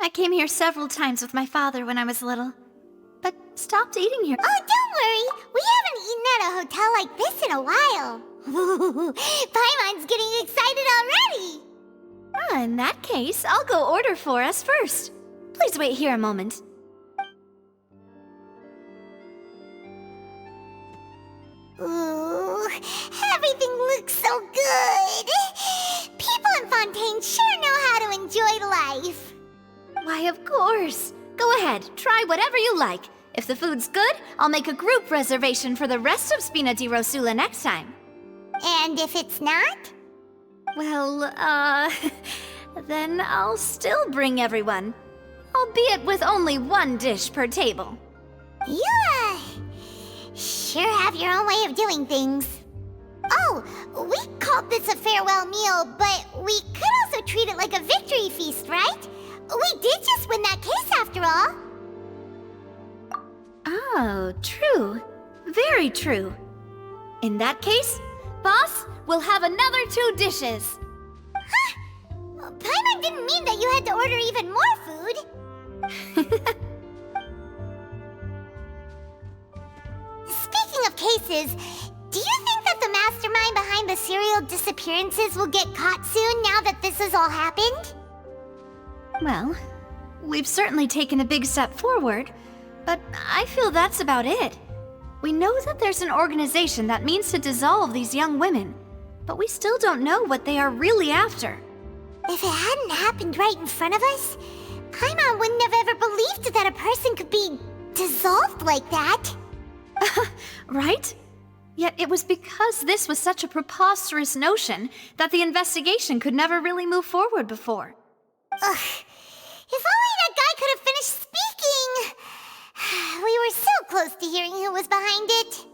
I came here several times with my father when I was little, but stopped eating here. Oh, don't worry. We haven't eaten at a hotel like this in a while. Paimon's getting excited already. In that case, I'll go order for us first. Please wait here a moment. Ooh, everything looks so good. People in Fontaine sure know how to enjoy life. Why, of course. Go ahead, try whatever you like. If the food's good, I'll make a group reservation for the rest of Spina di Rosula next time. And if it's not? Well, then I'll still bring everyone. Albeit with only one dish per table. You, sure have your own way of doing things. Oh, we called this a farewell meal, but we could also treat it like a victory feast, right? We did just win that case after all. Oh, true. Very true. In that case, boss, we'll have another 2 dishes. Huh? Paimon didn't mean that you had to order even more food. Speaking of cases, do you think that the mastermind behind the serial disappearances will get caught soon now that this has all happened? Well, we've certainly taken a big step forward, but I feel that's about it. We know that there's an organization that means to dissolve these young women, but we still don't know what they are really after. If it hadn't happened right in front of us, Paimon wouldn't have ever believed that a person could be dissolved like that. Right? Yet it was because this was such a preposterous notion that the investigation could never really move forward before. Ugh. If only that guy could have finished speaking! We were so close to hearing who was behind it.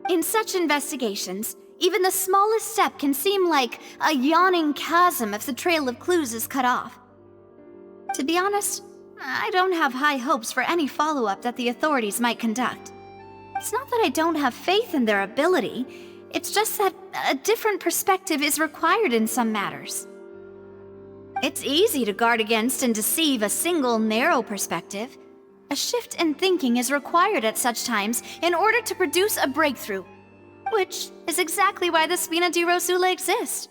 In such investigations, even the smallest step can seem like a yawning chasm if the trail of clues is cut off. To be honest, I don't have high hopes for any follow-up that the authorities might conduct. It's not that I don't have faith in their ability, it's just that a different perspective is required in some matters. It's easy to guard against and deceive a single narrow perspective. A shift in thinking is required at such times in order to produce a breakthrough, which is exactly why the Spina di Rosula exists.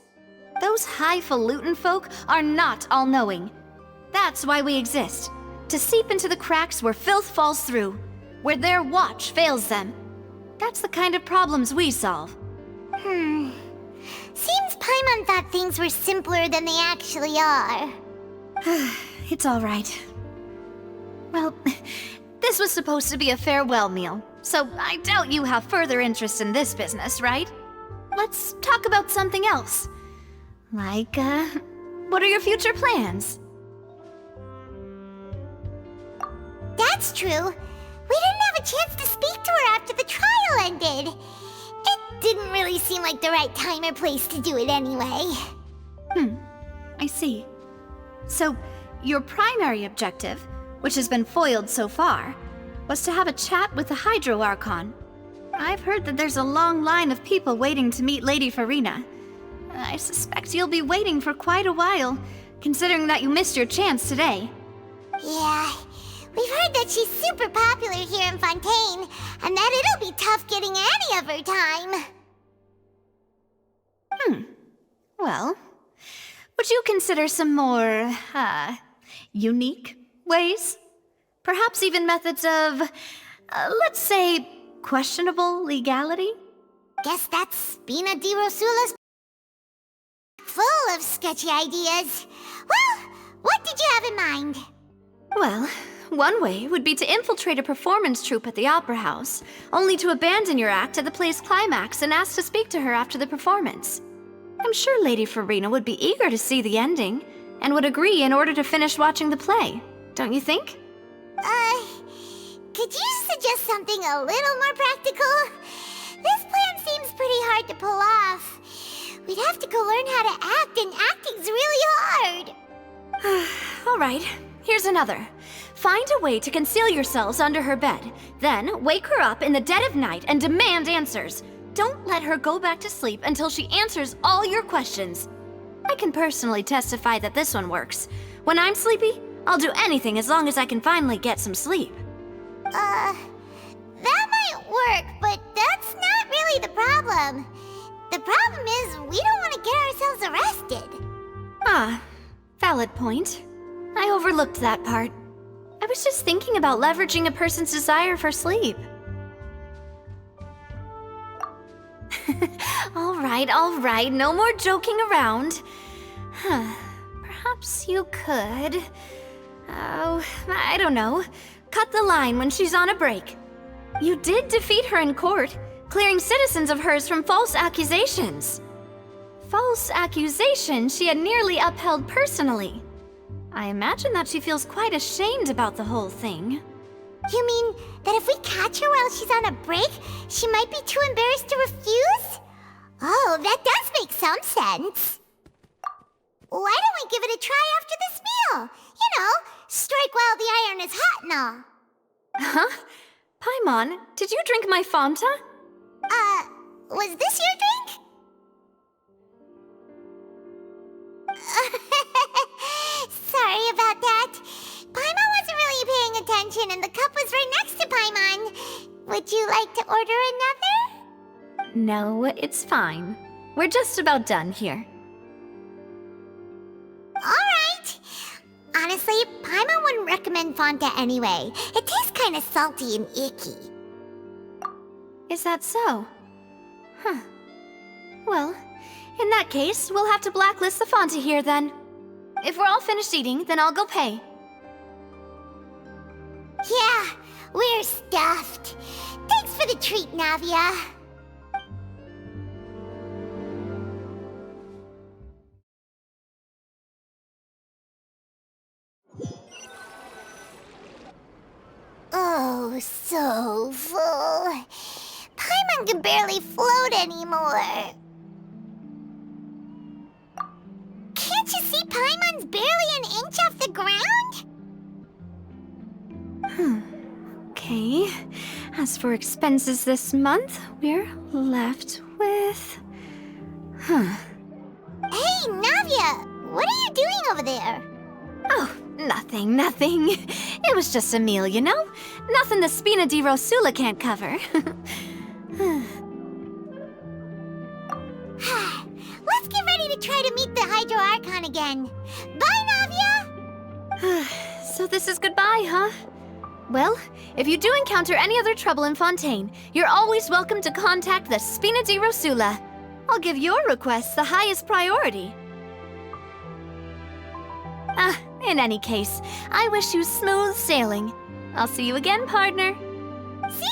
Those highfalutin folk are not all-knowing. That's why we exist, to seep into the cracks where filth falls through, where their watch fails them. That's the kind of problems we solve. Seems Paimon thought things were simpler than they actually are. It's all right. Well, this was supposed to be a farewell meal, so I doubt you have further interest in this business, right? Let's talk about something else. Like, what are your future plans? That's true. We didn't have a chance to speak to her after the trial ended. It didn't really seem like the right time or place to do it anyway. I see. So, your primary objective, which has been foiled so far, was to have a chat with the Hydro Archon. I've heard that there's a long line of people waiting to meet Lady Farina. I suspect you'll be waiting for quite a while, considering that you missed your chance today. Yeah, we've heard that she's super popular here in Fontaine, and that it'll be tough getting any of her time. Well, would you consider some more, unique ways? Perhaps even methods of, let's say, questionable legality? Guess that's Spina di Rosula's full of sketchy ideas. Well, what did you have in mind? Well, one way would be to infiltrate a performance troupe at the Opera House, only to abandon your act at the play's climax and ask to speak to her after the performance. I'm sure Lady Farina would be eager to see the ending, and would agree in order to finish watching the play, don't you think? Could you suggest something a little more practical? This plan seems pretty hard to pull off. We'd have to go learn how to act, and acting's really hard. All right, here's another. Find a way to conceal yourselves under her bed, then wake her up in the dead of night and demand answers. Don't let her go back to sleep until she answers all your questions. I I can personally testify that this one works. When I'm sleepy, I'll do anything as long as I can finally get some sleep. That might work, but that's not really the problem. The problem is we don't want to get ourselves arrested. Ah, valid point. I overlooked that part. I was just thinking about leveraging a person's desire for sleep. All right, no more joking around. Perhaps you could... Oh, I don't know. Cut the line when she's on a break. You did defeat her in court, clearing citizens of hers from false accusations. False accusations she had nearly upheld personally. I imagine that she feels quite ashamed about the whole thing. You mean that if we catch her while she's on a break, she might be too embarrassed to refuse? Oh, that does make some sense. Why don't we give it a try after this meal? You know, strike while the iron is hot and all. Huh? Paimon, did you drink my Fanta? Was this your drink? Sorry about that. Paimon wasn't really paying attention and the cup was right next to Paimon. Would you like to order another? No, it's fine. We're just about done here. Alright. Honestly, Paimon wouldn't recommend Fanta anyway. It tastes kinda salty and icky. Is that so? Huh. Well, in that case, we'll have to blacklist the Fanta here then. If we're all finished eating, then I'll go pay. Yeah, we're stuffed. Thanks for the treat, Navia. Oh, so full. Paimon can barely float anymore. Can't you see Paimon's barely an inch off the ground? Okay. As for expenses this month, we're left with... Hey, Navia! What are you doing over there? Oh, nothing. It was just a meal, you know? Nothing the Spina di Rosula can't cover. Let's get ready to try to meet the Hydro Archon again. Bye, Navia! So this is goodbye, huh? Well, if you do encounter any other trouble in Fontaine, you're always welcome to contact the Spina di Rosula. I'll give your requests the highest priority. In any case, I wish you smooth sailing. I'll see you again, partner. See ya!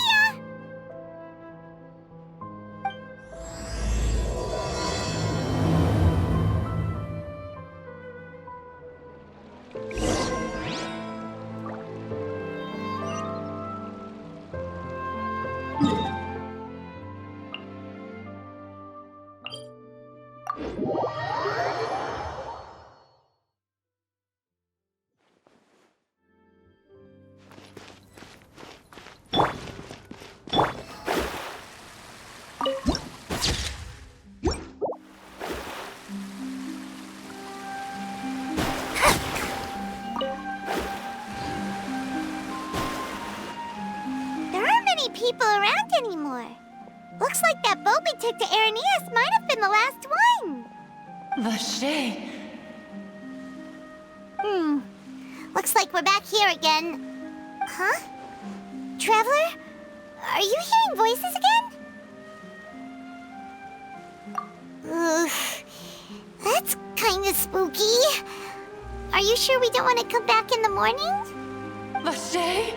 People around anymore. Looks like that boat we took to Araneas might have been the last one. Vache. Looks like we're back here again. Huh? Traveler? Are you hearing voices again? Ugh. That's kinda spooky. Are you sure we don't want to come back in the morning? Vache?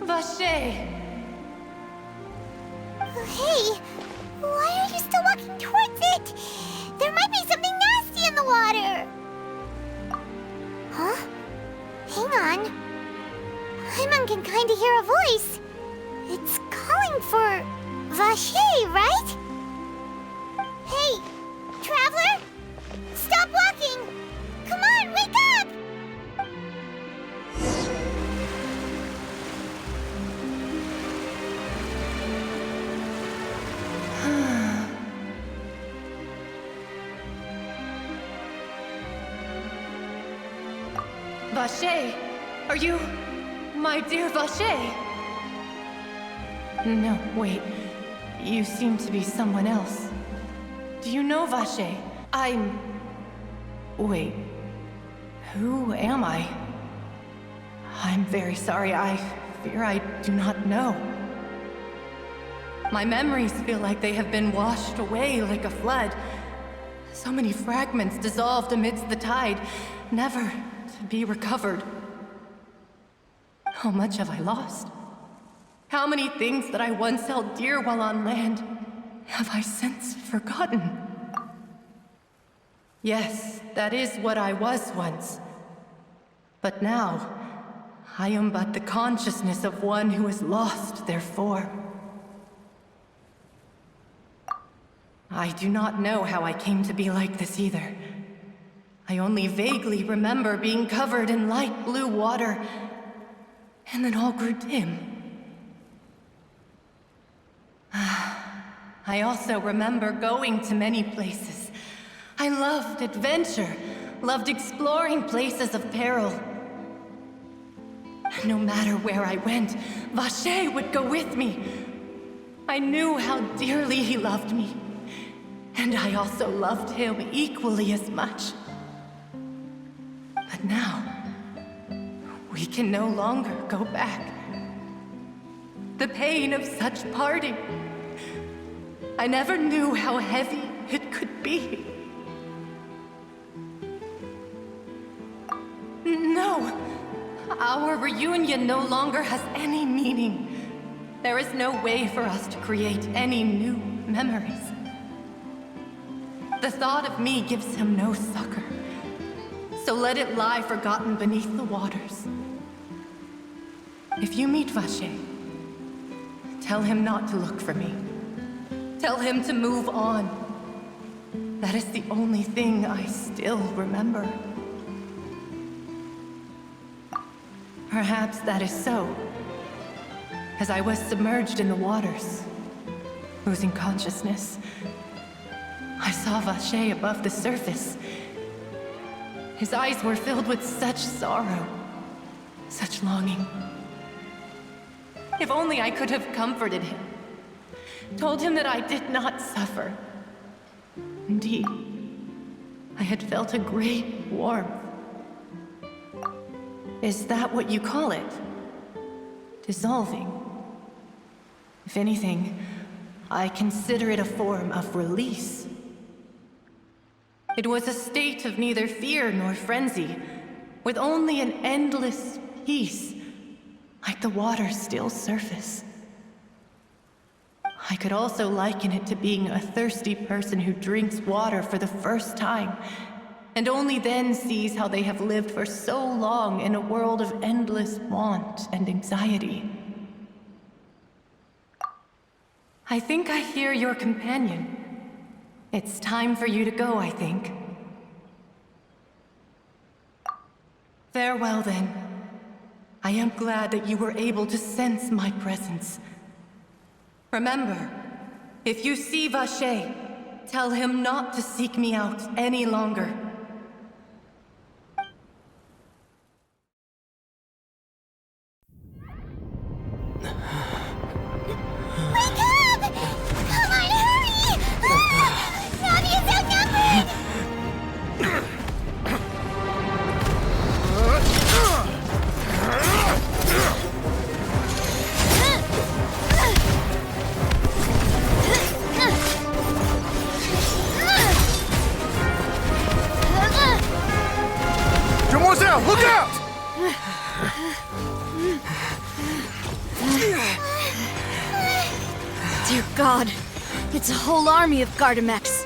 Vache. Hey, why are you still walking towards it? There might be something nasty in the water. Huh? Hang on. Paimon can kinda hear a voice. It's calling for Vache, right? Hey, traveler! Stop walking! Come on, wake up! Vache! Are you... my dear Vache? No, wait. You seem to be someone else. Do you know Vache? Wait. Who am I? I'm very sorry. I fear I do not know. My memories feel like they have been washed away like a flood. So many fragments dissolved amidst the tide, never to be recovered. How much have I lost? How many things that I once held dear while on land have I since forgotten? Yes, that is what I was once. But now, I am but the consciousness of one who has lost their form. I do not know how I came to be like this either. I only vaguely remember being covered in light blue water, and then all grew dim. I also remember going to many places. I loved adventure, loved exploring places of peril. No matter where I went, Vache would go with me. I knew how dearly he loved me, and I also loved him equally as much. But now, we can no longer go back. The pain of such parting, I never knew how heavy it could be. No, our reunion no longer has any meaning. There is no way for us to create any new memories. The thought of me gives him no succor, so let it lie forgotten beneath the waters. If you meet Vache, tell him not to look for me. Tell him to move on. That is the only thing I still remember. Perhaps that is so. As I was submerged in the waters, losing consciousness, I saw Vache above the surface. His eyes were filled with such sorrow, such longing. If only I could have comforted him, told him that I did not suffer. Indeed, I had felt a great warmth. Is that what you call it? Dissolving? If anything, I consider it a form of release. It was a state of neither fear nor frenzy, with only an endless peace, like the water's still surface. I could also liken it to being a thirsty person who drinks water for the first time, and only then sees how they have lived for so long in a world of endless want and anxiety. I think I hear your companion. It's time for you to go, I think. Farewell, then. I am glad that you were able to sense my presence. Remember, if you see Vache, tell him not to seek me out any longer. Wake up! Come on, hurry! Navia's outnumbered! Look out! Dear God, it's a whole army of Gardamex.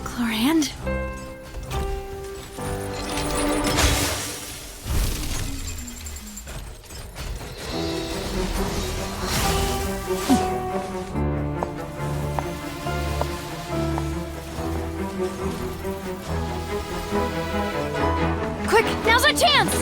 Chlorand? Quick, now's our chance!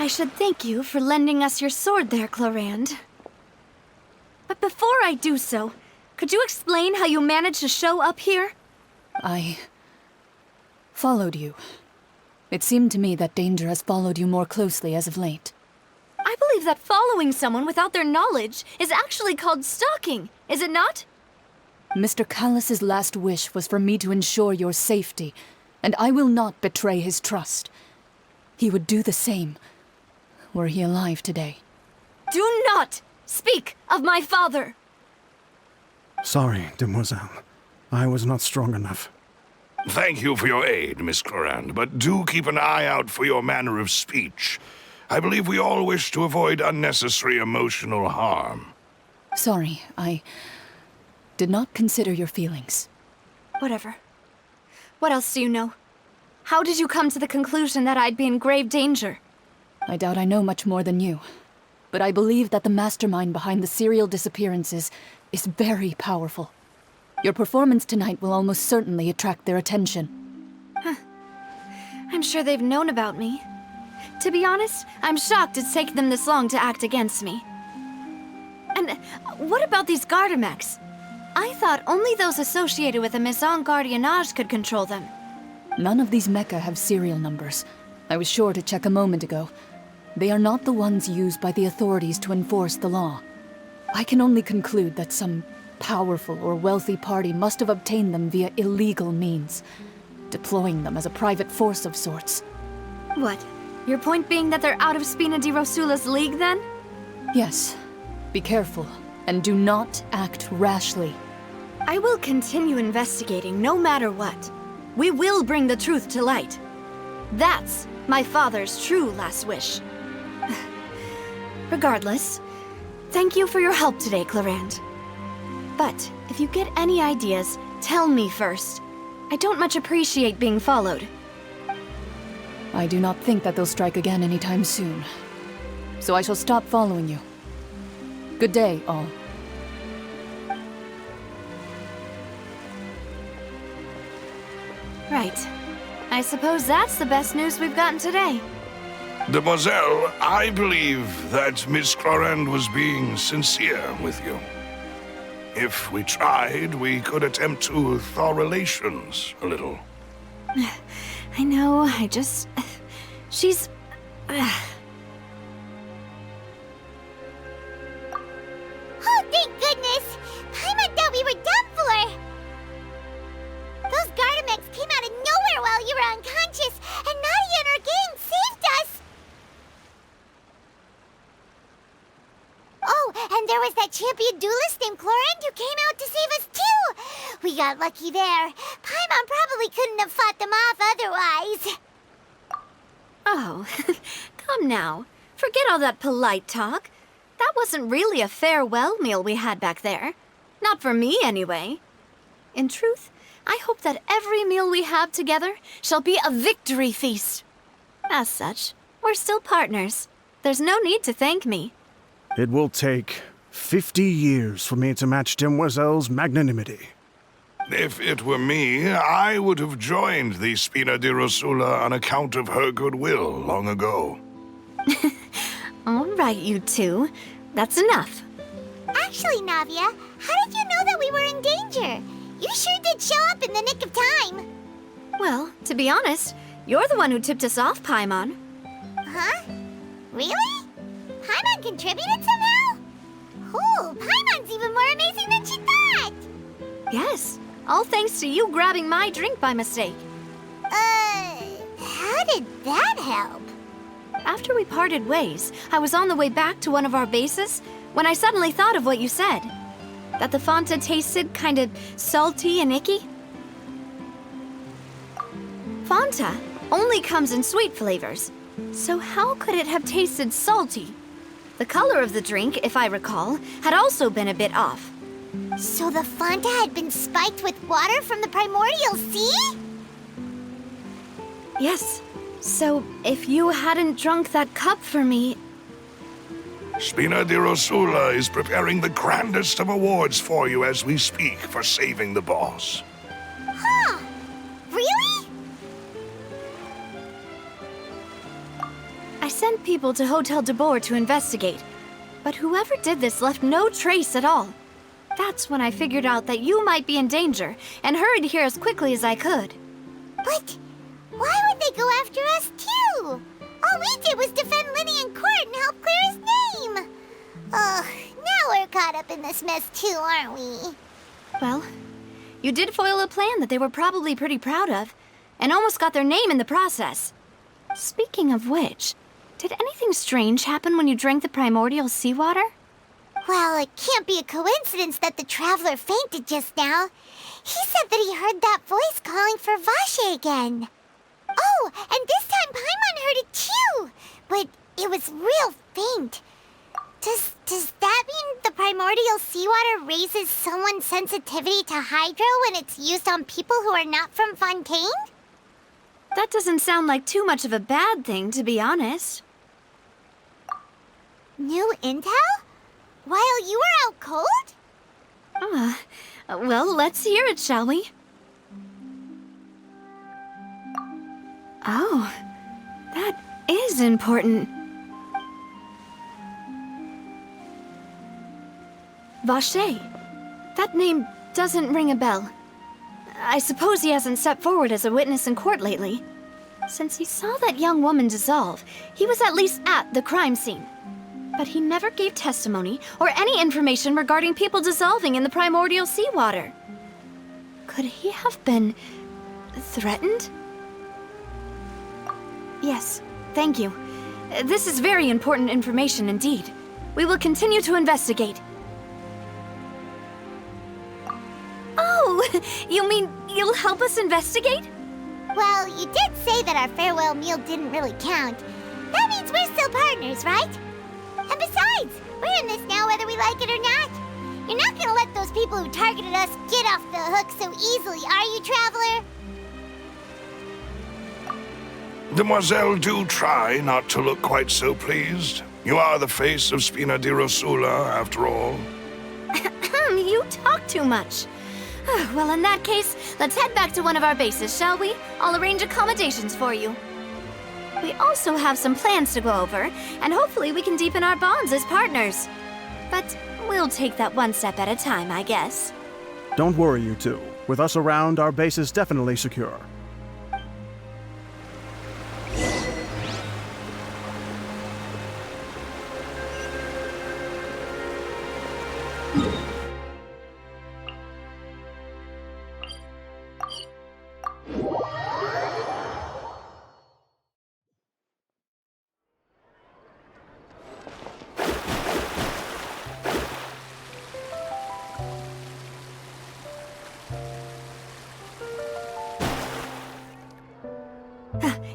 I should thank you for lending us your sword there, Clorand. But before I do so, could you explain how you managed to show up here? I followed you. It seemed to me that danger has followed you more closely as of late. I believe that following someone without their knowledge is actually called stalking, is it not? Mr. Callus's last wish was for me to ensure your safety, and I will not betray his trust. He would do the same, were he alive today. Do not speak of my father! Sorry, demoiselle. I was not strong enough. Thank you for your aid, Miss Clorand, but do keep an eye out for your manner of speech. I believe we all wish to avoid unnecessary emotional harm. Sorry, I did not consider your feelings. Whatever. What else do you know? How did you come to the conclusion that I'd be in grave danger? I doubt I know much more than you, but I believe that the mastermind behind the serial disappearances is very powerful. Your performance tonight will almost certainly attract their attention. I'm sure they've known about me. To be honest, I'm shocked it's taken them this long to act against me. And what about these Gardamex? I thought only those associated with the Maison Gardiennage could control them. None of these mecha have serial numbers. I was sure to check a moment ago. They are not the ones used by the authorities to enforce the law. I can only conclude that some powerful or wealthy party must have obtained them via illegal means, deploying them as a private force of sorts. What? Your point being that they're out of Spina di Rosula's league, then? Yes. Be careful, and do not act rashly. I will continue investigating no matter what. We will bring the truth to light. That's my father's true last wish. Regardless, thank you for your help today, Clorand. But if you get any ideas, tell me first. I don't much appreciate being followed. I do not think that they'll strike again anytime soon. So I shall stop following you. Good day, all. Right. I suppose that's the best news we've gotten today. Demoiselle, I believe that Miss Clorand was being sincere with you. If we tried, we could attempt to thaw relations a little. I know, she's... Oh, thank goodness! Paimon thought we were done for! Those Gardamex came out of nowhere while you were unconscious, and Nadia and her gang saved us! Oh, and there was that champion duelist named Clorand who came out to save us too! We got lucky there. Paimon probably couldn't have fought them off otherwise. Oh, come now. Forget all that polite talk. That wasn't really a farewell meal we had back there. Not for me, anyway. In truth, I hope that every meal we have together shall be a victory feast. As such, we're still partners. There's no need to thank me. It will take 50 years for me to match Demoiselle's magnanimity. If it were me, I would have joined the Spina di Rosula on account of her goodwill long ago. All right, you two. That's enough. Actually, Navia, how did you know that we were in danger? You sure did show up in the nick of time. Well, to be honest, you're the one who tipped us off, Paimon. Huh? Really? Paimon contributed somehow? Ooh, Paimon's even more amazing than she thought! Yes, all thanks to you grabbing my drink by mistake. How did that help? After we parted ways, I was on the way back to one of our bases when I suddenly thought of what you said. That the Fanta tasted kind of salty and icky. Fanta only comes in sweet flavors, so how could it have tasted salty? The color of the drink, if I recall, had also been a bit off. So the Fanta had been spiked with water from the primordial sea? Yes. So, if you hadn't drunk that cup for me... Spina di Rosula is preparing the grandest of awards for you as we speak for saving the boss. Huh? Really? I sent people to Hotel de Boer to investigate, but whoever did this left no trace at all. That's when I figured out that you might be in danger and hurried here as quickly as I could. But why would they go after us too? All we did was defend Linny in court and help clear his name. Ugh, now we're caught up in this mess too, aren't we? Well, you did foil a plan that they were probably pretty proud of, and almost got their name in the process. Speaking of which, did anything strange happen when you drank the primordial seawater? Well, it can't be a coincidence that the traveler fainted just now. He said that he heard that voice calling for Vache again. Oh, and this time Paimon heard it too, but it was real faint. Does that mean the primordial seawater raises someone's sensitivity to hydro when it's used on people who are not from Fontaine? That doesn't sound like too much of a bad thing, to be honest. New intel? While you were out cold? Well, let's hear it, shall we? Oh, that is important. Vache. That name doesn't ring a bell. I suppose he hasn't stepped forward as a witness in court lately. Since he saw that young woman dissolve, he was at least at the crime scene. But he never gave testimony or any information regarding people dissolving in the primordial seawater. Could he have been threatened? Yes, thank you. This is very important information indeed. We will continue to investigate. Oh, you mean you'll help us investigate? Well, you did say that our farewell meal didn't really count. That means we're still partners, right? And besides, we're in this now whether we like it or not. You're not gonna let those people who targeted us get off the hook so easily, are you, Traveler? Demoiselle, do try not to look quite so pleased. You are the face of Spina di Rosula, after all. You talk too much. Well, in that case, let's head back to one of our bases, shall we? I'll arrange accommodations for you. We also have some plans to go over, and hopefully we can deepen our bonds as partners. But we'll take that one step at a time, I guess. Don't worry, you two. With us around, our base is definitely secure.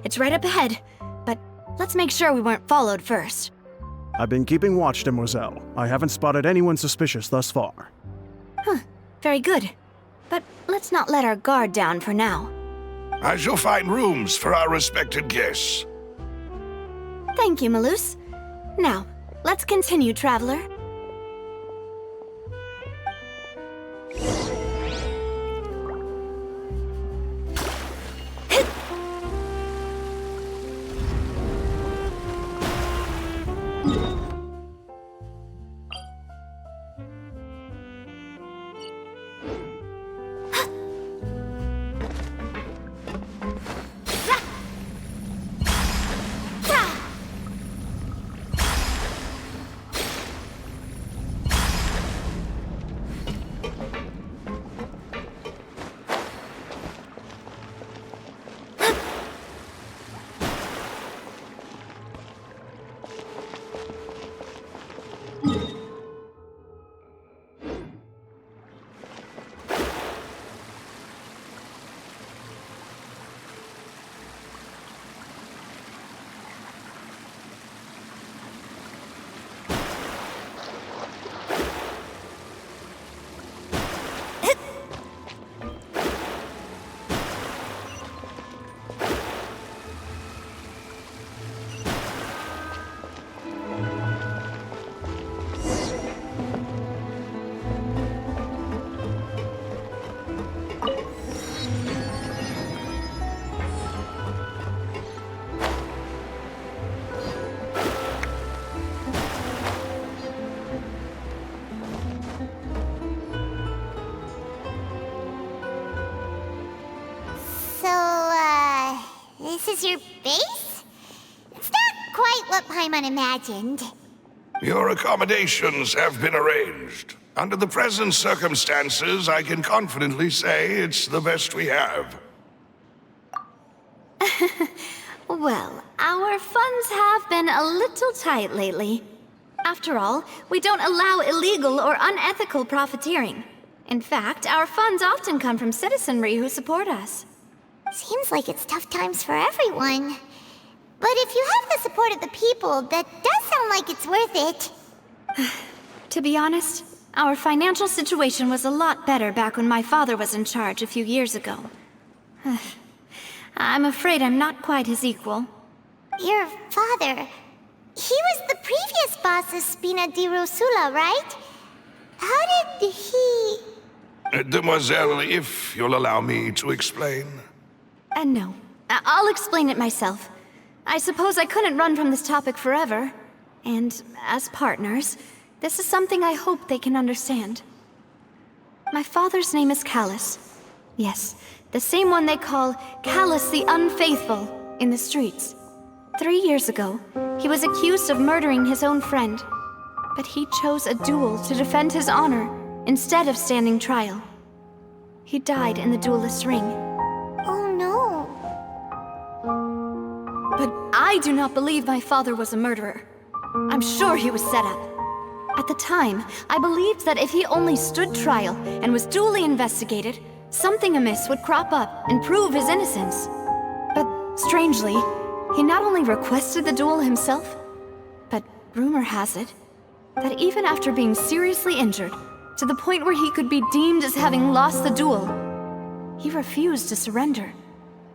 It's right up ahead, but let's make sure we weren't followed first. I've been keeping watch, Demoiselle. I haven't spotted anyone suspicious thus far. Very good. But let's not let our guard down for now. I shall find rooms for our respected guests. Thank you, Malus. Now, let's continue, Traveler. This is your base? It's not quite what Paimon imagined. Your accommodations have been arranged. Under the present circumstances, I can confidently say it's the best we have. Well, our funds have been a little tight lately. After all, we don't allow illegal or unethical profiteering. In fact, our funds often come from citizenry who support us. Seems like it's tough times for everyone. But if you have the support of the people, that does sound like it's worth it. To be honest, our financial situation was a lot better back when my father was in charge a few years ago. I'm afraid I'm not quite his equal. Your father... He was the previous boss of Spina di Rosula, right? How did he... Demoiselle, if you'll allow me to explain. No. I'll explain it myself. I suppose I couldn't run from this topic forever. And as partners, this is something I hope they can understand. My father's name is Callus. Yes, the same one they call Callus the Unfaithful in the streets. 3 years ago, he was accused of murdering his own friend. But he chose a duel to defend his honor instead of standing trial. He died in the duelist's ring. Oh no. But I do not believe my father was a murderer. I'm sure he was set up. At the time, I believed that if he only stood trial and was duly investigated, something amiss would crop up and prove his innocence. But strangely, he not only requested the duel himself, but rumor has it that even after being seriously injured, to the point where he could be deemed as having lost the duel, he refused to surrender,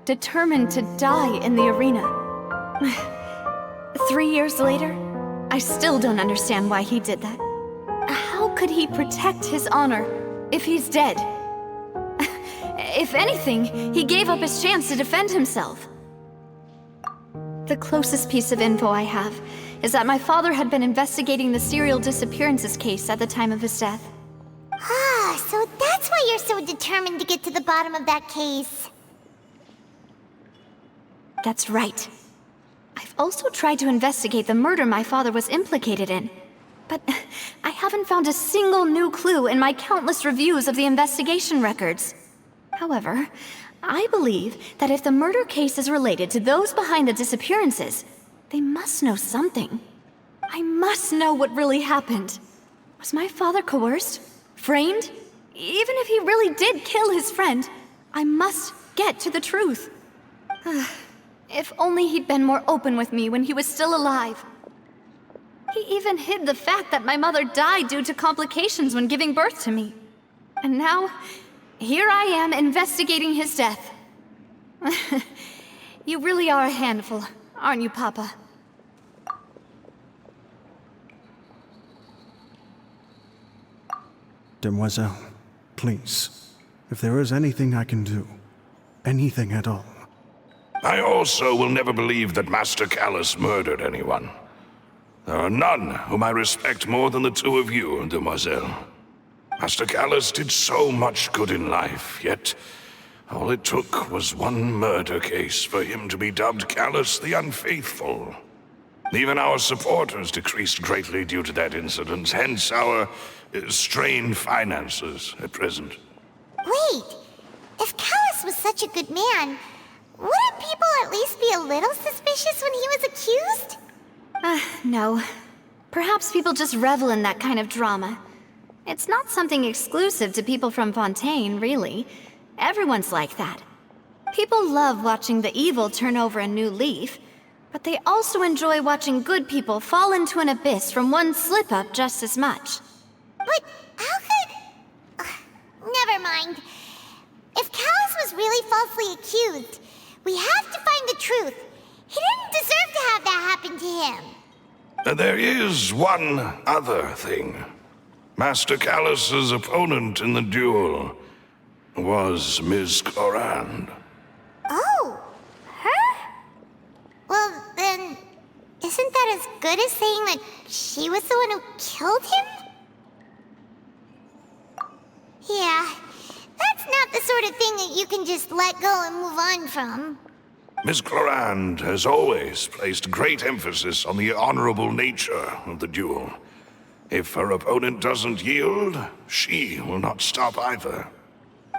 determined to die in the arena. 3 years later, I still don't understand why he did that. How could he protect his honor if he's dead? If anything, he gave up his chance to defend himself. The closest piece of info I have is that my father had been investigating the serial disappearances case at the time of his death. Ah, so that's why you're so determined to get to the bottom of that case. That's right. I've also tried to investigate the murder my father was implicated in, but I haven't found a single new clue in my countless reviews of the investigation records. However, I believe that if the murder case is related to those behind the disappearances, they must know something. I must know what really happened. Was my father coerced? Framed? Even if he really did kill his friend, I must get to the truth. If only he'd been more open with me when he was still alive. He even hid the fact that my mother died due to complications when giving birth to me. And now, here I am investigating his death. You really are a handful, aren't you, Papa? Demoiselle, please, if there is anything I can do, anything at all. I also will never believe that Master Callus murdered anyone. There are none whom I respect more than the two of you, Demoiselle. Master Callus did so much good in life, yet all it took was one murder case for him to be dubbed Callus the Unfaithful. Even our supporters decreased greatly due to that incident, hence our strained finances at present. Wait, if Callus was such a good man, wouldn't people at least be a little suspicious when he was accused? No. Perhaps people just revel in that kind of drama. It's not something exclusive to people from Fontaine, really. Everyone's like that. People love watching the evil turn over a new leaf, but they also enjoy watching good people fall into an abyss from one slip-up just as much. But how could... never mind. If Callus was really falsely accused, we have to find the truth. He didn't deserve to have that happen to him. There is one other thing. Master Callus's opponent in the duel was Ms. Clorand. Oh, her? Well, then, isn't that as good as saying that she was the one who killed him? Yeah, that's not the sort of thing that you can just let go and move on from. Miss Clorand has always placed great emphasis on the honorable nature of the duel. If her opponent doesn't yield, she will not stop either.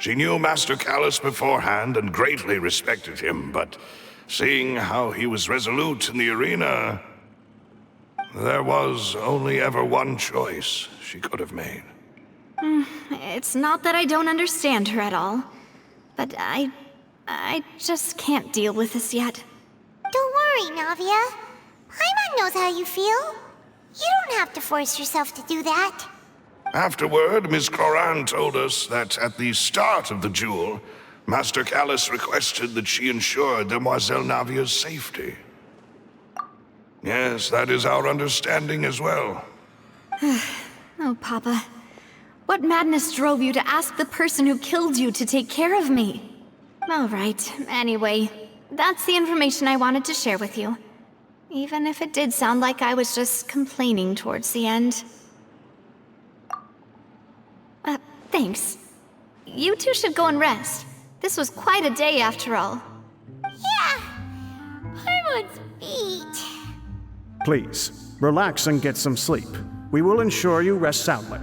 She knew Master Callus beforehand and greatly respected him, but seeing how he was resolute in the arena, there was only ever one choice she could have made. It's not that I don't understand her at all, but I just can't deal with this yet. Don't worry, Navia. Paimon knows how you feel. You don't have to force yourself to do that. Afterward, Miss Clorand told us that at the start of the duel, Master Callus requested that she ensure Demoiselle Navia's safety. Yes, that is our understanding as well. Oh, Papa. What madness drove you to ask the person who killed you to take care of me? All right, anyway, that's the information I wanted to share with you. Even if it did sound like I was just complaining towards the end. Thanks. You two should go and rest. This was quite a day after all. Yeah, Paimon's beat. Please, relax and get some sleep. We will ensure you rest soundly.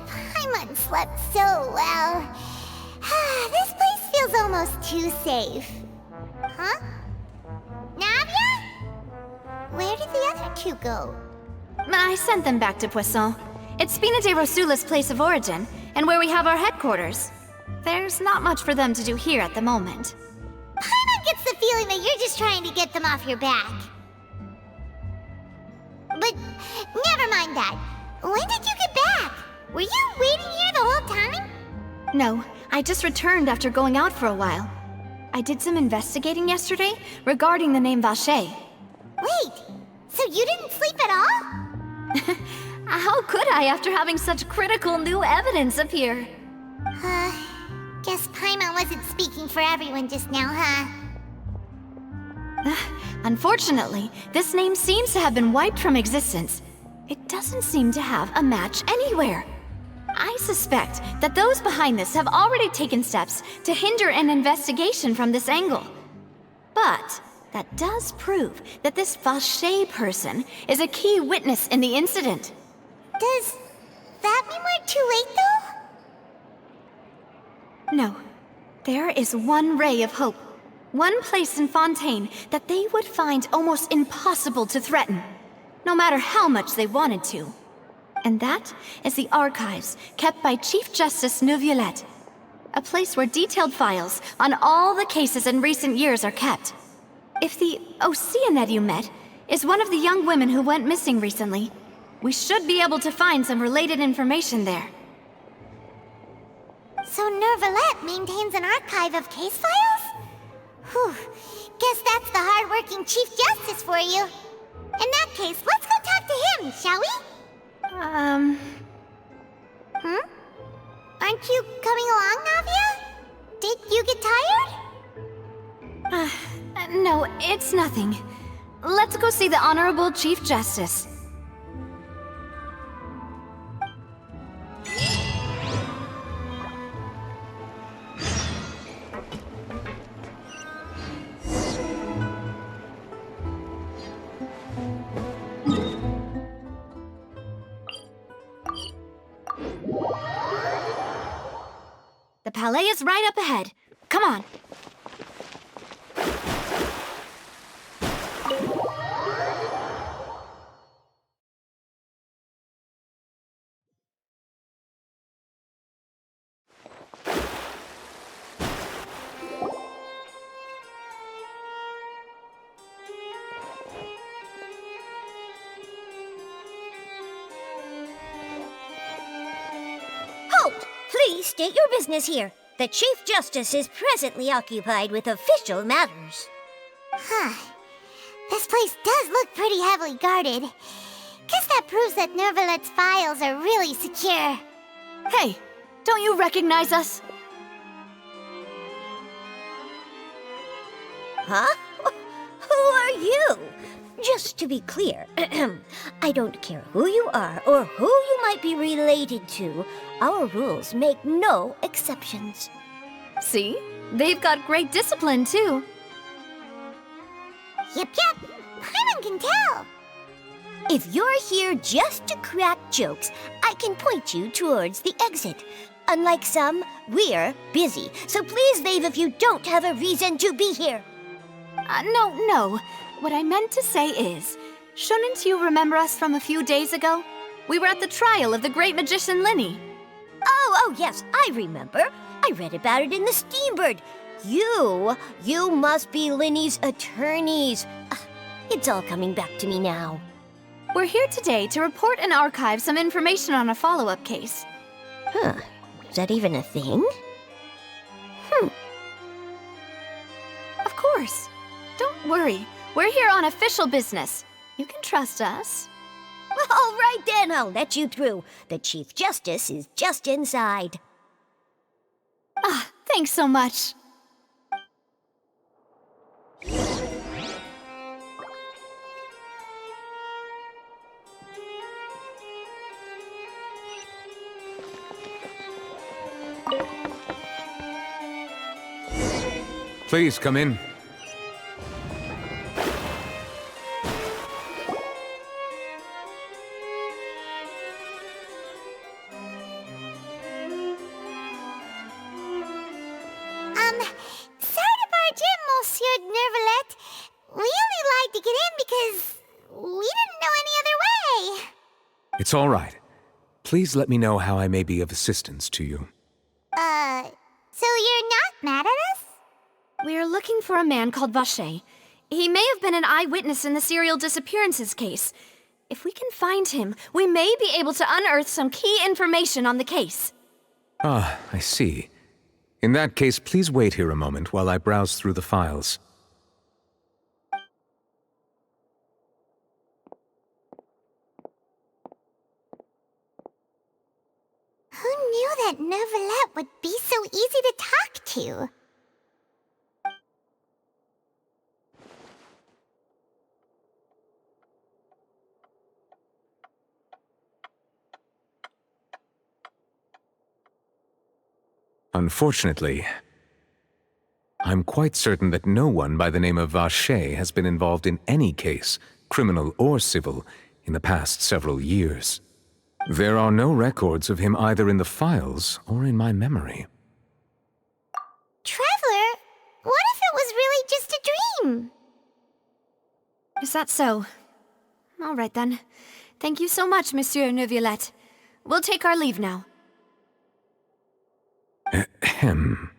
Paimon slept so well. This place feels almost too safe. Huh? Navia? Where did the other two go? I sent them back to Poisson. It's Spina de Rosula's place of origin, and where we have our headquarters. There's not much for them to do here at the moment. Paimon gets the feeling that you're just trying to get them off your back. But never mind that. When did you get back? Were you waiting here the whole time? No, I just returned after going out for a while. I did some investigating yesterday regarding the name Vache. Wait, so you didn't sleep at all? How could I after having such critical new evidence appear? Guess Paimon wasn't speaking for everyone just now, huh? Unfortunately, this name seems to have been wiped from existence. It doesn't seem to have a match anywhere. I suspect that those behind this have already taken steps to hinder an investigation from this angle. But that does prove that this Vache person is a key witness in the incident. Does that mean we're too late, though? No. There is one ray of hope. One place in Fontaine that they would find almost impossible to threaten, no matter how much they wanted to. And that is the archives kept by Chief Justice Neuvillette. A place where detailed files on all the cases in recent years are kept. If the Oceanette you met is one of the young women who went missing recently, we should be able to find some related information there. So Neuvillette maintains an archive of case files? Whew, guess that's the hard-working Chief Justice for you. In that case, let's go talk to him, shall we? Aren't you coming along, Navia? Did you get tired? No, it's nothing. Let's go see the Honorable Chief Justice. The Palais is right up ahead. Come on. Halt! Please state your business here. The Chief Justice is presently occupied with official matters. This place does look pretty heavily guarded. Guess that proves that Neuvillette's files are really secure. Hey, Don't you recognize us? Huh? Who are you? Just to be clear, I don't care who you are or who you might be related to. Our rules make no exceptions. See? They've got great discipline, too. Yep. Paimon can tell. If you're here just to crack jokes, I can point you towards the exit. Unlike some, we're busy, so please leave if you don't have a reason to be here. No. What I meant to say is, shouldn't you remember us from a few days ago? We were at the trial of the great magician Linny. Oh, yes, I remember. I read about it in the Steambird. You must be Linny's attorneys. It's all coming back to me now. We're here today to report and archive some information on a follow-up case. Huh, is that even a thing? Of course. Don't worry. We're here on official business. You can trust us. All right then, I'll let you through. The Chief Justice is just inside. Thanks so much. Please come in. Sorry to barge in, Monsieur Nervalet. We only lied to get in because we didn't know any other way. It's all right. Please let me know how I may be of assistance to you. So you're not mad at us? We're looking for a man called Vache. He may have been an eyewitness in the serial disappearances case. If we can find him, we may be able to unearth some key information on the case. Ah, I see. In that case, please wait here a moment while I browse through the files. Who knew that Nervalet would be so easy to talk to? Unfortunately, I'm quite certain that no one by the name of Vache has been involved in any case, criminal or civil, in the past several years. There are no records of him either in the files or in my memory. Traveler, what if it was really just a dream? Is that so? All right then. Thank you so much, Monsieur Neuvillette. We'll take our leave now. Ahem.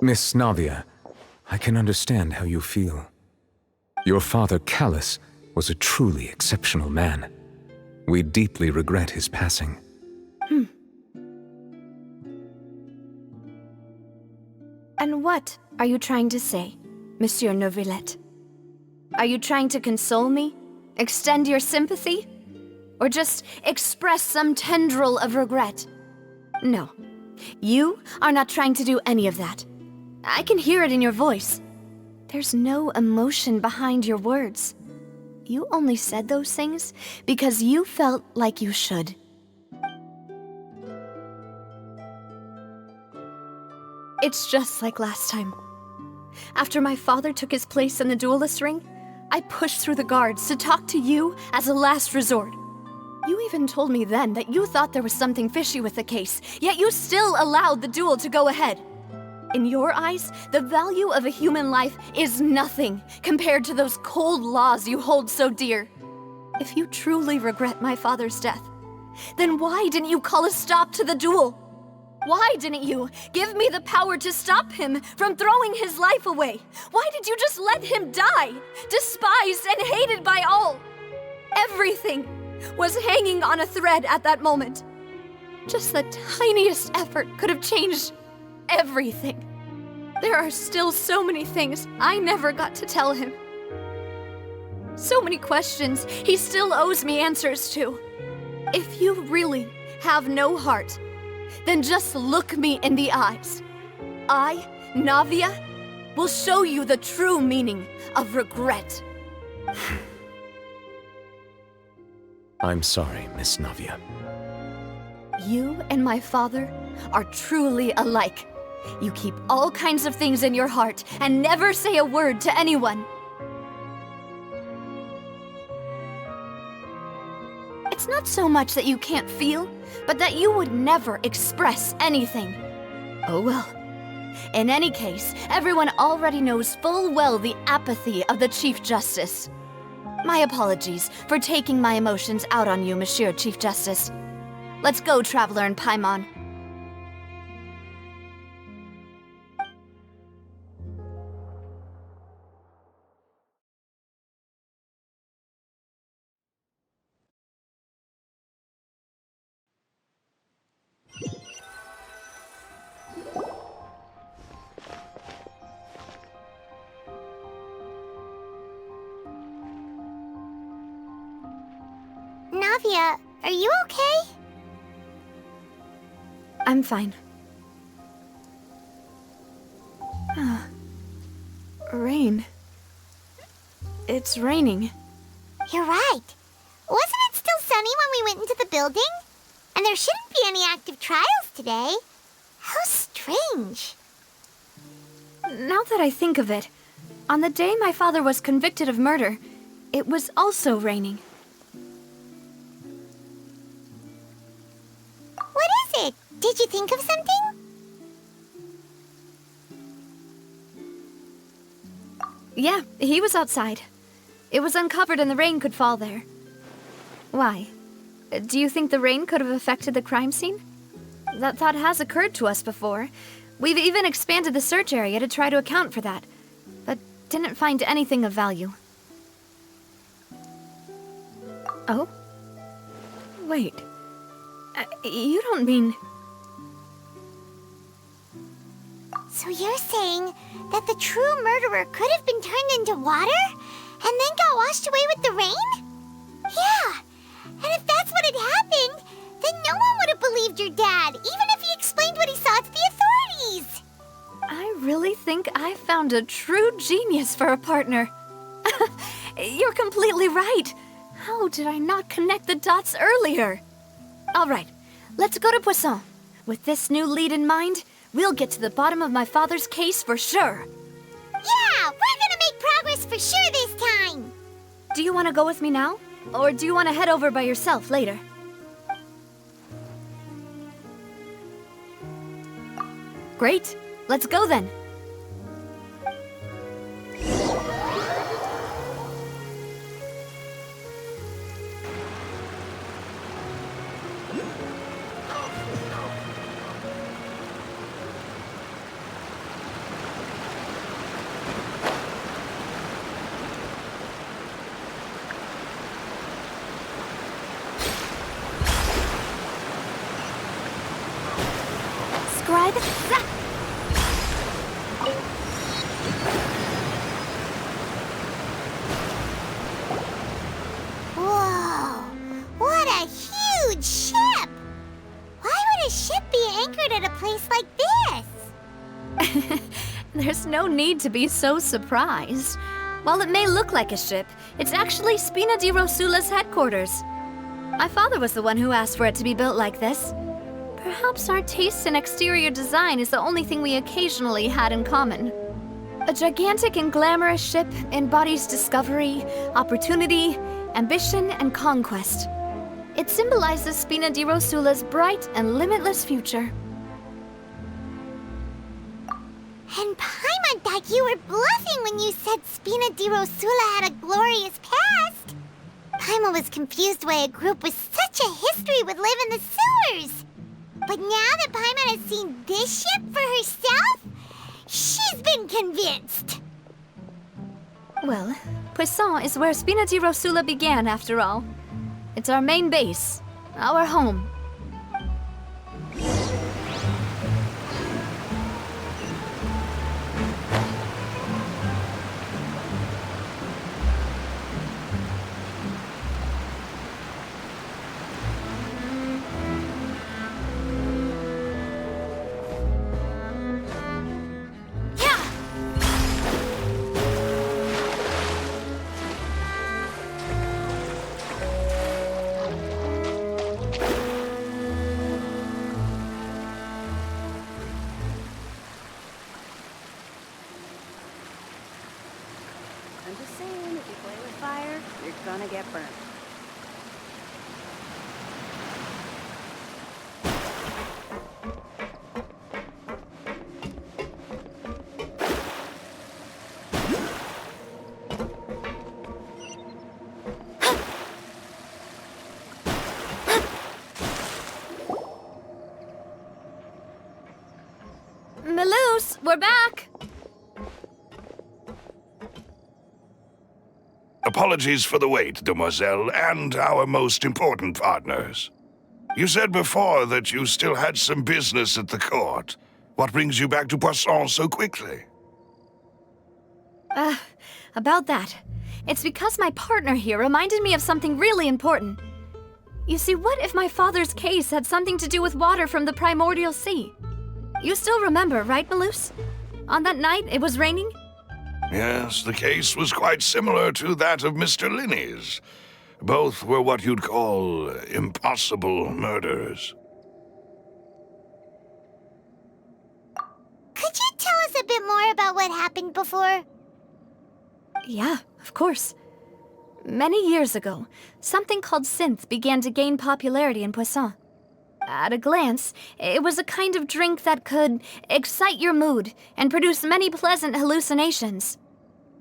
Miss Navia, I can understand how you feel. Your father, Callus, was a truly exceptional man. We deeply regret his passing. And what are you trying to say, Monsieur Neuvillette? Are you trying to console me? Extend your sympathy? Or just express some tendril of regret? No. You are not trying to do any of that. I can hear it in your voice. There's no emotion behind your words. You only said those things because you felt like you should. It's just like last time. After my father took his place in the duelist ring, I pushed through the guards to talk to you as a last resort. You even told me then that you thought there was something fishy with the case, yet you still allowed the duel to go ahead. In your eyes, the value of a human life is nothing compared to those cold laws you hold so dear. If you truly regret my father's death, then why didn't you call a stop to the duel? Why didn't you give me the power to stop him from throwing his life away? Why did you just let him die, despised and hated by all? Everything was hanging on a thread at that moment. Just the tiniest effort could have changed everything. There are still so many things I never got to tell him. So many questions he still owes me answers to. If you really have no heart, then just look me in the eyes. I, Navia, will show you the true meaning of regret. I'm sorry, Miss Navia. You and my father are truly alike. You keep all kinds of things in your heart and never say a word to anyone. It's not so much that you can't feel, but that you would never express anything. Oh well. In any case, everyone already knows full well the apathy of the Chief Justice. My apologies for taking my emotions out on you, Monsieur Chief Justice. Let's go, Traveler and Paimon. Navia, are you okay? I'm fine. Rain. It's raining. You're right. Wasn't it still sunny when we went into the building? And there shouldn't be any active trials today. How strange. Now that I think of it, on the day my father was convicted of murder, it was also raining. What is it? Did you think of something? Yeah, he was outside. It was uncovered and the rain could fall there. Why? Do you think the rain could have affected the crime scene? That thought has occurred to us before. We've even expanded the search area to try to account for that, but didn't find anything of value. Oh? Wait. You don't mean... So you're saying that the true murderer could have been turned into water and then got washed away with the rain? Yeah, and if that's what had happened, then no one would have believed your dad, even if he explained what he saw to the authorities. I really think I found a true genius for a partner. You're completely right. How did I not connect the dots earlier? All right, let's go to Poisson. With this new lead in mind, we'll get to the bottom of my father's case for sure. Yeah, we're gonna make progress for sure this time. Do you want to go with me now? Or do you want to head over by yourself later? Great, let's go then. Scribe, Whoa, what a huge ship! Why would a ship be anchored at a place like this? there's no need to be so surprised. While it may look like a ship, it's actually Spina di Rosula's headquarters. My father was the one who asked for it to be built like this. Perhaps our taste in exterior design is the only thing we occasionally had in common. A gigantic and glamorous ship embodies discovery, opportunity, ambition, and conquest. It symbolizes Spina di Rosula's bright and limitless future. And Paimon thought you were bluffing when you said Spina di Rosula had a glorious past. Paimon was confused why a group with such a history would live in the sewers. But now that Paimon has seen this ship for herself, she's been convinced. Well, Poisson is where Spina di Rosula began, after all. It's our main base, our home. get burnt. Maloose, we're back! Apologies for the wait, demoiselle, and our most important partners. You said before that you still had some business at the court. What brings you back to Poisson so quickly? About that. It's because my partner here reminded me of something really important. You see, what if my father's case had something to do with water from the primordial sea? You still remember, right, Maloose? On that night, it was raining? Yes, the case was quite similar to that of Mr. Linney's. Both were what you'd call impossible murders. Could you tell us a bit more about what happened before? Yeah, of course. Many years ago, something called synth began to gain popularity in Poisson. At a glance, it was a kind of drink that could excite your mood and produce many pleasant hallucinations.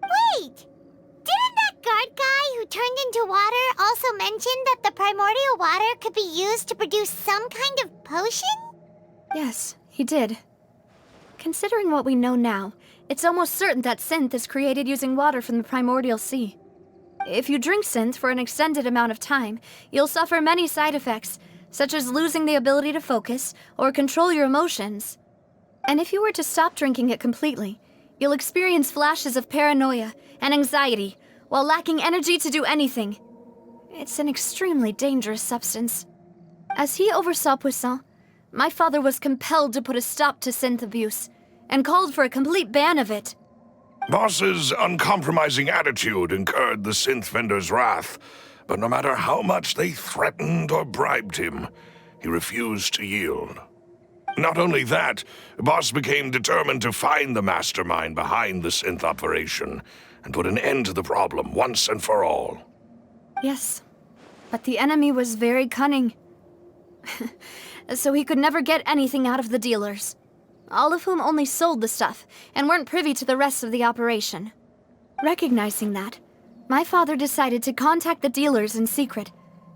Wait! Didn't that guard guy who turned into water also mention that the primordial water could be used to produce some kind of potion? Yes, he did. Considering what we know now, it's almost certain that synth is created using water from the primordial sea. If you drink synth for an extended amount of time, you'll suffer many side effects, such as losing the ability to focus or control your emotions. And if you were to stop drinking it completely, you'll experience flashes of paranoia and anxiety while lacking energy to do anything. It's an extremely dangerous substance. As he oversaw Poisson, my father was compelled to put a stop to synth abuse and called for a complete ban of it. Boss's uncompromising attitude incurred the synth vendor's wrath, but no matter how much they threatened or bribed him, he refused to yield. Not only that, Boss became determined to find the mastermind behind the synth operation and put an end to the problem once and for all. Yes, but the enemy was very cunning. So he could never get anything out of the dealers, all of whom only sold the stuff and weren't privy to the rest of the operation. Recognizing that, my father decided to contact the dealers in secret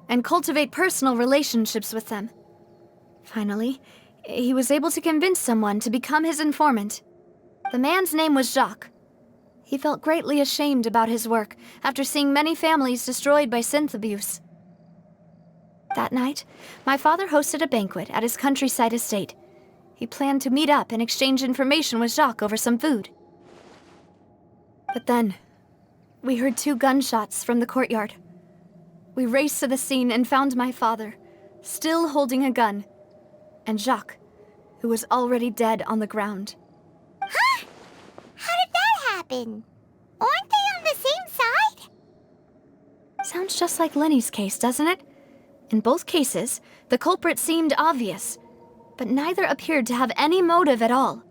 and cultivate personal relationships with them. Finally, he was able to convince someone to become his informant. The man's name was Jacques. He felt greatly ashamed about his work after seeing many families destroyed by synth abuse. That night, my father hosted a banquet at his countryside estate. He planned to meet up and exchange information with Jacques over some food. But then, we heard 2 gunshots from the courtyard. We raced to the scene and found my father, still holding a gun, and Jacques, who was already dead on the ground. Huh? How did that happen? Aren't they on the same side? Sounds just like Lenny's case, doesn't it? In both cases, the culprit seemed obvious, but neither appeared to have any motive at all.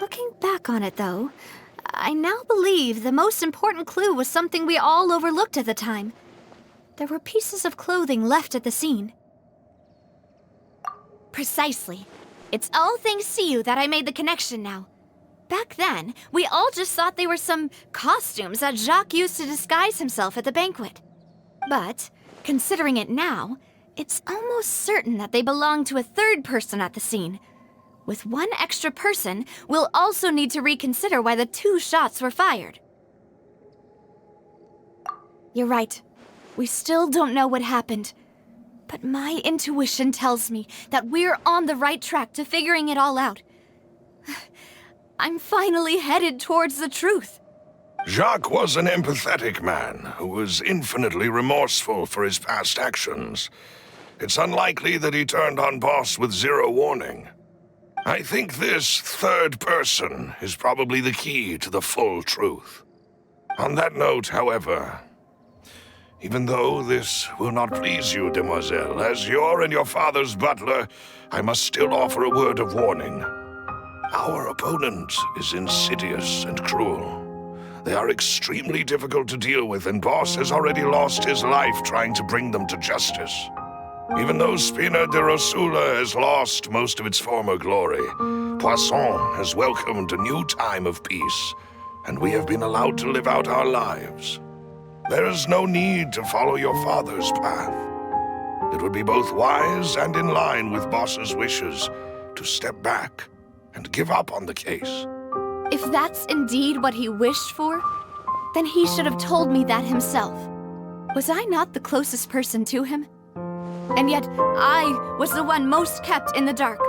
Looking back on it, though, I now believe the most important clue was something we all overlooked at the time. There were pieces of clothing left at the scene. Precisely. It's all thanks to you that I made the connection now. Back then, we all just thought they were some costumes that Jacques used to disguise himself at the banquet. But, considering it now, it's almost certain that they belong to a third person at the scene. With one extra person, we'll also need to reconsider why the 2 shots were fired. You're right. We still don't know what happened. But my intuition tells me that we're on the right track to figuring it all out. I'm finally headed towards the truth. Jacques was an empathetic man who was infinitely remorseful for his past actions. It's unlikely that he turned on Boss with 0 warning. I think this third person is probably the key to the full truth. On that note, however, even though this will not please you, demoiselle, as your and your father's butler, I must still offer a word of warning. Our opponent is insidious and cruel. They are extremely difficult to deal with, and Boss has already lost his life trying to bring them to justice. Even though Spina de Rosula has lost most of its former glory, Poisson has welcomed a new time of peace, and we have been allowed to live out our lives. There is no need to follow your father's path. It would be both wise and in line with Boss's wishes to step back and give up on the case. If that's indeed what he wished for, then he should have told me that himself. Was I not the closest person to him? And yet, I was the one most kept in the dark.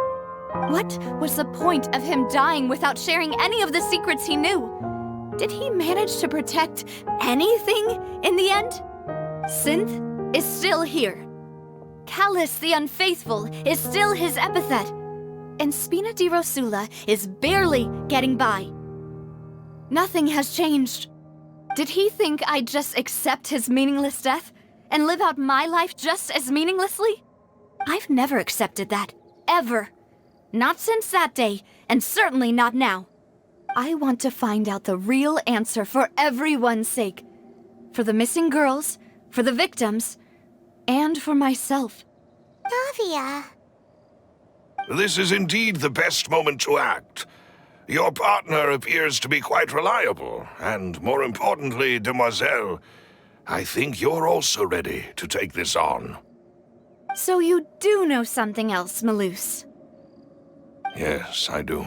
What was the point of him dying without sharing any of the secrets he knew? Did he manage to protect anything in the end? Synth is still here. Callus the Unfaithful is still his epithet. And Spina di Rosula is barely getting by. Nothing has changed. Did he think I'd just accept his meaningless death and live out my life just as meaninglessly? I've never accepted that, ever. Not since that day, and certainly not now. I want to find out the real answer for everyone's sake. For the missing girls, for the victims, and for myself. Navia. This is indeed the best moment to act. Your partner appears to be quite reliable, and more importantly, Demoiselle, I think you're also ready to take this on. So you do know something else, Malus? Yes, I do.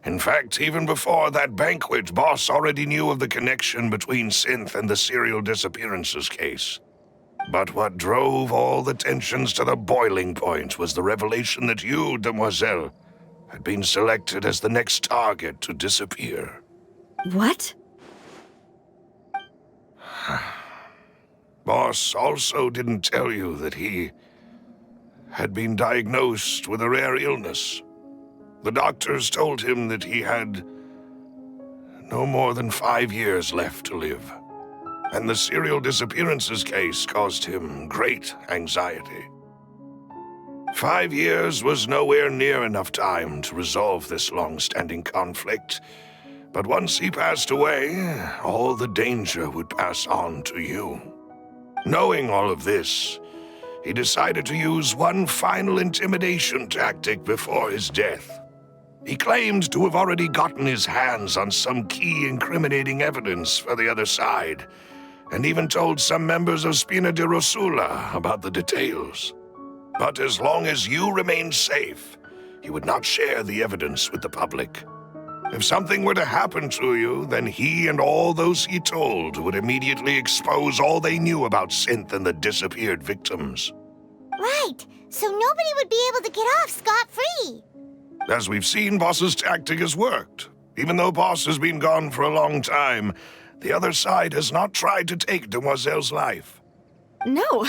In fact, even before that banquet, Boss already knew of the connection between Synth and the serial disappearances case. But what drove all the tensions to the boiling point was the revelation that you, Demoiselle, had been selected as the next target to disappear. What? Boss also didn't tell you that he had been diagnosed with a rare illness. The doctors told him that he had no more than 5 years left to live. And the serial disappearances case caused him great anxiety. 5 years was nowhere near enough time to resolve this long-standing conflict, but once he passed away, all the danger would pass on to you. Knowing all of this, he decided to use one final intimidation tactic before his death. He claimed to have already gotten his hands on some key incriminating evidence for the other side, and even told some members of Spina de Rosula about the details. But as long as you remained safe, he would not share the evidence with the public. If something were to happen to you, then he and all those he told would immediately expose all they knew about Synth and the disappeared victims. Right, so nobody would be able to get off scot-free. As we've seen, Boss's tactic has worked. Even though Boss has been gone for a long time, the other side has not tried to take Demoiselle's life. No,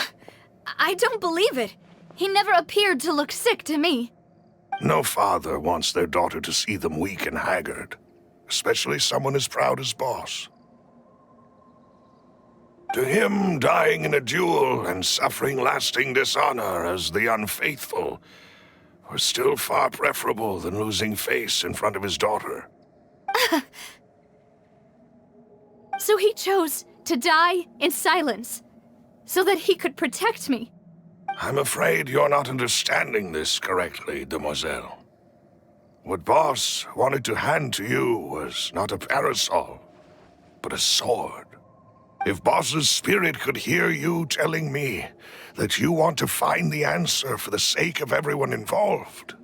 I don't believe it. He never appeared to look sick to me. No father wants their daughter to see them weak and haggard, especially someone as proud as Boss. To him, dying in a duel and suffering lasting dishonor as the Unfaithful were still far preferable than losing face in front of his daughter. So he chose to die in silence, so that he could protect me. I'm afraid you're not understanding this correctly, Demoiselle. What Boss wanted to hand to you was not a parasol, but a sword. If Boss's spirit could hear you telling me that you want to find the answer for the sake of everyone involved,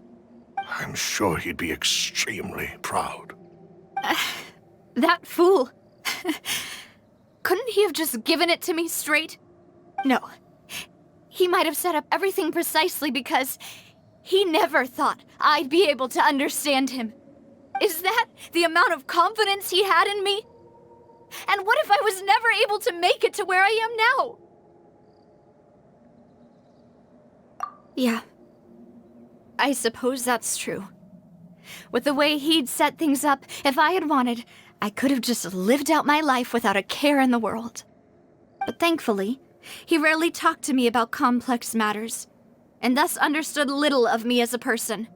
I'm sure he'd be extremely proud. That fool. Couldn't he have just given it to me straight? No. He might have set up everything precisely because he never thought I'd be able to understand him. Is that the amount of confidence he had in me? And what if I was never able to make it to where I am now? Yeah. I suppose that's true. With the way he'd set things up, if I had wanted, I could have just lived out my life without a care in the world. But thankfully, he rarely talked to me about complex matters, and thus understood little of me as a person.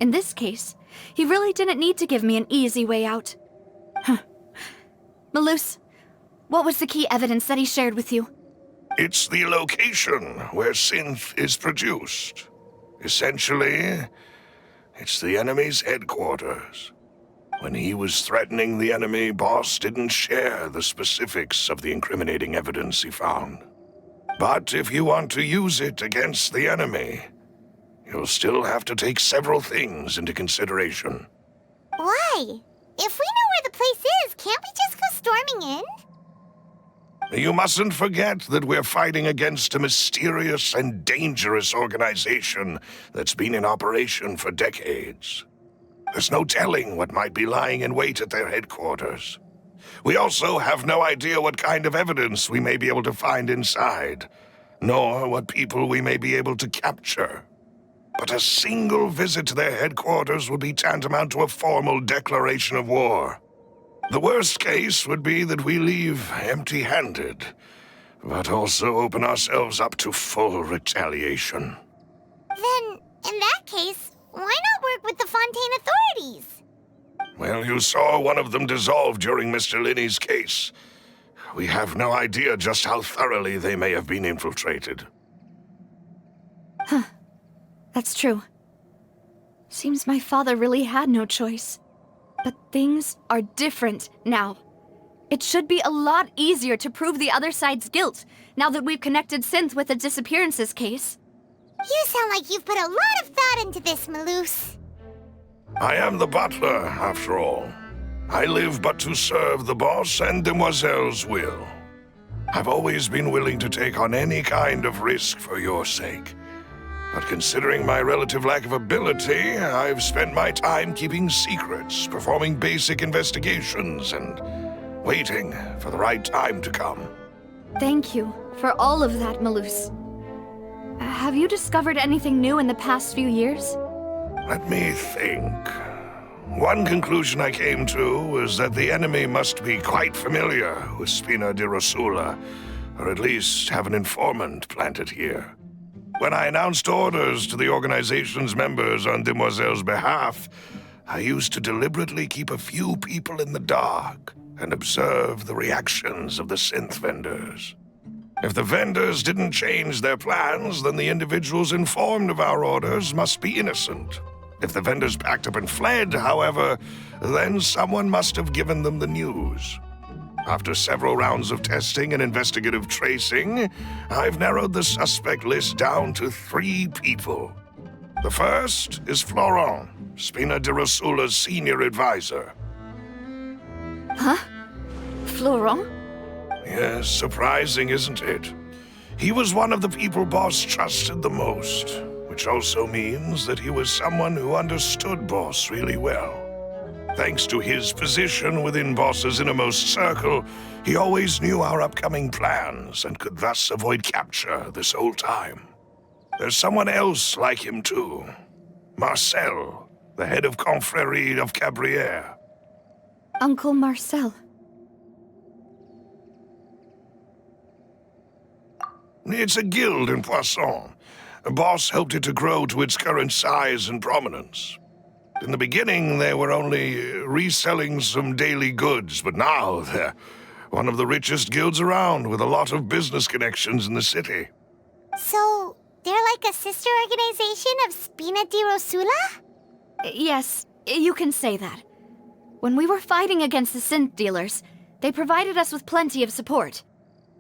In this case, he really didn't need to give me an easy way out. Malus, what was the key evidence that he shared with you? It's the location where synth is produced. Essentially, it's the enemy's headquarters. When he was threatening the enemy, Boss didn't share the specifics of the incriminating evidence he found. But if you want to use it against the enemy, you'll still have to take several things into consideration. Why? If we know where the place is, can't we just go storming in? You mustn't forget that we're fighting against a mysterious and dangerous organization that's been in operation for decades. There's no telling what might be lying in wait at their headquarters. We also have no idea what kind of evidence we may be able to find inside, nor what people we may be able to capture. But a single visit to their headquarters would be tantamount to a formal declaration of war. The worst case would be that we leave empty-handed, but also open ourselves up to full retaliation. Then, in that case, why not work with the Fontaine authorities? Well, you saw one of them dissolve during Mr. Linney's case. We have no idea just how thoroughly they may have been infiltrated. Huh. That's true. Seems my father really had no choice. But things are different now. It should be a lot easier to prove the other side's guilt, now that we've connected Synth with the disappearances case. You sound like you've put a lot of thought into this, Malus. I am the butler, after all. I live but to serve the boss and Demoiselle's will. I've always been willing to take on any kind of risk for your sake. But considering my relative lack of ability, I've spent my time keeping secrets, performing basic investigations, and waiting for the right time to come. Thank you for all of that, Malus. Have you discovered anything new in the past few years? Let me think. One conclusion I came to was that the enemy must be quite familiar with Spina di Rosula, or at least have an informant planted here. When I announced orders to the organization's members on Demoiselle's behalf, I used to deliberately keep a few people in the dark and observe the reactions of the synth vendors. If the vendors didn't change their plans, then the individuals informed of our orders must be innocent. If the vendors packed up and fled, however, then someone must have given them the news. After several rounds of testing and investigative tracing, I've narrowed the suspect list down to 3 people. The first is Florent, Spina di Rosula's senior advisor. Huh? Florent? Yes, surprising, isn't it? He was one of the people Boss trusted the most, which also means that he was someone who understood Boss really well. Thanks to his position within Boss's innermost circle, he always knew our upcoming plans and could thus avoid capture this whole time. There's someone else like him too. Marcel, the head of Confrérie of Cabrières. Uncle Marcel. It's a guild in Poisson. Boss helped it to grow to its current size and prominence. In the beginning, they were only reselling some daily goods, but now they're one of the richest guilds around with a lot of business connections in the city. So, they're like a sister organization of Spina di Rosula? Yes, you can say that. When we were fighting against the synth dealers, they provided us with plenty of support.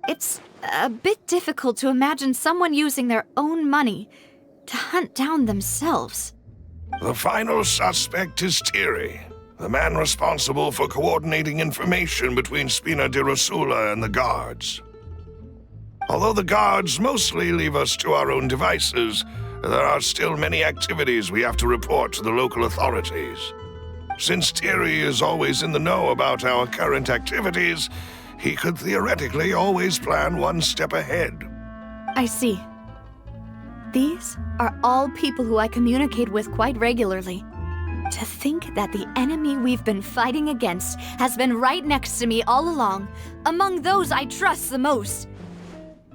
It's a bit difficult to imagine someone using their own money to hunt down themselves. The final suspect is Thierry, the man responsible for coordinating information between Spina di Rosula and the guards. Although the guards mostly leave us to our own devices, there are still many activities we have to report to the local authorities. Since Thierry is always in the know about our current activities, he could theoretically always plan one step ahead. I see. These are all people who I communicate with quite regularly. To think that the enemy we've been fighting against has been right next to me all along, among those I trust the most.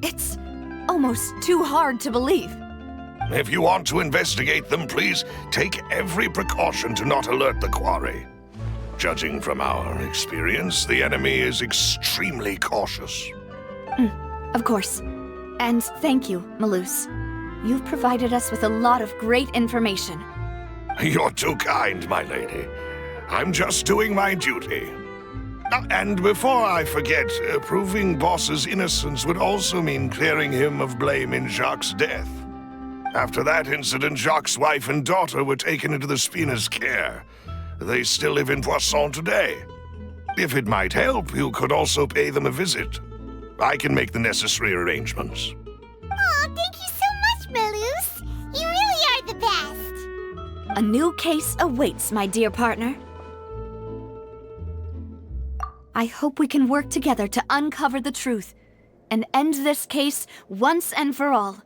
It's almost too hard to believe. If you want to investigate them, please take every precaution to not alert the quarry. Judging from our experience, the enemy is extremely cautious. Of course. And thank you, Malus. You've provided us with a lot of great information. You're too kind, my lady. I'm just doing my duty. And before I forget, proving Boss's innocence would also mean clearing him of blame in Jacques' death. After that incident, Jacques' wife and daughter were taken into the Spina's care. They still live in Poisson today. If it might help, you could also pay them a visit. I can make the necessary arrangements. Oh, thank you so much, Malus. You really are the best. A new case awaits, my dear partner. I hope we can work together to uncover the truth and end this case once and for all.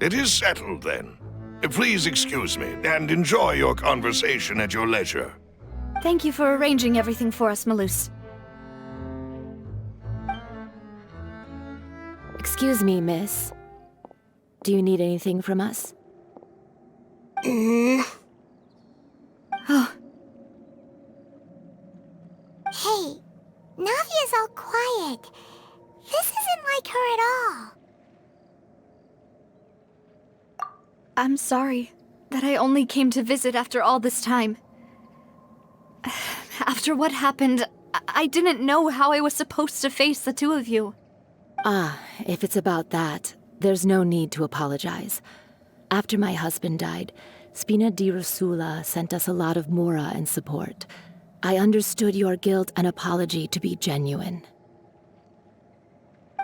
It is settled, then. Please excuse me, and enjoy your conversation at your leisure. Thank you for arranging everything for us, Malus. Excuse me, miss. Do you need anything from us? Oh, Hey, Navia's all quiet. This isn't like her at all. I'm sorry that I only came to visit after all this time. After what happened, I didn't know how I was supposed to face the two of you. Ah, if it's about that, there's no need to apologize. After my husband died, Spina di Rosula sent us a lot of mora and support. I understood your guilt and apology to be genuine.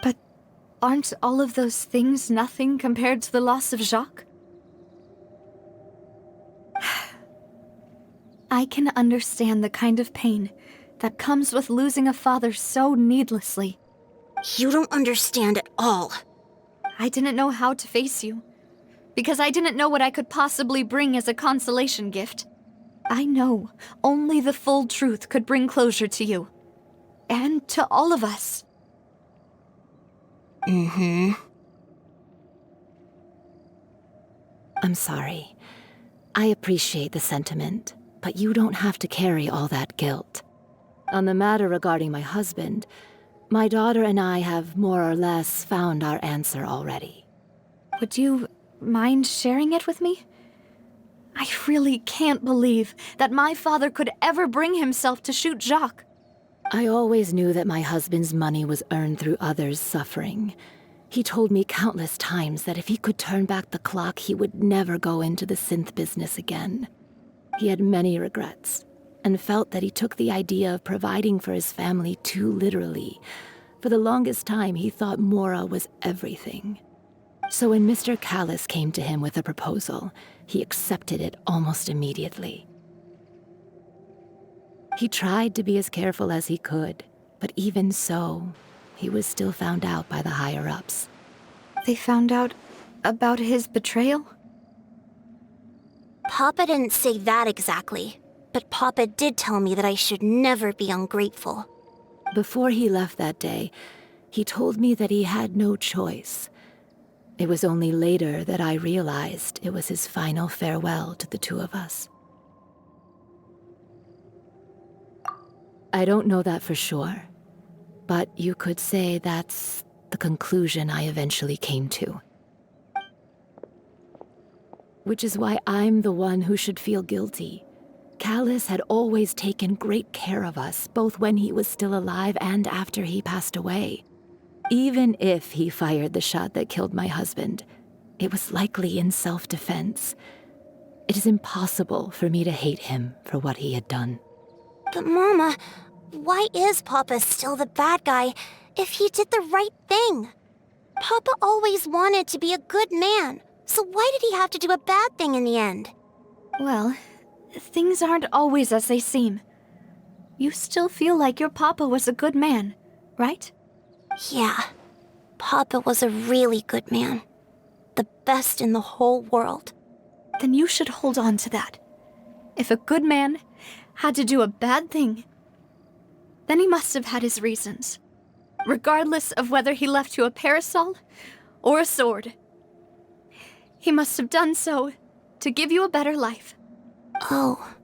But aren't all of those things nothing compared to the loss of Jacques? I can understand the kind of pain that comes with losing a father so needlessly. You don't understand at all. I didn't know how to face you, because I didn't know what I could possibly bring as a consolation gift. I know only the full truth could bring closure to you, and to all of us. I'm sorry. I appreciate the sentiment, but you don't have to carry all that guilt. On the matter regarding my husband, my daughter and I have more or less found our answer already. Would you mind sharing it with me? I really can't believe that my father could ever bring himself to shoot Jacques. I always knew that my husband's money was earned through others' suffering. He told me countless times that if he could turn back the clock, he would never go into the synth business again. He had many regrets, and felt that he took the idea of providing for his family too literally. For the longest time, he thought mora was everything. So when Mr. Callis came to him with a proposal, he accepted it almost immediately. He tried to be as careful as he could, but even so, he was still found out by the higher-ups. They found out about his betrayal? Papa didn't say that exactly, but Papa did tell me that I should never be ungrateful. Before he left that day, he told me that he had no choice. It was only later that I realized it was his final farewell to the two of us. I don't know that for sure, but you could say that's the conclusion I eventually came to. Which is why I'm the one who should feel guilty. Callis had always taken great care of us, both when he was still alive and after he passed away. Even if he fired the shot that killed my husband, it was likely in self-defense. It is impossible for me to hate him for what he had done. But Mama, why is Papa still the bad guy if he did the right thing? Papa always wanted to be a good man, so why did he have to do a bad thing in the end? Well, things aren't always as they seem. You still feel like your papa was a good man, right? Yeah, Papa was a really good man. The best in the whole world. Then you should hold on to that. If a good man had to do a bad thing, then he must have had his reasons. Regardless of whether he left you a parasol or a sword. He must have done so to give you a better life. Oh.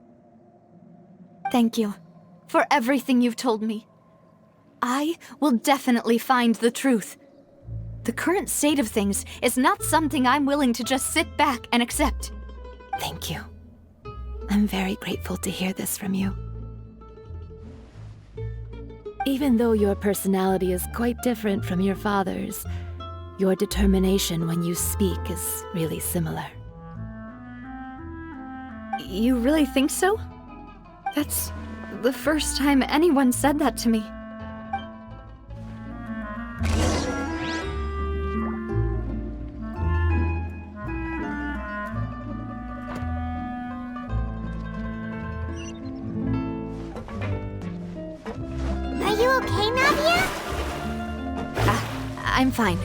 Thank you for everything you've told me. I will definitely find the truth. The current state of things is not something I'm willing to just sit back and accept. Thank you. I'm very grateful to hear this from you. Even though your personality is quite different from your father's, your determination when you speak is really similar. You really think so? That's the first time anyone said that to me. Are you okay, Navia? I'm fine.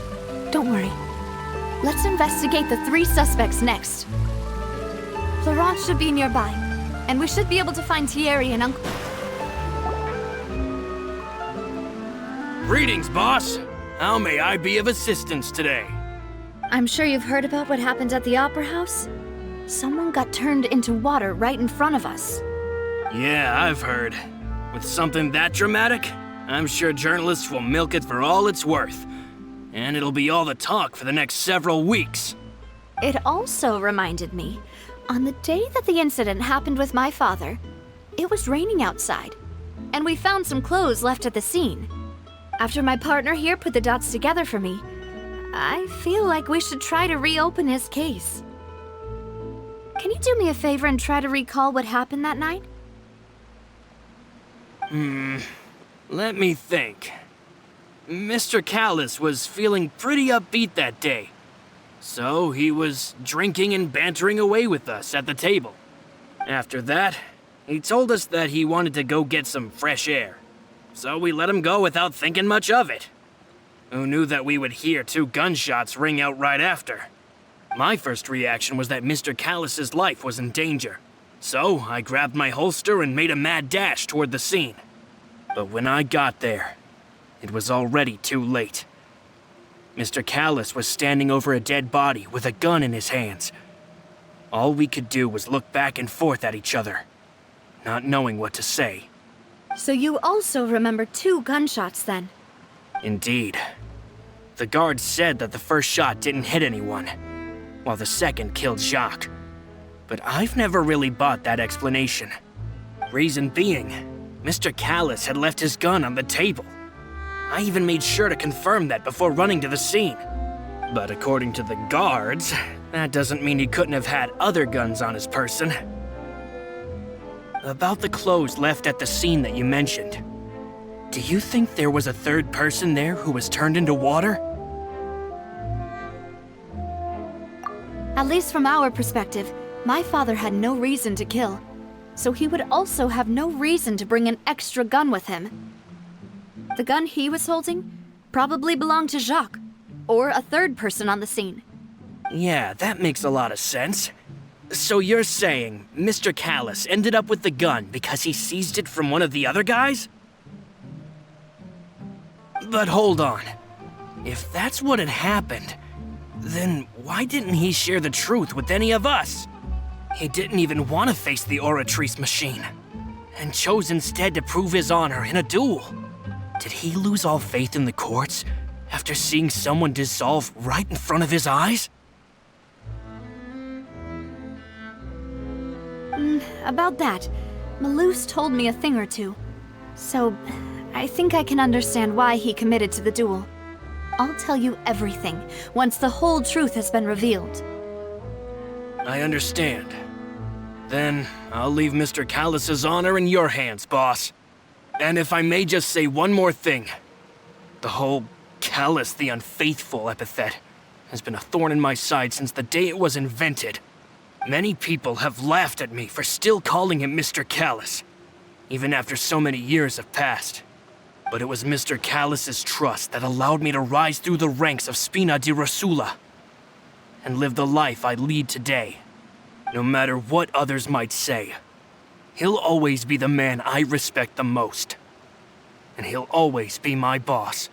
Don't worry. Let's investigate the 3 suspects next. Florence should be nearby, and we should be able to find Thierry and Uncle. Greetings, boss. How may I be of assistance today? I'm sure you've heard about what happened at the Opera House. Someone got turned into water right in front of us. Yeah, I've heard. With something that dramatic, I'm sure journalists will milk it for all it's worth. And it'll be all the talk for the next several weeks. It also reminded me, on the day that the incident happened with my father, it was raining outside, and we found some clothes left at the scene. After my partner here put the dots together for me, I feel like we should try to reopen his case. Can you do me a favor and try to recall what happened that night? Let me think. Mr. Callis was feeling pretty upbeat that day. So he was drinking and bantering away with us at the table. After that, he told us that he wanted to go get some fresh air. So we let him go without thinking much of it. Who knew that we would hear 2 gunshots ring out right after? My first reaction was that Mr. Callis's life was in danger. So I grabbed my holster and made a mad dash toward the scene. But when I got there, it was already too late. Mr. Callis was standing over a dead body with a gun in his hands. All we could do was look back and forth at each other, not knowing what to say. So you also remember 2 gunshots then? Indeed. The guard said that the first shot didn't hit anyone, while the second killed Jacques. But I've never really bought that explanation. Reason being, Mr. Callis had left his gun on the table. I even made sure to confirm that before running to the scene. But according to the guards, that doesn't mean he couldn't have had other guns on his person. About the clothes left at the scene that you mentioned, do you think there was a 3rd person there who was turned into water? At least from our perspective, my father had no reason to kill. So he would also have no reason to bring an extra gun with him. The gun he was holding probably belonged to Jacques, or a 3rd person on the scene. Yeah, that makes a lot of sense. So you're saying Mr. Callis ended up with the gun because he seized it from one of the other guys? But hold on. If that's what had happened, then why didn't he share the truth with any of us? He didn't even want to face the Oratrice machine, and chose instead to prove his honor in a duel. Did he lose all faith in the courts after seeing someone dissolve right in front of his eyes? About that, Malouse told me a thing or two. So, I think I can understand why he committed to the duel. I'll tell you everything once the whole truth has been revealed. I understand. Then I'll leave Mr. Callus's honor in your hands, boss. And if I may just say one more thing. The whole Callus the Unfaithful epithet has been a thorn in my side since the day it was invented. Many people have laughed at me for still calling him Mr. Callus, even after so many years have passed. But it was Mr. Callus's trust that allowed me to rise through the ranks of Spina di Rosula and live the life I lead today. No matter what others might say, he'll always be the man I respect the most. And he'll always be my boss.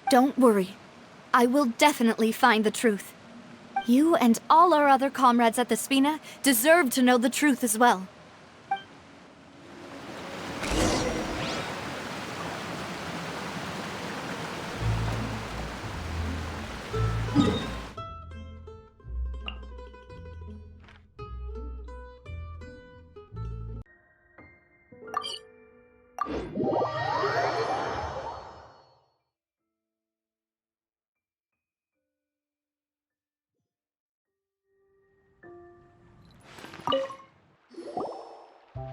Don't worry. I will definitely find the truth. You and all our other comrades at the Spina deserve to know the truth as well.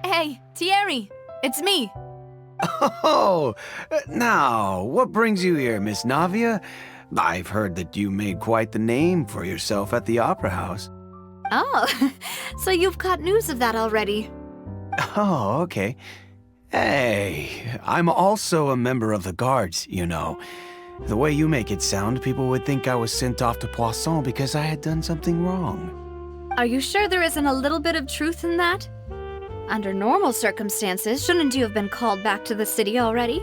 Hey, Thierry, it's me. Oh, now, what brings you here, Miss Navia? I've heard that you made quite the name for yourself at the Opera House. Oh, so you've got news of that already. Oh, okay. Hey, I'm also a member of the Guards, you know. The way you make it sound, people would think I was sent off to Poisson because I had done something wrong. Are you sure there isn't a little bit of truth in that? Under normal circumstances, shouldn't you have been called back to the city already?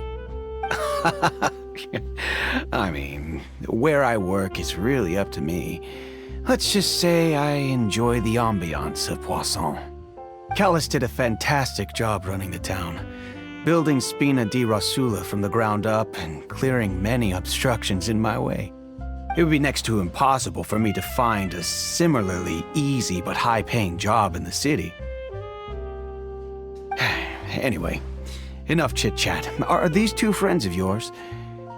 I mean, where I work is really up to me. Let's just say I enjoy the ambiance of Poisson. Callus did a fantastic job running the town, building Spina di Rosula from the ground up and clearing many obstructions in my way. It would be next to impossible for me to find a similarly easy but high-paying job in the city. Anyway, enough chit-chat. Are these two friends of yours?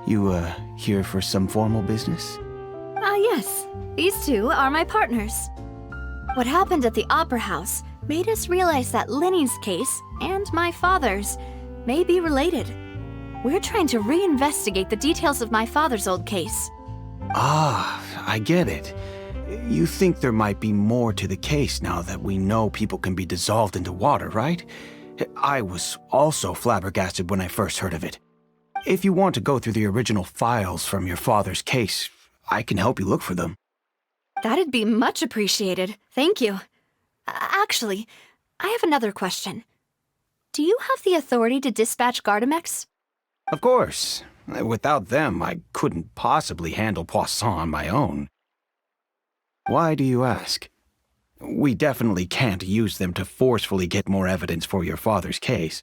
You, here for some formal business? Yes. These two are my partners. What happened at the Opera House made us realize that Linny's case and my father's may be related. We're trying to reinvestigate the details of my father's old case. Ah, I get it. You think there might be more to the case now that we know people can be dissolved into water, right? I was also flabbergasted when I first heard of it. If you want to go through the original files from your father's case, I can help you look for them. That'd be much appreciated. Thank you. Actually, I have another question. Do you have the authority to dispatch Gardamex? Of course. Without them, I couldn't possibly handle Poisson on my own. Why do you ask? We definitely can't use them to forcefully get more evidence for your father's case.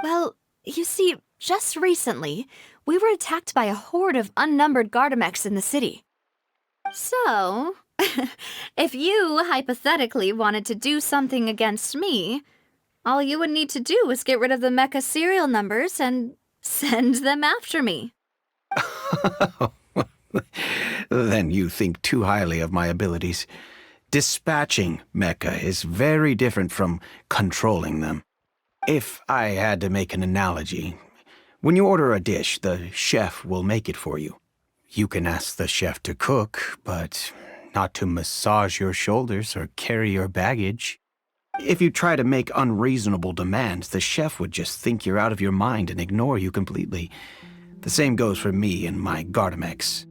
Well, you see, just recently, we were attacked by a horde of unnumbered Gardamex in the city. So, if you hypothetically wanted to do something against me, all you would need to do is get rid of the mecha serial numbers and send them after me. Then you think too highly of my abilities. Dispatching mecha is very different from controlling them. If I had to make an analogy, when you order a dish, the chef will make it for you. You can ask the chef to cook, but not to massage your shoulders or carry your baggage. If you try to make unreasonable demands, the chef would just think you're out of your mind and ignore you completely. The same goes for me and my Gardamex.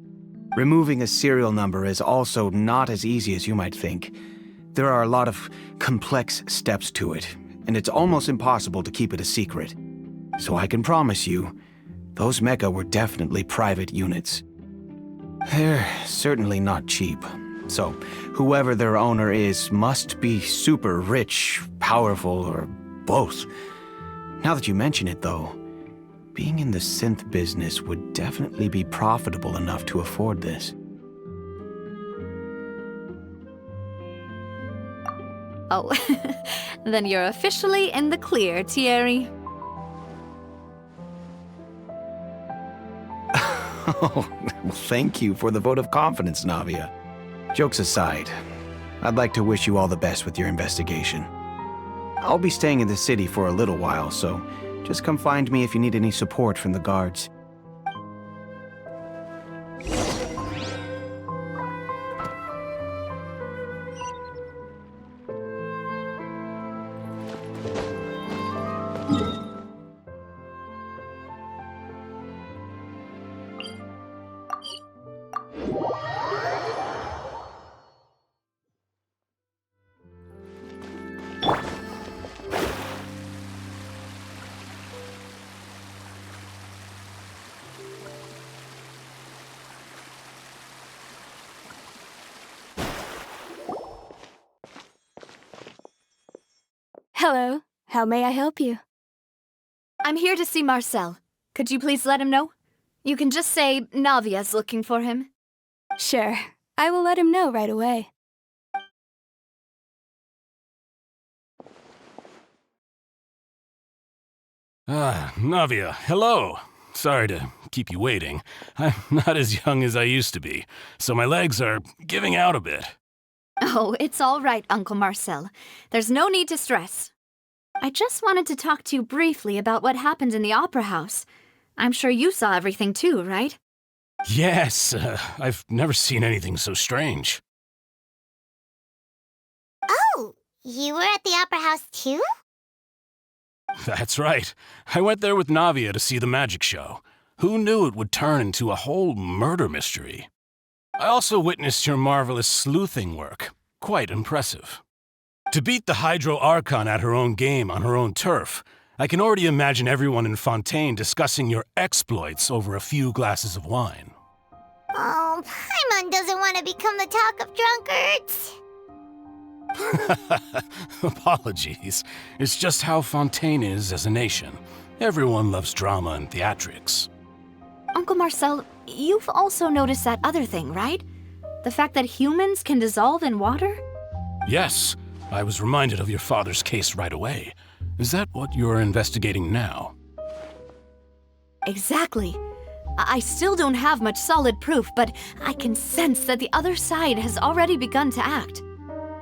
Removing a serial number is also not as easy as you might think. There are a lot of complex steps to it, and it's almost impossible to keep it a secret. So I can promise you, those mecha were definitely private units. They're certainly not cheap. So, whoever their owner is must be super rich, powerful, or both. Now that you mention it, though, being in the synth business would definitely be profitable enough to afford this. Oh, then you're officially in the clear, Thierry. Oh, well, thank you for the vote of confidence, Navia. Jokes aside, I'd like to wish you all the best with your investigation. I'll be staying in the city for a little while, so just come find me if you need any support from the guards. Hello. How may I help you? I'm here to see Marcel. Could you please let him know? You can just say Navia's looking for him. Sure. I will let him know right away. Navia, hello. Sorry to keep you waiting. I'm not as young as I used to be, so my legs are giving out a bit. Oh, it's all right, Uncle Marcel. There's no need to stress. I just wanted to talk to you briefly about what happened in the Opera House. I'm sure you saw everything too, right? Yes, I've never seen anything so strange. Oh, you were at the Opera House too? That's right. I went there with Navia to see the magic show. Who knew it would turn into a whole murder mystery? I also witnessed your marvelous sleuthing work. Quite impressive. To beat the Hydro Archon at her own game on her own turf, I can already imagine everyone in Fontaine discussing your exploits over a few glasses of wine. Oh, Paimon doesn't want to become the talk of drunkards. Apologies. It's just how Fontaine is as a nation. Everyone loves drama and theatrics. Uncle Marcel, you've also noticed that other thing, right? The fact that humans can dissolve in water? Yes, I was reminded of your father's case right away. Is that what you're investigating now? Exactly. I still don't have much solid proof, but I can sense that the other side has already begun to act.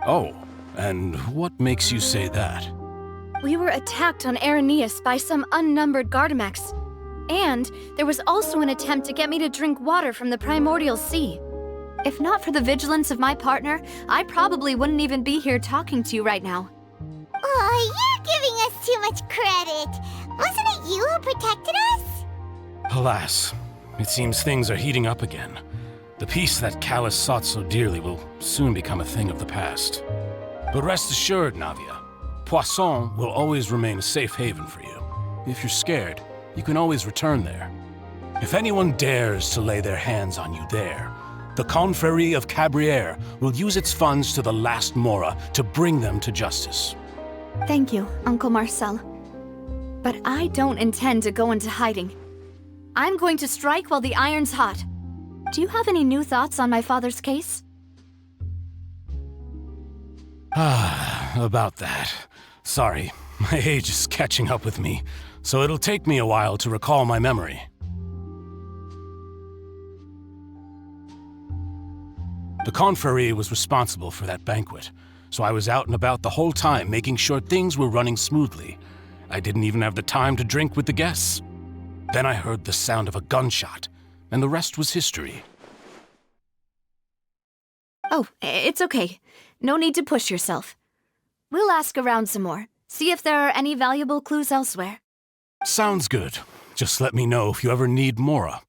Oh, and what makes you say that? We were attacked on Araneus by some unnumbered Gardamex. And there was also an attempt to get me to drink water from the primordial sea. If not for the vigilance of my partner, I probably wouldn't even be here talking to you right now. Oh, you're giving us too much credit. Wasn't it you who protected us? Alas, it seems things are heating up again. The peace that Callus sought so dearly will soon become a thing of the past. But rest assured, Navia, Poisson will always remain a safe haven for you. If you're scared, you can always return there. If anyone dares to lay their hands on you there, the Confrérie of Cabrières will use its funds to the last Mora to bring them to justice. Thank you, Uncle Marcel. But I don't intend to go into hiding. I'm going to strike while the iron's hot. Do you have any new thoughts on my father's case? About that. Sorry, my age is catching up with me, so it'll take me a while to recall my memory. The Confrérie was responsible for that banquet, so I was out and about the whole time making sure things were running smoothly. I didn't even have the time to drink with the guests. Then I heard the sound of a gunshot, and the rest was history. Oh, it's okay. No need to push yourself. We'll ask around some more, see if there are any valuable clues elsewhere. Sounds good. Just let me know if you ever need Mora.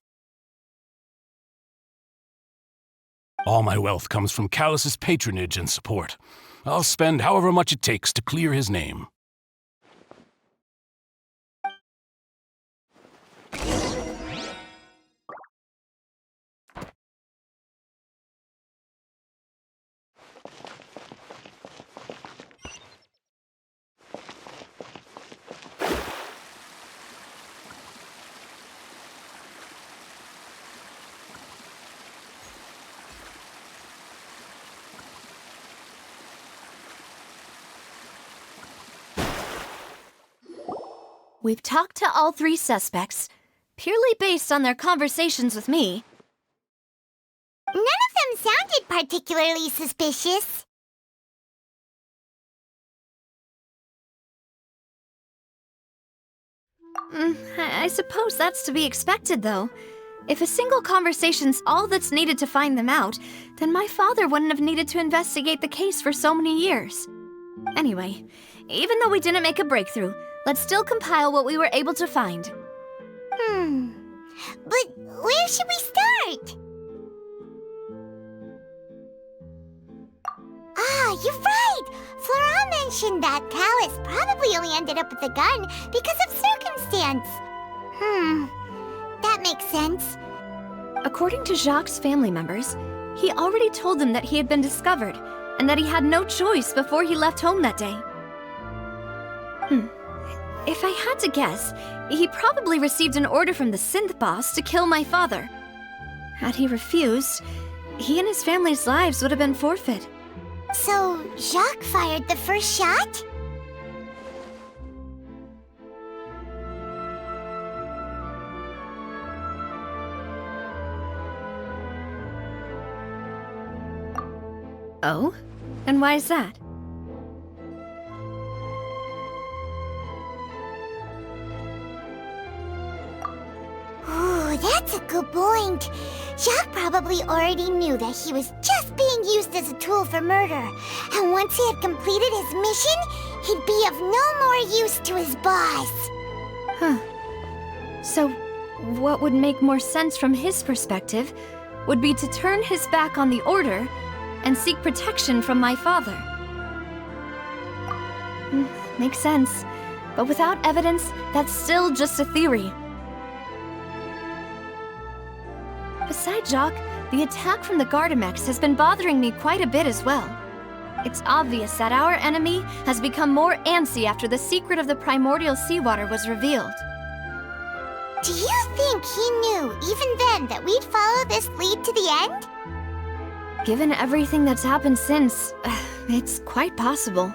All my wealth comes from Callus's patronage and support. I'll spend however much it takes to clear his name. We've talked to all three suspects, purely based on their conversations with me. None of them sounded particularly suspicious. I suppose that's to be expected, though. If a single conversation's all that's needed to find them out, then my father wouldn't have needed to investigate the case for so many years. Anyway, even though we didn't make a breakthrough, let's still compile what we were able to find. But where should we start? Ah, you're right! Flora mentioned that Callus probably only ended up with the gun because of circumstance. That makes sense. According to Jacques' family members, he already told them that he had been discovered, and that he had no choice before he left home that day. If I had to guess, he probably received an order from the synth boss to kill my father. Had he refused, he and his family's lives would have been forfeit. So, Jacques fired the first shot? Oh? And why is that? Ooh, that's a good point. Jacques probably already knew that he was just being used as a tool for murder. And once he had completed his mission, he'd be of no more use to his boss. So, what would make more sense from his perspective would be to turn his back on the order and seek protection from my father. Makes sense. But without evidence, that's still just a theory. Besides Jacques, the attack from the Gardamex has been bothering me quite a bit as well. It's obvious that our enemy has become more antsy after the secret of the primordial seawater was revealed. Do you think he knew, even then, that we'd follow this lead to the end? Given everything that's happened since, it's quite possible.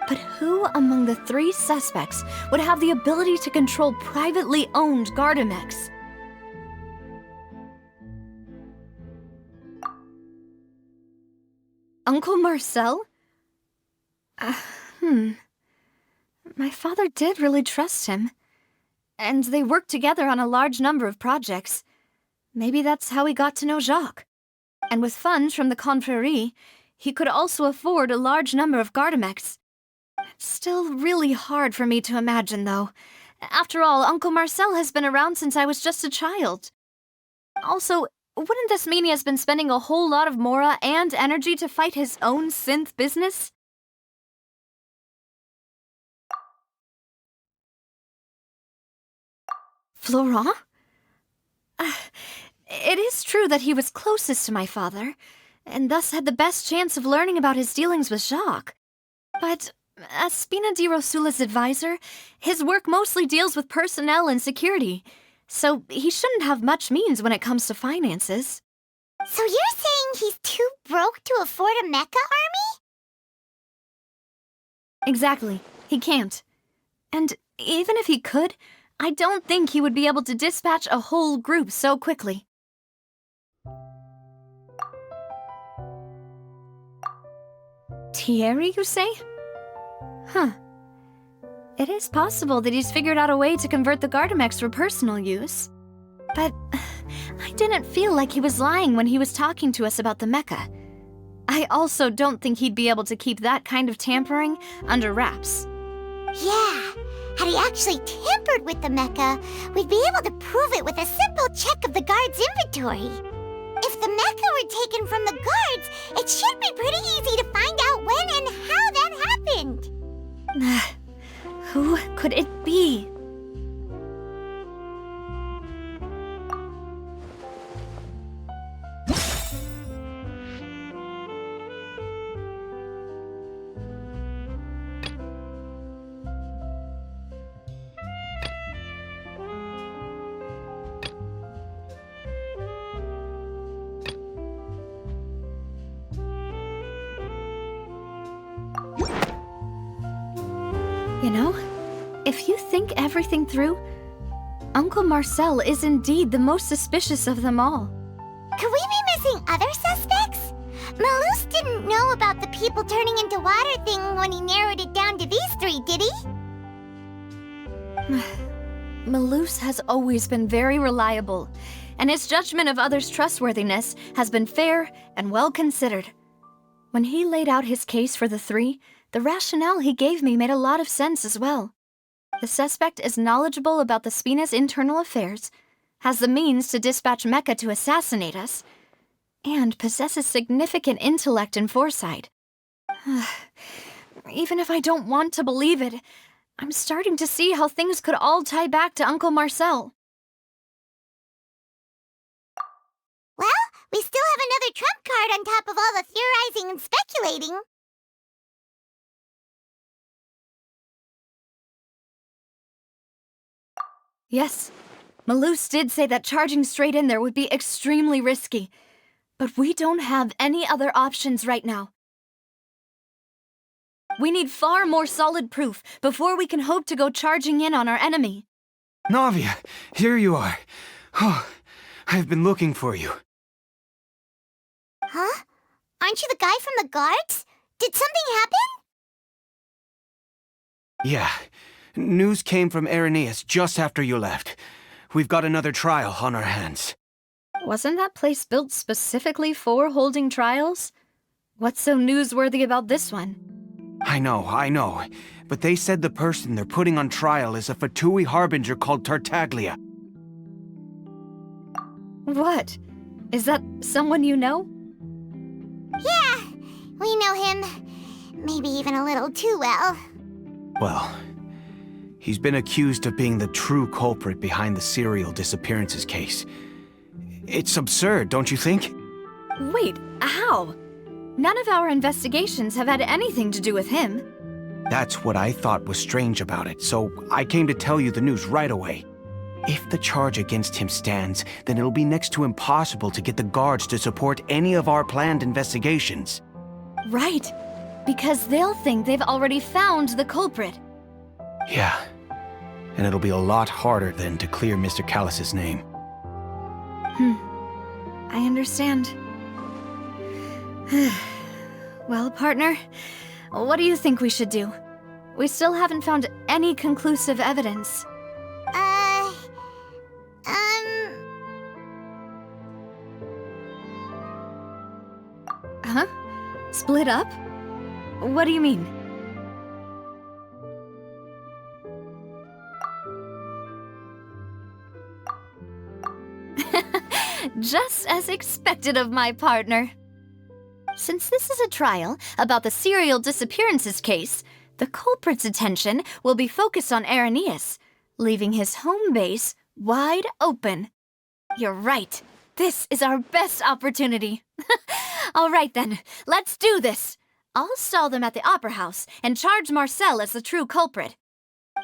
But who among the 3 suspects would have the ability to control privately owned Gardamex? Uncle Marcel? My father did really trust him. And they worked together on a large number of projects. Maybe that's how he got to know Jacques. And with funds from the Confrérie, he could also afford a large number of Gardamex. It's still really hard for me to imagine, though. After all, Uncle Marcel has been around since I was just a child. Also, wouldn't this mean he has been spending a whole lot of mora and energy to fight his own synth business? Florent? It is true that he was closest to my father, and thus had the best chance of learning about his dealings with Jacques. But as Spina di Rosula's advisor, his work mostly deals with personnel and security, so he shouldn't have much means when it comes to finances. So you're saying he's too broke to afford a mecha army? Exactly. He can't. And even if he could, I don't think he would be able to dispatch a whole group so quickly. Thierry, you say? It is possible that he's figured out a way to convert the Gardamex for personal use. But I didn't feel like he was lying when he was talking to us about the mecha. I also don't think he'd be able to keep that kind of tampering under wraps. Yeah, had he actually tampered with the mecha, we'd be able to prove it with a simple check of the guard's inventory. If the mecha were taken from the guards, it should be pretty easy to find out when and how that happened. Who could it be? You know, if you think everything through, Uncle Marcel is indeed the most suspicious of them all. Could we be missing other suspects? Malus didn't know about the people turning into water thing when he narrowed it down to these 3, did he? Malus has always been very reliable, and his judgment of others' trustworthiness has been fair and well considered. When he laid out his case for the three, the rationale he gave me made a lot of sense as well. The suspect is knowledgeable about the Spina's internal affairs, has the means to dispatch Mecha to assassinate us, and possesses significant intellect and foresight. Even if I don't want to believe it, I'm starting to see how things could all tie back to Uncle Marcel. Well, we still have another trump card on top of all the theorizing and speculating. Yes, Malus did say that charging straight in there would be extremely risky, but we don't have any other options right now. We need far more solid proof before we can hope to go charging in on our enemy. Navia, here you are. Oh, I've been looking for you. Huh? Aren't you the guy from the guards? Did something happen? Yeah. News came from Irenaeus just after you left. We've got another trial on our hands. Wasn't that place built specifically for holding trials? What's so newsworthy about this one? I know. But they said the person they're putting on trial is a Fatui harbinger called Tartaglia. What? Is that someone you know? Yeah, we know him. Maybe even a little too well. Well, he's been accused of being the true culprit behind the serial disappearances case. It's absurd, don't you think? Wait, how? None of our investigations have had anything to do with him. That's what I thought was strange about it, so I came to tell you the news right away. If the charge against him stands, then it'll be next to impossible to get the guards to support any of our planned investigations. Right, because they'll think they've already found the culprit. Yeah, and it'll be a lot harder then to clear Mr. Callus's name. I understand. Well, partner, what do you think we should do? We still haven't found any conclusive evidence. Huh? Split up? What do you mean? Just as expected of my partner. Since this is a trial about the serial disappearances case, the culprit's attention will be focused on Irenaeus, leaving his home base wide open. You're right. This is our best opportunity. All right then, let's do this. I'll stall them at the Opera House and charge Marcel as the true culprit.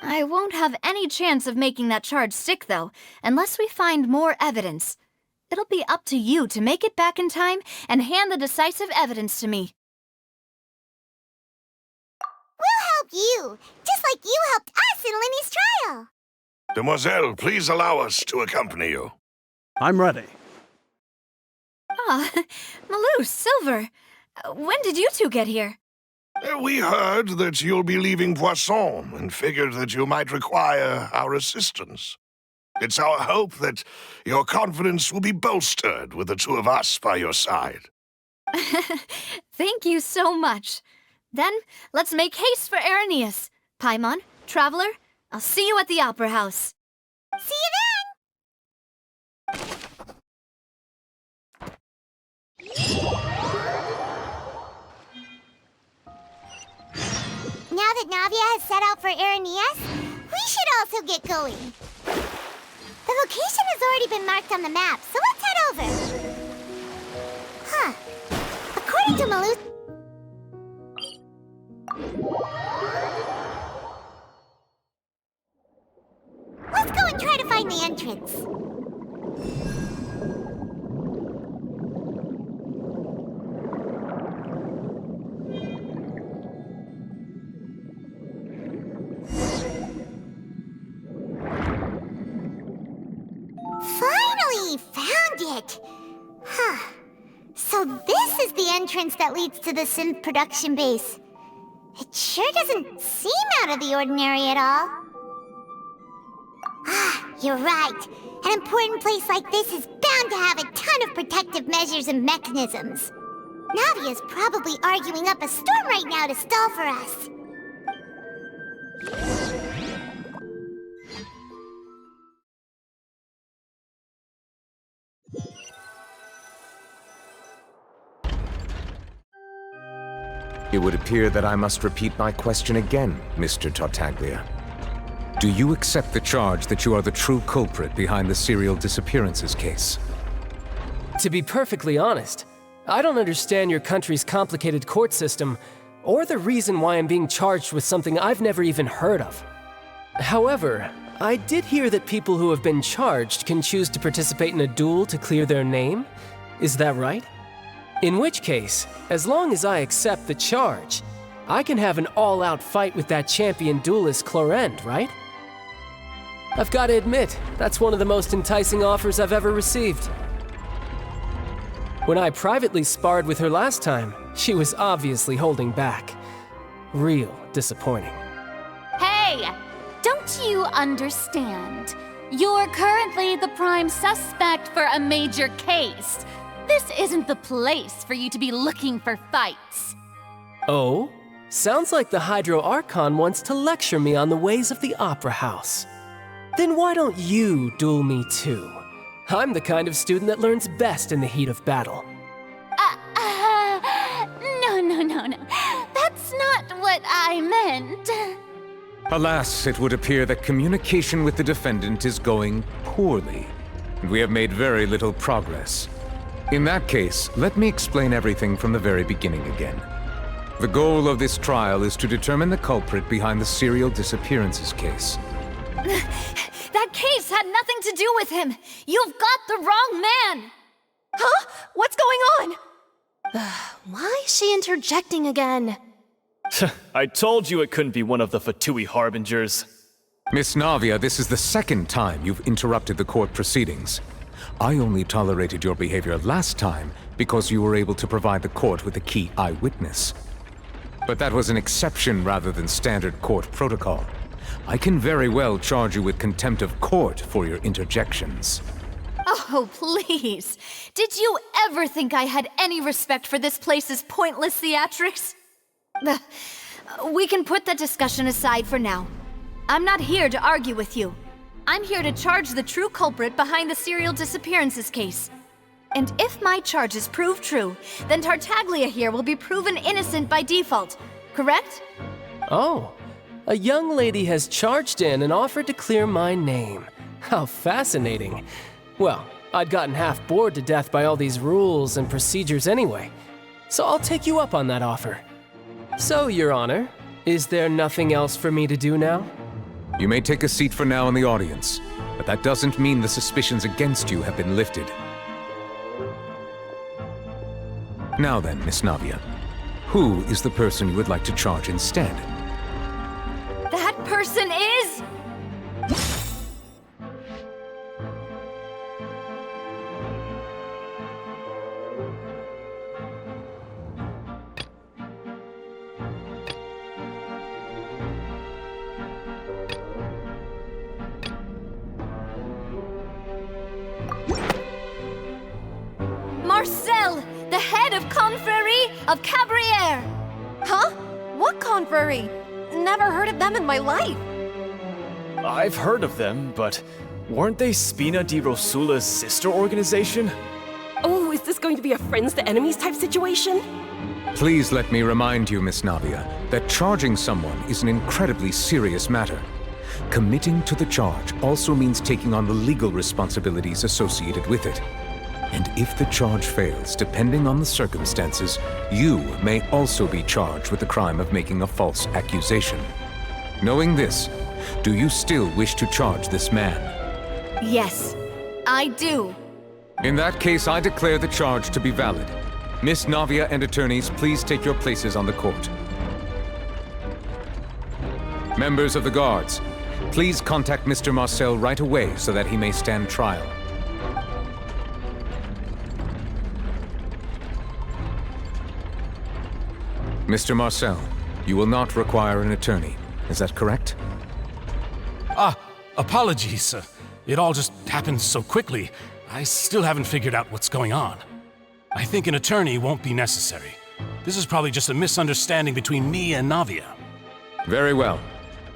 I won't have any chance of making that charge stick, though, unless we find more evidence. It'll be up to you to make it back in time and hand the decisive evidence to me. We'll help you, just like you helped us in Linny's trial. Demoiselle, please allow us to accompany you. I'm ready. Ah, Malus, Silver, when did you two get here? We heard that you'll be leaving Poisson and figured that you might require our assistance. It's our hope that your confidence will be bolstered with the two of us by your side. Thank you so much. Then, let's make haste for Irenaeus. Paimon, Traveler, I'll see you at the Opera House. See you then! Now that Navia has set out for Irenaeus, we should also get going. The location has already been marked on the map, so let's head over. Huh. According to Malus... Let's go and try to find the entrance. Finally found it! Huh. So this is the entrance that leads to the synth production base. It sure doesn't seem out of the ordinary at all. Ah, You're right. An important place like this is bound to have a ton of protective measures and mechanisms. Navia's probably arguing up a storm right now to stall for us. It would appear that I must repeat my question again, Mr. Tartaglia. Do you accept the charge that you are the true culprit behind the serial disappearances case? To be perfectly honest, I don't understand your country's complicated court system, or the reason why I'm being charged with something I've never even heard of. However, I did hear that people who have been charged can choose to participate in a duel to clear their name. Is that right? In which case, as long as I accept the charge, I can have an all-out fight with that champion duelist Clorend, right? I've got to admit, that's one of the most enticing offers I've ever received. When I privately sparred with her last time, she was obviously holding back. Real disappointing. Hey! Don't you understand? You're currently the prime suspect for a major case. This isn't the place for you to be looking for fights. Oh? Sounds like the Hydro Archon wants to lecture me on the ways of the Opera House. Then why don't you duel me too? I'm the kind of student that learns best in the heat of battle. No. That's not what I meant. Alas, it would appear that communication with the defendant is going poorly, and we have made very little progress. In that case, let me explain everything from the very beginning again. The goal of this trial is to determine the culprit behind the serial disappearances case. That case had nothing to do with him! You've got the wrong man! Huh? What's going on? Why is she interjecting again? I told you it couldn't be one of the Fatui Harbingers. Miss Navia, this is the second time you've interrupted the court proceedings. I only tolerated your behavior last time because you were able to provide the court with a key eyewitness. But that was an exception rather than standard court protocol. I can very well charge you with contempt of court for your interjections. Oh, please. Did you ever think I had any respect for this place's pointless theatrics? We can put that discussion aside for now. I'm not here to argue with you. I'm here to charge the true culprit behind the serial disappearances case. And if my charges prove true, then Tartaglia here will be proven innocent by default, correct? Oh, a young lady has charged in and offered to clear my name. How fascinating. Well, I'd gotten half bored to death by all these rules and procedures anyway, so I'll take you up on that offer. So, Your Honor, is there nothing else for me to do now? You may take a seat for now in the audience, but that doesn't mean the suspicions against you have been lifted. Now then, Miss Navia, who is the person you would like to charge instead? That person is... Marcel, the head of Confrérie of Cabrières! Huh? What confrérie? Never heard of them in my life. I've heard of them, but weren't they Spina di Rosula's sister organization? Oh, is this going to be a friends to enemies type situation? Please let me remind you, Miss Navia, that charging someone is an incredibly serious matter. Committing to the charge also means taking on the legal responsibilities associated with it. And if the charge fails, depending on the circumstances, you may also be charged with the crime of making a false accusation. Knowing this, do you still wish to charge this man? Yes, I do. In that case, I declare the charge to be valid. Miss Navia and attorneys, please take your places on the court. Members of the guards, please contact Mr. Marcel right away so that he may stand trial. Mr. Marcel, you will not require an attorney. Is that correct? Apologies, sir. It all just happened so quickly, I still haven't figured out what's going on. I think an attorney won't be necessary. This is probably just a misunderstanding between me and Navia. Very well.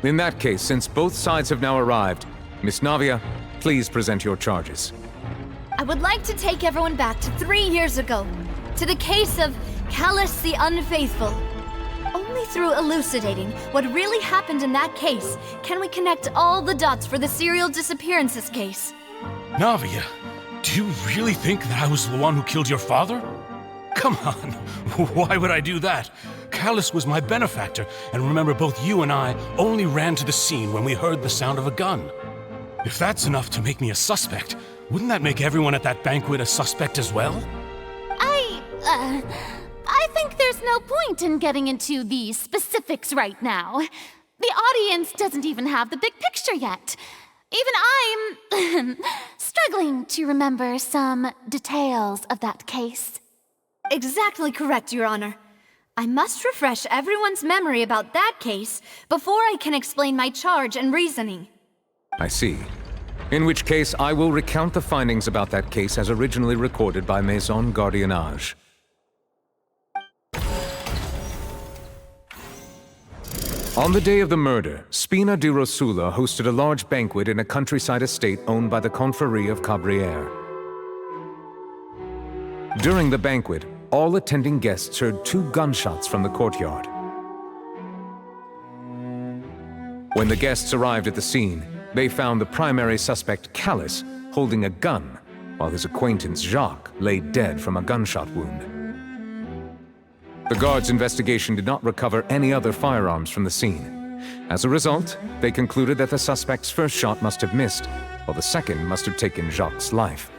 In that case, since both sides have now arrived, Miss Navia, please present your charges. I would like to take everyone back to 3 years ago, to the case of Callus the Unfaithful. Only through elucidating what really happened in that case can we connect all the dots for the serial disappearances case. Navia, do you really think that I was the one who killed your father? Come on, why would I do that? Callus was my benefactor, and remember, both you and I only ran to the scene when we heard the sound of a gun. If that's enough to make me a suspect, wouldn't that make everyone at that banquet a suspect as well? I think there's no point in getting into the specifics right now. The audience doesn't even have the big picture yet. Even I'm struggling to remember some details of that case. Exactly correct, Your Honor. I must refresh everyone's memory about that case before I can explain my charge and reasoning. I see. In which case, I will recount the findings about that case as originally recorded by Maison Gardiennage. On the day of the murder, Spina di Rosula hosted a large banquet in a countryside estate owned by the Confrérie of Cabrières. During the banquet, all attending guests heard 2 gunshots from the courtyard. When the guests arrived at the scene, they found the primary suspect, Callus, holding a gun, while his acquaintance, Jacques, lay dead from a gunshot wound. The guards' investigation did not recover any other firearms from the scene. As a result, they concluded that the suspect's first shot must have missed, while the second must have taken Jacques' life.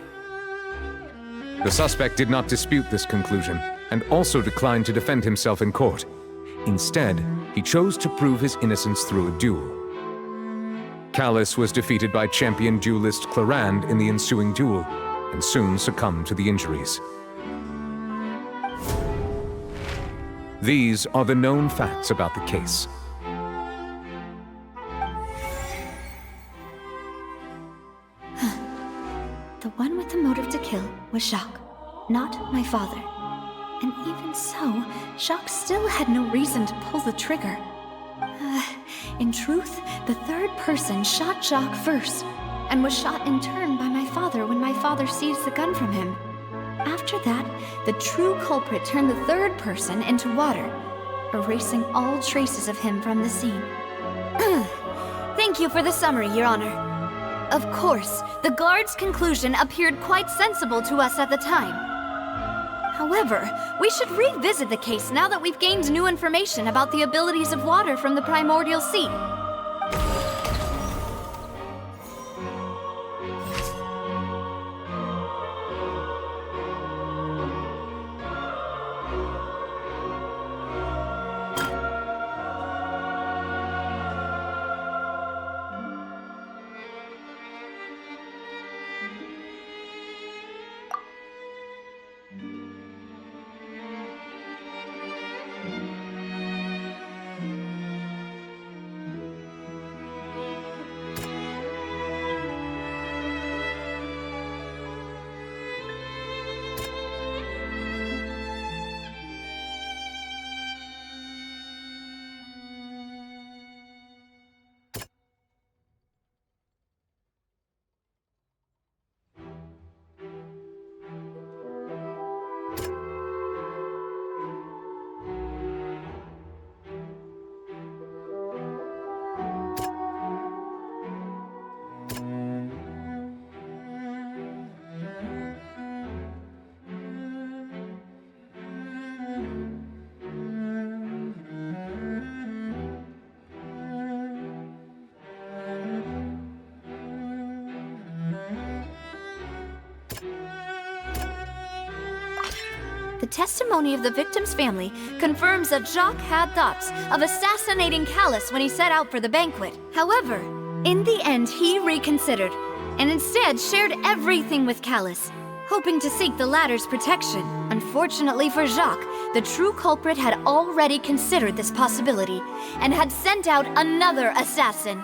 The suspect did not dispute this conclusion, and also declined to defend himself in court. Instead, he chose to prove his innocence through a duel. Callus was defeated by champion duelist Clarand in the ensuing duel, and soon succumbed to the injuries. These are the known facts about the case. The one with the motive to kill was Jacques, not my father. And even so, Jacques still had no reason to pull the trigger. In truth, the third person shot Jacques first, and was shot in turn by my father when my father seized the gun from him. After that, the true culprit turned the third person into water, erasing all traces of him from the scene. Thank you for the summary, Your Honor. Of course, the guard's conclusion appeared quite sensible to us at the time. However, we should revisit the case now that we've gained new information about the abilities of water from the primordial sea. The testimony of the victim's family confirms that Jacques had thoughts of assassinating Callus when he set out for the banquet. However, in the end, he reconsidered, and instead shared everything with Callus, hoping to seek the latter's protection. Unfortunately for Jacques, the true culprit had already considered this possibility, and had sent out another assassin.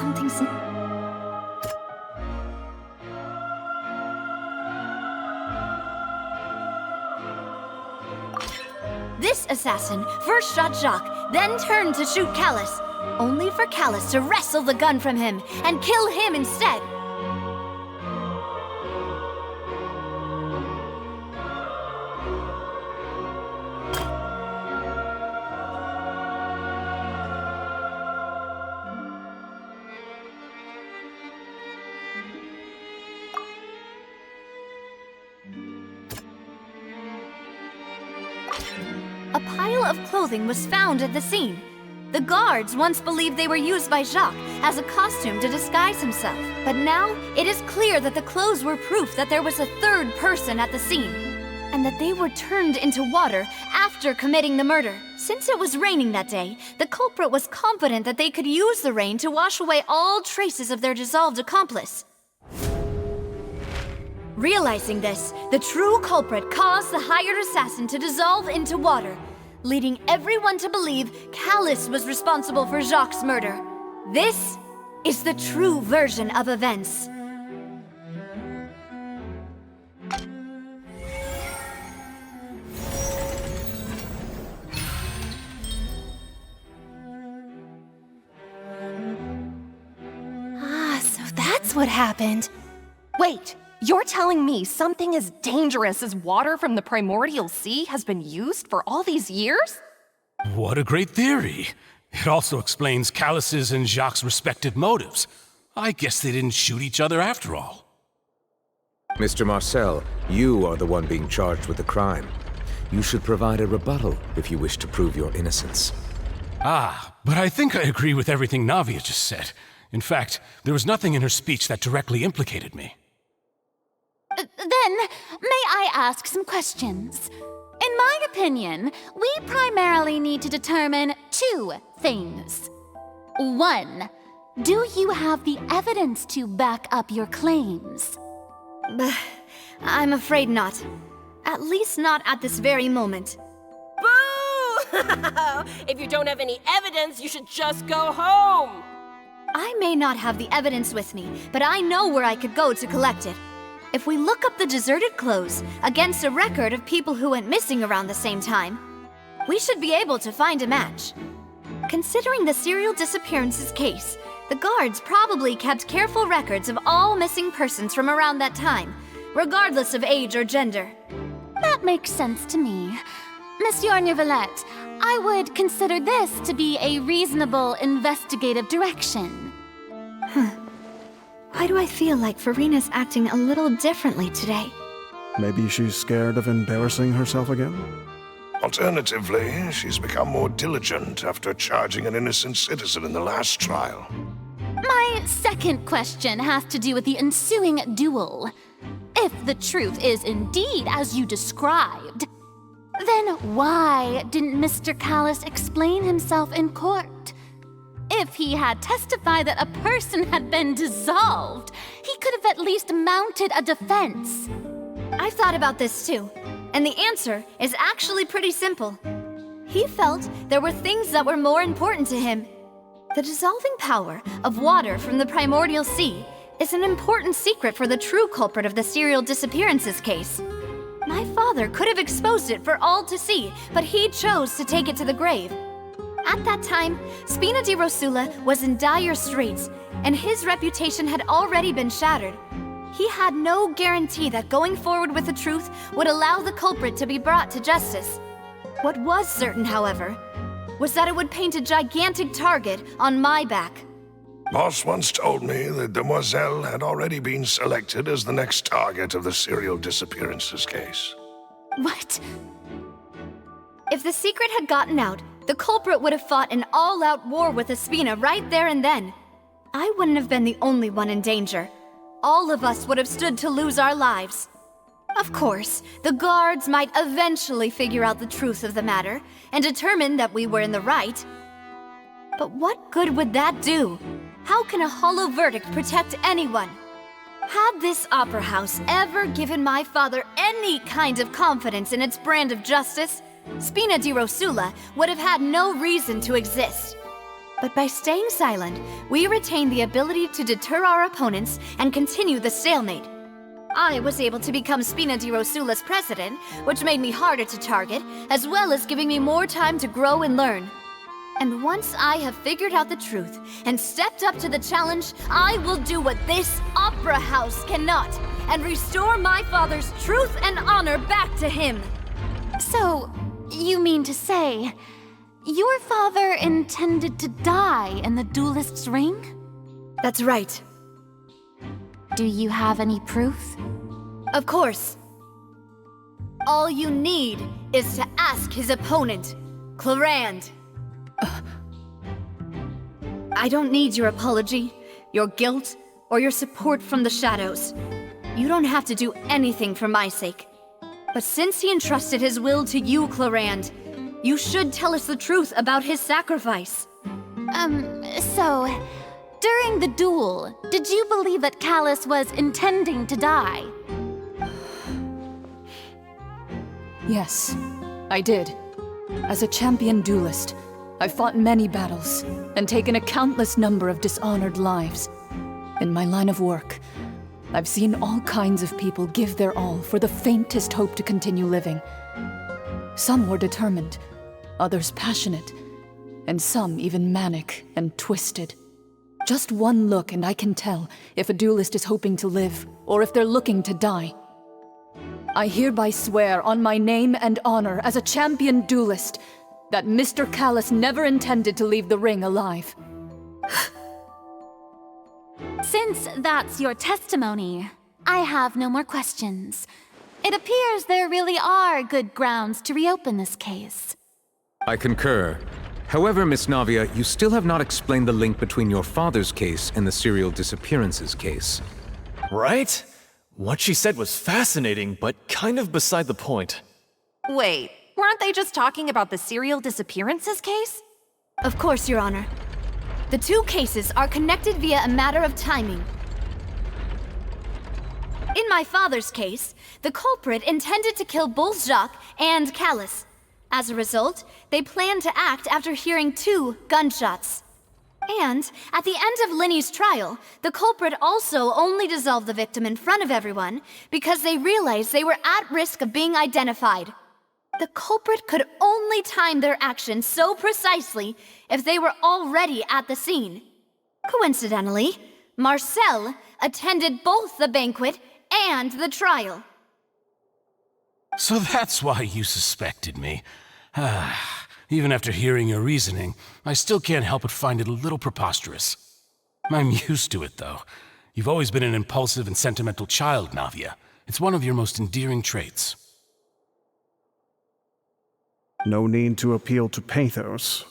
something's... This assassin first shot Jacques, then turned to shoot Callus, only for Callus to wrestle the gun from him and kill him instead. A pile of clothing was found at the scene. The guards once believed they were used by Jacques as a costume to disguise himself. But now, it is clear that the clothes were proof that there was a third person at the scene, and that they were turned into water after committing the murder. Since it was raining that day, the culprit was confident that they could use the rain to wash away all traces of their dissolved accomplice. Realizing this, the true culprit caused the hired assassin to dissolve into water, leading everyone to believe Callus was responsible for Jacques' murder. This is the true version of events. So that's what happened. Wait, you're telling me something as dangerous as water from the primordial sea has been used for all these years? What a great theory. It also explains Callus's and Jacques' respective motives. I guess they didn't shoot each other after all. Mr. Marcel, you are the one being charged with the crime. You should provide a rebuttal if you wish to prove your innocence. But I think I agree with everything Navia just said. In fact, there was nothing in her speech that directly implicated me. Then, may I ask some questions? In my opinion, we primarily need to determine two things. One, do you have the evidence to back up your claims? I'm afraid not. At least not at this very moment. Boo! If you don't have any evidence, you should just go home! I may not have the evidence with me, but I know where I could go to collect it. If we look up the deserted clothes against a record of people who went missing around the same time, we should be able to find a match. Considering the serial disappearances case, the guards probably kept careful records of all missing persons from around that time, regardless of age or gender. That makes sense to me. Monsieur Neuvillette, I would consider this to be a reasonable investigative direction. Why do I feel like Farina's acting a little differently today? Maybe she's scared of embarrassing herself again? Alternatively, she's become more diligent after charging an innocent citizen in the last trial. My second question has to do with the ensuing duel. If the truth is indeed as you described, then why didn't Mr. Callus explain himself in court? If he had testified that a person had been dissolved, he could have at least mounted a defense. I've thought about this too, and the answer is actually pretty simple. He felt there were things that were more important to him. The dissolving power of water from the primordial sea is an important secret for the true culprit of the serial disappearances case. My father could have exposed it for all to see, but he chose to take it to the grave. At that time, Spina di Rosula was in dire straits, and his reputation had already been shattered. He had no guarantee that going forward with the truth would allow the culprit to be brought to justice. What was certain, however, was that it would paint a gigantic target on my back. Boss once told me that Demoiselle had already been selected as the next target of the serial disappearances case. What? If the secret had gotten out, the culprit would have fought an all-out war with Espina right there and then. I wouldn't have been the only one in danger. All of us would have stood to lose our lives. Of course, the guards might eventually figure out the truth of the matter and determine that we were in the right. But what good would that do? How can a hollow verdict protect anyone? Had this opera house ever given my father any kind of confidence in its brand of justice, Spina di Rosula would have had no reason to exist. But by staying silent, we retain the ability to deter our opponents and continue the stalemate. I was able to become Spina di Rosula's president, which made me harder to target, as well as giving me more time to grow and learn. And once I have figured out the truth and stepped up to the challenge, I will do what this opera house cannot, and restore my father's truth and honor back to him. So, you mean to say, your father intended to die in the duelist's ring? That's right. Do you have any proof? Of course. All you need is to ask his opponent, Clorand. I don't need your apology, your guilt, or your support from the shadows. You don't have to do anything for my sake. But since he entrusted his will to you, Clorand, you should tell us the truth about his sacrifice. So, during the duel, did you believe that Callus was intending to die? Yes, I did. As a champion duelist, I've fought many battles and taken a countless number of dishonored lives. In my line of work, I've seen all kinds of people give their all for the faintest hope to continue living. Some were determined, others passionate, and some even manic and twisted. Just one look and I can tell if a duelist is hoping to live or if they're looking to die. I hereby swear on my name and honor as a champion duelist that Mr. Callus never intended to leave the ring alive. Since that's your testimony, I have no more questions. It appears there really are good grounds to reopen this case. I concur. However, Miss Navia, you still have not explained the link between your father's case and the serial disappearances case. Right? What she said was fascinating, but kind of beside the point. Wait, weren't they just talking about the serial disappearances case? Of course, Your Honor. The two cases are connected via a matter of timing. In my father's case, the culprit intended to kill both Jacques and Callus. As a result, they planned to act after hearing 2 gunshots. And at the end of Linny's trial, the culprit also only dissolved the victim in front of everyone because they realized they were at risk of being identified. The culprit could only time their actions so precisely if they were already at the scene. Coincidentally, Marcel attended both the banquet and the trial. So that's why you suspected me. Even after hearing your reasoning, I still can't help but find it a little preposterous. I'm used to it, though. You've always been an impulsive and sentimental child, Navia. It's one of your most endearing traits. No need to appeal to pathos.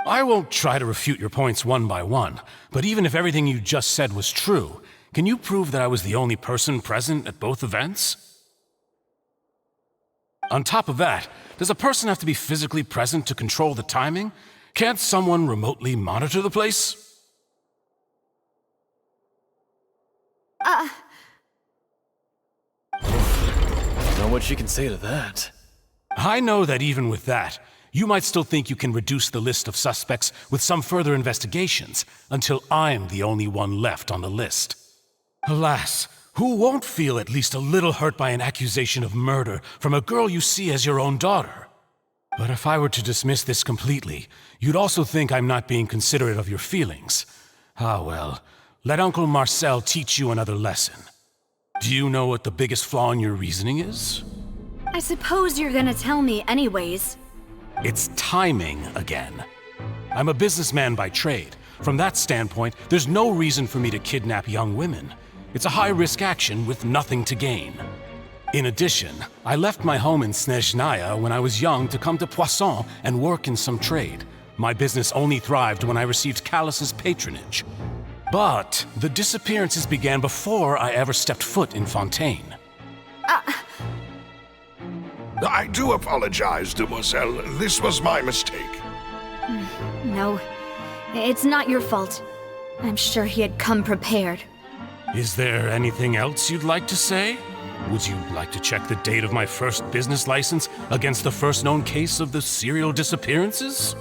I won't try to refute your points one by one, but even if everything you just said was true, can you prove that I was the only person present at both events? On top of that, does a person have to be physically present to control the timing? Can't someone remotely monitor the place? Know what she can say to that. I know that even with that, you might still think you can reduce the list of suspects with some further investigations until I'm the only one left on the list. Alas, who won't feel at least a little hurt by an accusation of murder from a girl you see as your own daughter? But if I were to dismiss this completely, you'd also think I'm not being considerate of your feelings. Ah well, let Uncle Marcel teach you another lesson. Do you know what the biggest flaw in your reasoning is? I suppose you're gonna tell me anyways. It's timing again. I'm a businessman by trade. From that standpoint, there's no reason for me to kidnap young women. It's a high-risk action with nothing to gain. In addition, I left my home in Snezhnaya when I was young to come to Poisson and work in some trade. My business only thrived when I received Callus's patronage. But the disappearances began before I ever stepped foot in Fontaine. I do apologize, demoiselle. This was my mistake. No, it's not your fault. I'm sure he had come prepared. Is there anything else you'd like to say? Would you like to check the date of my first business license against the first known case of the serial disappearances?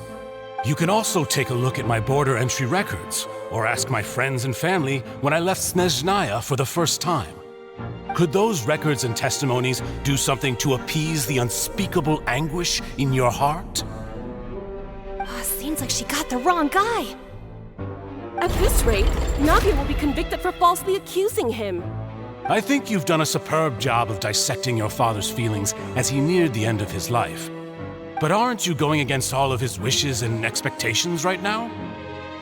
You can also take a look at my border entry records, or ask my friends and family when I left Snezhnaya for the first time. Could those records and testimonies do something to appease the unspeakable anguish in your heart? Seems like she got the wrong guy. At this rate, Navia will be convicted for falsely accusing him. I think you've done a superb job of dissecting your father's feelings as he neared the end of his life. But aren't you going against all of his wishes and expectations right now?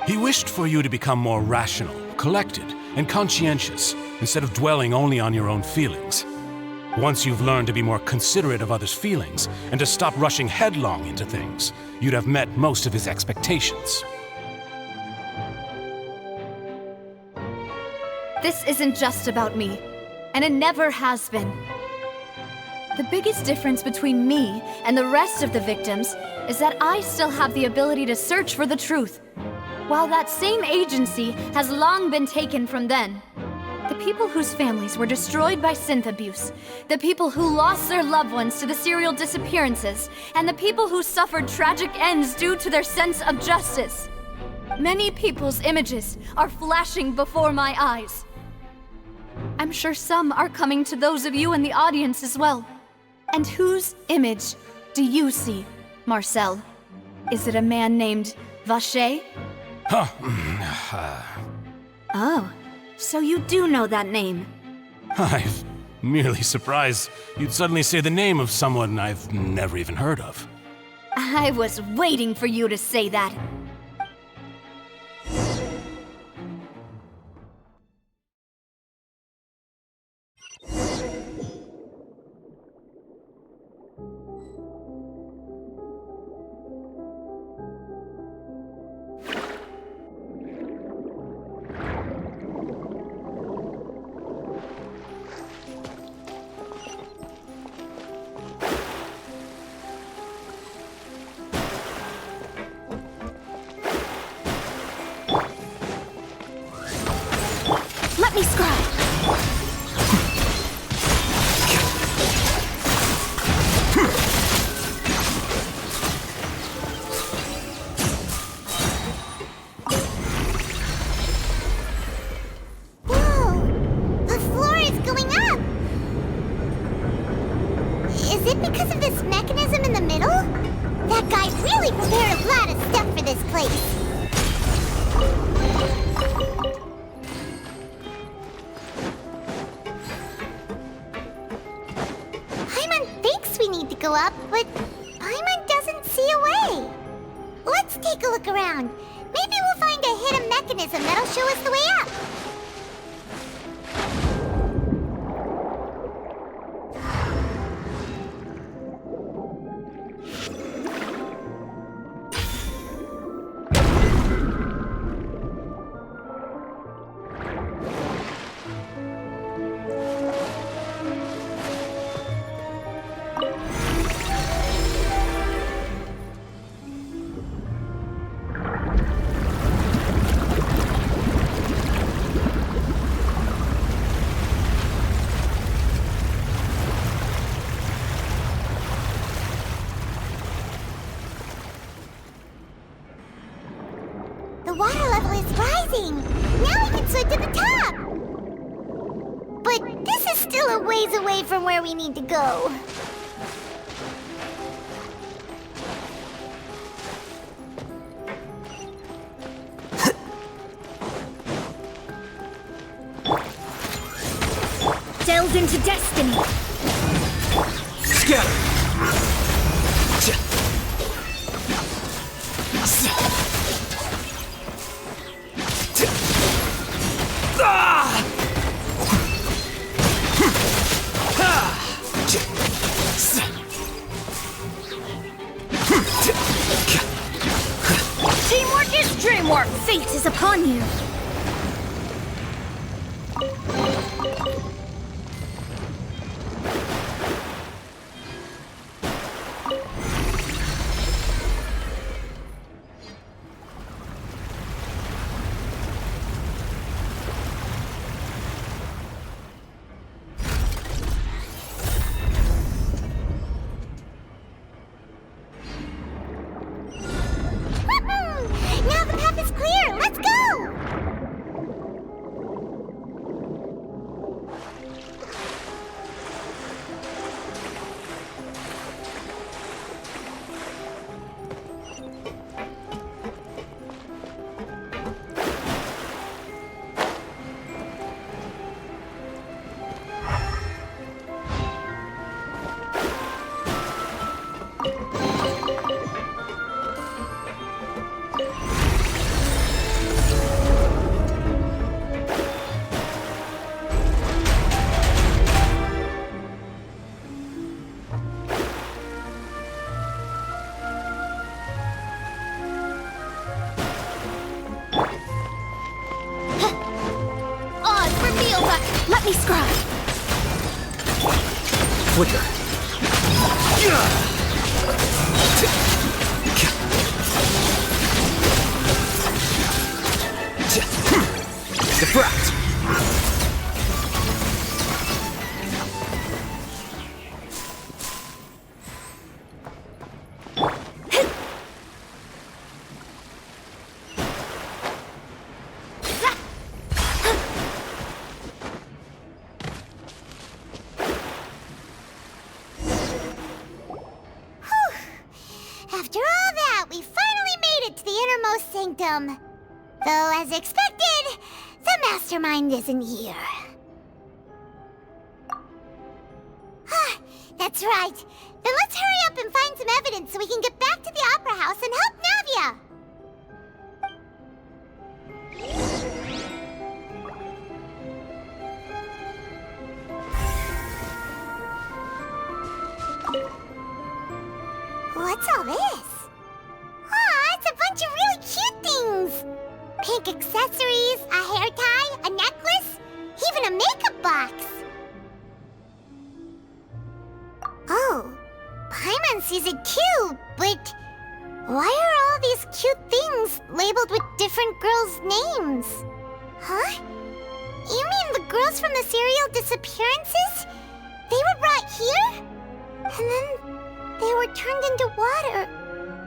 He wished for you to become more rational, collected, and conscientious, instead of dwelling only on your own feelings. Once you've learned to be more considerate of others' feelings, and to stop rushing headlong into things, you'd have met most of his expectations. This isn't just about me, and it never has been. The biggest difference between me and the rest of the victims is that I still have the ability to search for the truth, while that same agency has long been taken from them. The people whose families were destroyed by synth abuse, the people who lost their loved ones to the serial disappearances, and the people who suffered tragic ends due to their sense of justice. Many people's images are flashing before my eyes. I'm sure some are coming to those of you in the audience as well. And whose image do you see, Marcel? Is it a man named Vacher? Oh, so you do know that name. I'm merely surprised you'd suddenly say the name of someone I've never even heard of. I was waiting for you to say that. Let me scry. Whoa! The floor is going up! Is it because of this mechanism in the middle? That guy really prepared a lot of stuff for this place. Go up, but Paimon doesn't see a way. Let's take a look around. Maybe we'll find a hidden mechanism that'll show us the way up. The water level is rising! Now we can swim to the top! But this is still a ways away from where we need to go. Delve into destiny! Scatter! Teamwork is dreamwork! Fate is upon you! quicker. Diffract! After all that, we finally made it to the innermost sanctum. Though, as expected, the mastermind isn't here. That's right. Then let's hurry up and find some evidence so we can get back to the Opera House and help Navia. What's all this? Aw, it's a bunch of really cute things. Pink accessories, a hair tie, a necklace, even a makeup box. Oh, Paimon sees it too, but why are all these cute things labeled with different girls' names? Huh? You mean the girls from the serial disappearances? They were brought here? And then they were turned into water.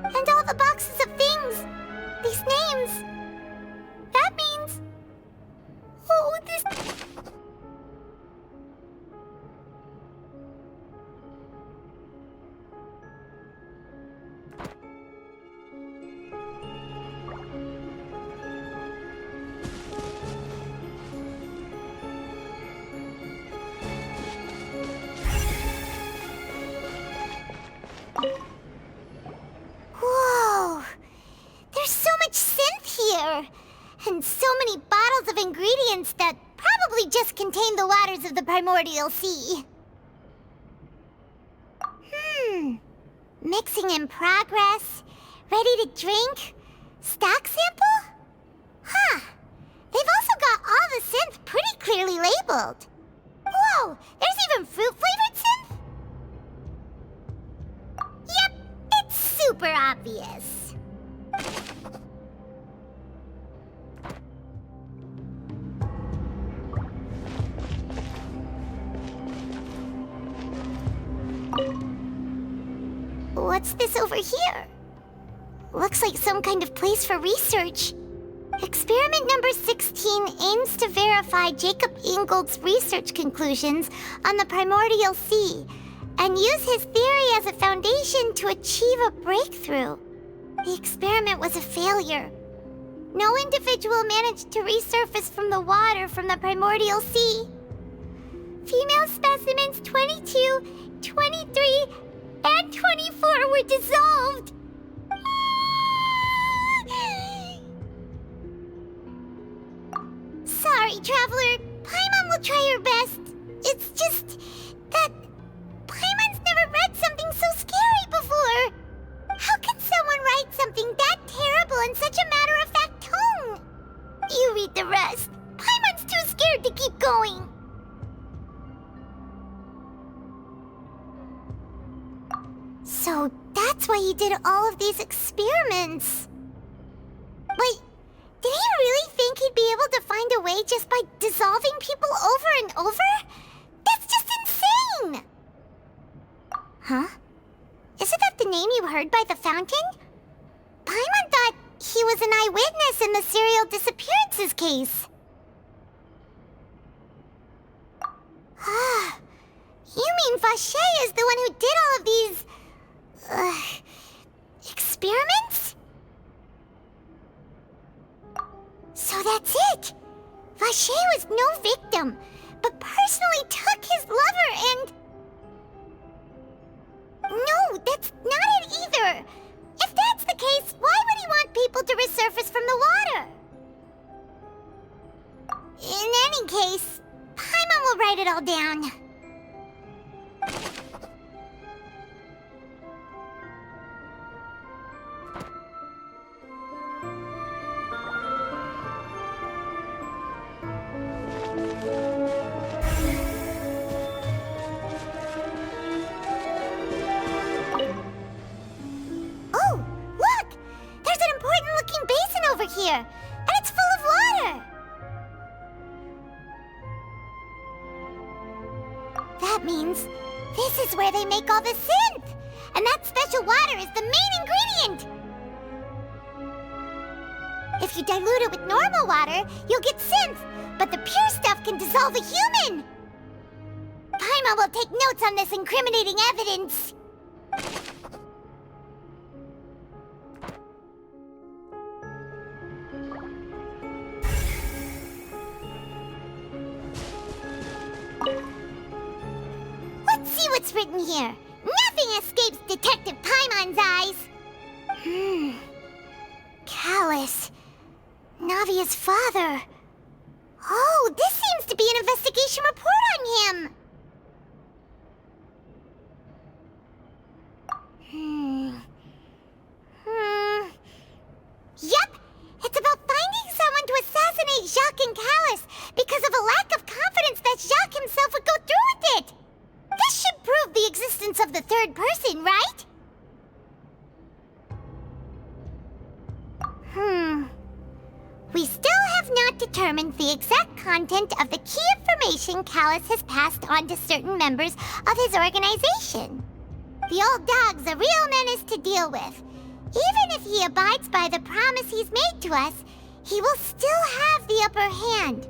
And all the boxes of things, these names. That means... Oh, this... Whoa! There's so much synth here! And so many bottles of ingredients that probably just contain the waters of the primordial sea. Mixing in progress, ready to drink, stock sample? Huh. They've also got all the synth pretty clearly labeled. Whoa, there's even fruit-flavored synth? Yep, it's super obvious. What's this over here? Looks like some kind of place for research. Experiment number 16 aims to verify Jacob Ingold's research conclusions on the primordial sea and use his theory as a foundation to achieve a breakthrough. The experiment was a failure. No individual managed to resurface from the water from the primordial sea. Female specimens 22, 23, and 24 were dissolved. Sorry, Traveler. Paimon will try her best. It's just that Paimon's never read something so scary before. How can someone write something that terrible in such a matter-of-fact tone? You read the rest. Paimon's too scared to keep going. So that's why he did all of these experiments. Wait, did he really think he'd be able to find a way just by dissolving people over and over? That's just insane! Huh? Isn't that the name you heard by the fountain? Paimon thought he was an eyewitness in the serial disappearances case. You mean Vache is the one who did all of these... experiments? So that's it! Vache was no victim, but personally took his lover and... No, that's not it either! If that's the case, why would he want people to resurface from the water? In any case, Paimon will write it all down. That means this is where they make all the synth! And that special water is the main ingredient! If you dilute it with normal water, you'll get synth, but the pure stuff can dissolve a human! Paimon will take notes on this incriminating evidence. Let's see what's written here. Nothing escapes Detective Paimon's eyes. Callus. Navia's father. Oh, this seems to be an investigation report on him. Yep, it's about finding someone to assassinate Jacques and Callus because of a lack of confidence that Jacques himself would go through with it. This should prove the existence of the third person, right? We still have not determined the exact content of the key information Callus has passed on to certain members of his organization. The old dog's a real menace to deal with. Even if he abides by the promise he's made to us, he will still have the upper hand.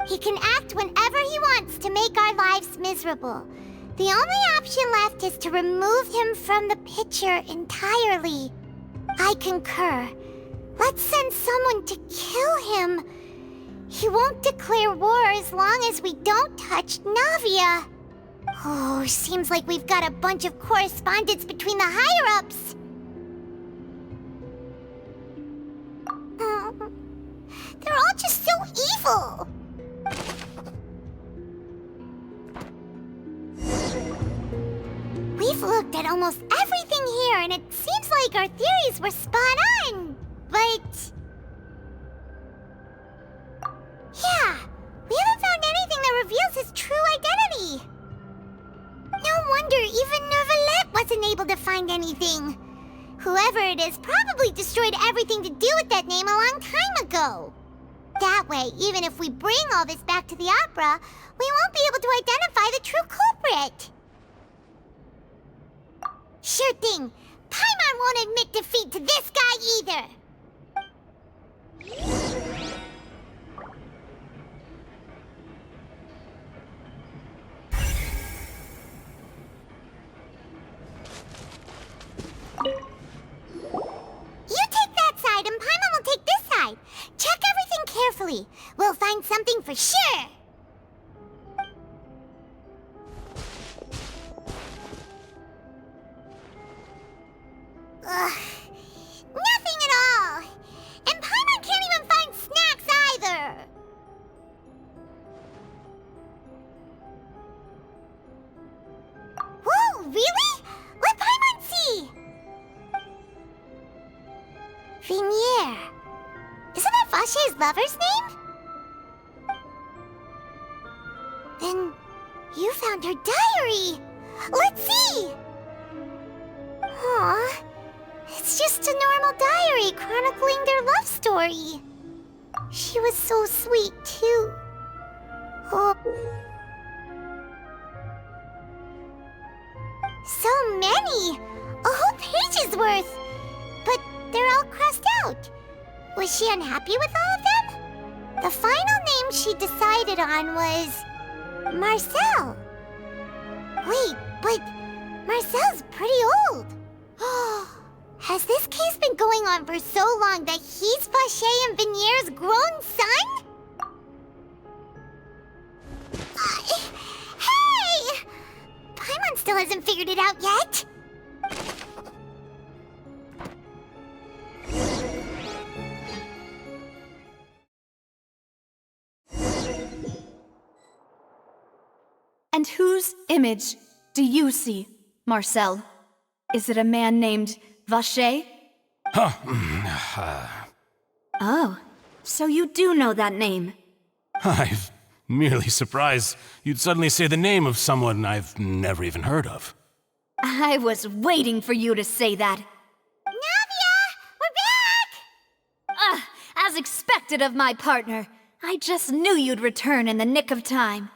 He can act whenever he wants to make our lives miserable. The only option left is to remove him from the picture entirely. I concur. Let's send someone to kill him. He won't declare war as long as we don't touch Navia. Oh, seems like we've got a bunch of correspondence between the higher-ups. They're all just so evil. We've looked at almost everything here, and it seems like our theories were spot on. But... yeah, we haven't found anything that reveals his true identity. No wonder even Neuvillette wasn't able to find anything. Whoever it is probably destroyed everything to do with that name a long time ago. That way, even if we bring all this back to the opera, we won't be able to identify the true culprit. Sure thing. Paimon won't admit defeat to this guy either. You take that side and Paimon will take this side. Check everything carefully. We'll find something for sure. Ugh. Nothing at all. And Paimon can't even find snacks either. Whoa, really? Let Paimon see. Vinier. Isn't that Vache's lover's name? Then you found her diary. Let's see. Aw. It's just a normal diary chronicling their love story. She was so sweet, too. Oh. So many! A whole page's worth! But they're all crossed out. Was she unhappy with all of them? The final name she decided on was... Marcel. Wait, but Marcel's pretty old. Has this case been going on for so long that he's Vache and Vinier's grown son? Hey! Paimon still hasn't figured it out yet. And whose image do you see, Marcel? Is it a man named Vache? Oh, so you do know that name. I'm merely surprised you'd suddenly say the name of someone I've never even heard of. I was waiting for you to say that. Navia! We're back! As expected of my partner. I just knew you'd return in the nick of time.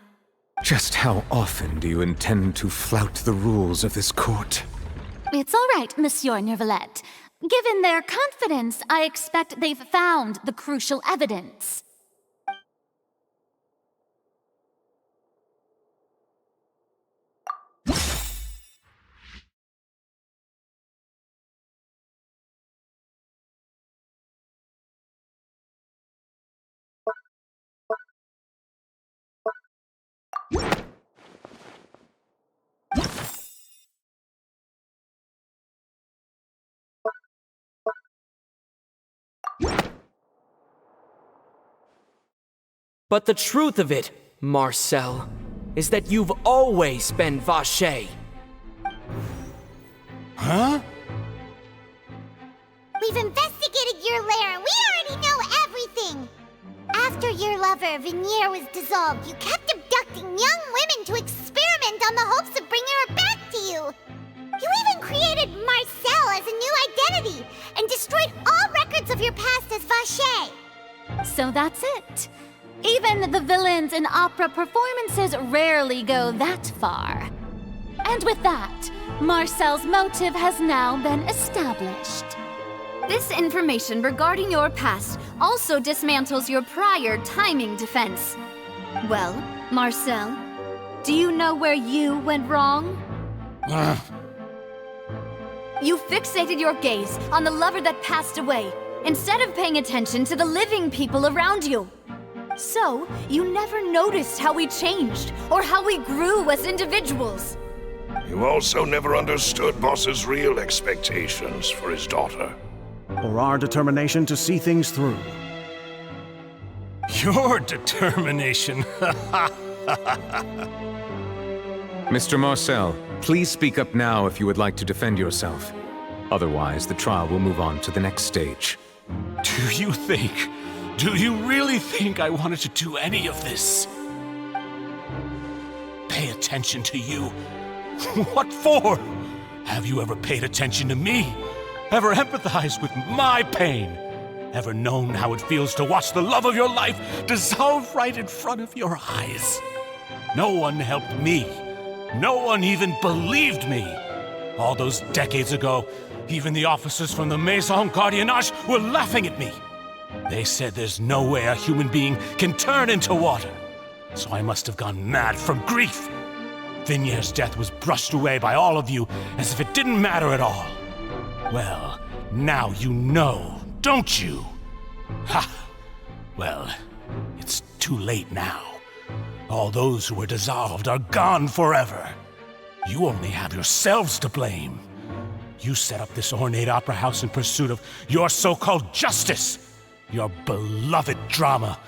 Just how often do you intend to flout the rules of this court? It's all right, Monsieur Nervalette. Given their confidence, I expect they've found the crucial evidence. But the truth of it, Marcel, is that you've always been Vacher. Huh? We've investigated your lair and we already know everything! After your lover, Venier, was dissolved, you kept abducting young women to experiment on the hopes of bringing her back to you! You even created Marcel as a new identity and destroyed all records of your past as Vacher! So that's it. Even the villains in opera performances rarely go that far. And with that, Marcel's motive has now been established. This information regarding your past also dismantles your prior timing defense. Well, Marcel, do you know where you went wrong? You fixated your gaze on the lover that passed away, instead of paying attention to the living people around you. So, you never noticed how we changed, or how we grew as individuals. You also never understood Boss's real expectations for his daughter. Or our determination to see things through. Your determination. Mr. Marcel, please speak up now if you would like to defend yourself. Otherwise, the trial will move on to the next stage. Do you really think I wanted to do any of this? Pay attention to you? What for? Have you ever paid attention to me? Ever empathized with my pain? Ever known how it feels to watch the love of your life dissolve right in front of your eyes? No one helped me. No one even believed me. All those decades ago, even the officers from the Maison Gardiennage were laughing at me. They said there's no way a human being can turn into water. So I must have gone mad from grief. Vinier's death was brushed away by all of you as if it didn't matter at all. Well, now you know, don't you? Ha! Well, it's too late now. All those who were dissolved are gone forever. You only have yourselves to blame. You set up this ornate opera house in pursuit of your so-called justice. Your beloved drama,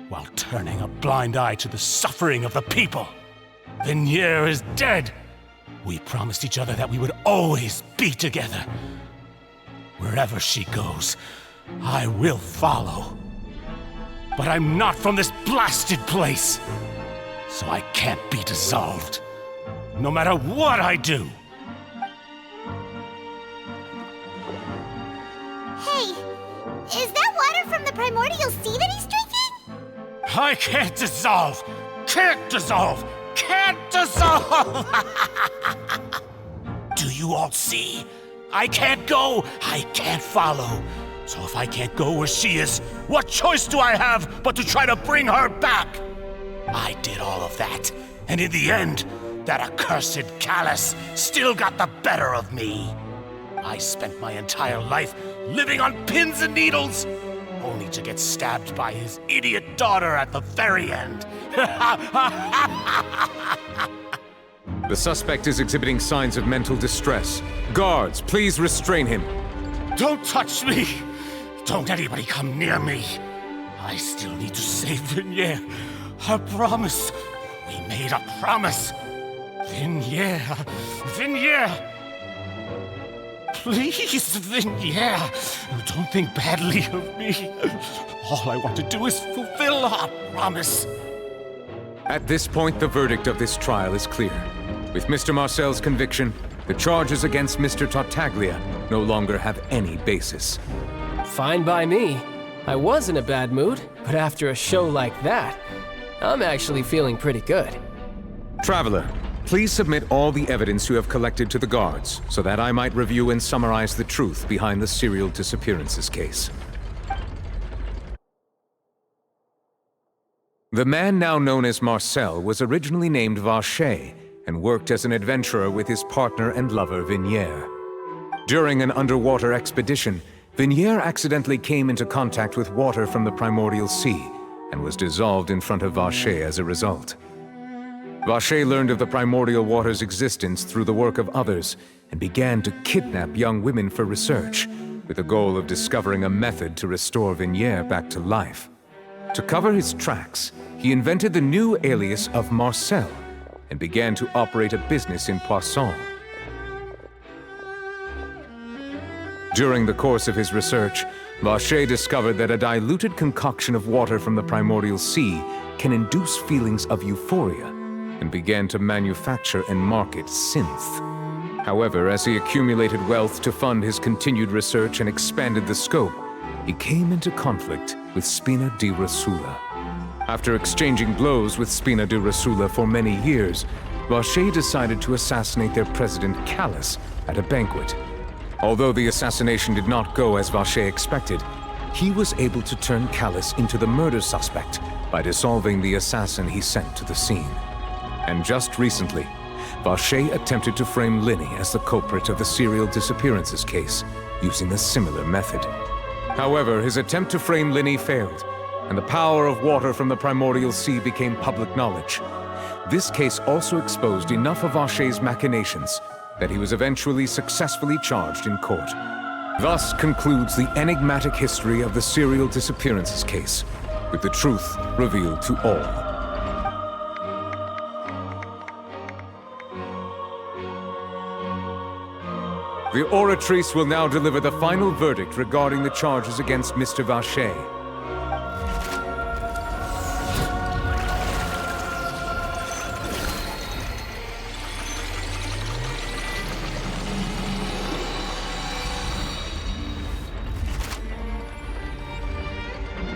while turning a blind eye to the suffering of the people. Venier is dead. We promised each other that we would always be together. Wherever she goes, I will follow. But I'm not from this blasted place, so I can't be dissolved, no matter what I do. Hey, is that water from the primordial sea that he's drinking? I can't dissolve! Can't dissolve! Can't dissolve! Do you all see? I can't go! I can't follow! So if I can't go where she is, what choice do I have but to try to bring her back? I did all of that, and in the end, that accursed Callus still got the better of me. I spent my entire life living on pins and needles, only to get stabbed by his idiot daughter at the very end. The suspect is exhibiting signs of mental distress. Guards, please restrain him. Don't touch me! Don't anybody come near me! I still need to save Venier. A promise. We made a promise. Venier. Venier! Please, Venier, don't think badly of me. All I want to do is fulfill our promise. At this point, the verdict of this trial is clear. With Mr. Marcel's conviction, the charges against Mr. Tartaglia no longer have any basis. Fine by me. I was in a bad mood, but after a show like that, I'm actually feeling pretty good. Traveler, please submit all the evidence you have collected to the guards, so that I might review and summarize the truth behind the serial disappearances case. The man now known as Marcel was originally named Vacher and worked as an adventurer with his partner and lover Vignier. During an underwater expedition, Vignier accidentally came into contact with water from the primordial sea and was dissolved in front of Vacher as a result. Vacher learned of the primordial water's existence through the work of others and began to kidnap young women for research, with the goal of discovering a method to restore Vignier back to life. To cover his tracks, he invented the new alias of Marcel and began to operate a business in Poisson. During the course of his research, Vacher discovered that a diluted concoction of water from the primordial sea can induce feelings of euphoria, and began to manufacture and market synth. However, as he accumulated wealth to fund his continued research and expanded the scope, he came into conflict with Spina di Rosula. After exchanging blows with Spina di Rosula for many years, Vacher decided to assassinate their president Callus at a banquet. Although the assassination did not go as Vacher expected, he was able to turn Callus into the murder suspect by dissolving the assassin he sent to the scene. And just recently, Vacher attempted to frame Linny as the culprit of the serial disappearances case, using a similar method. However, his attempt to frame Linny failed, and the power of water from the primordial sea became public knowledge. This case also exposed enough of Vacher's machinations that he was eventually successfully charged in court. Thus concludes the enigmatic history of the serial disappearances case, with the truth revealed to all. The Oratrice will now deliver the final verdict regarding the charges against Mr. Vacher.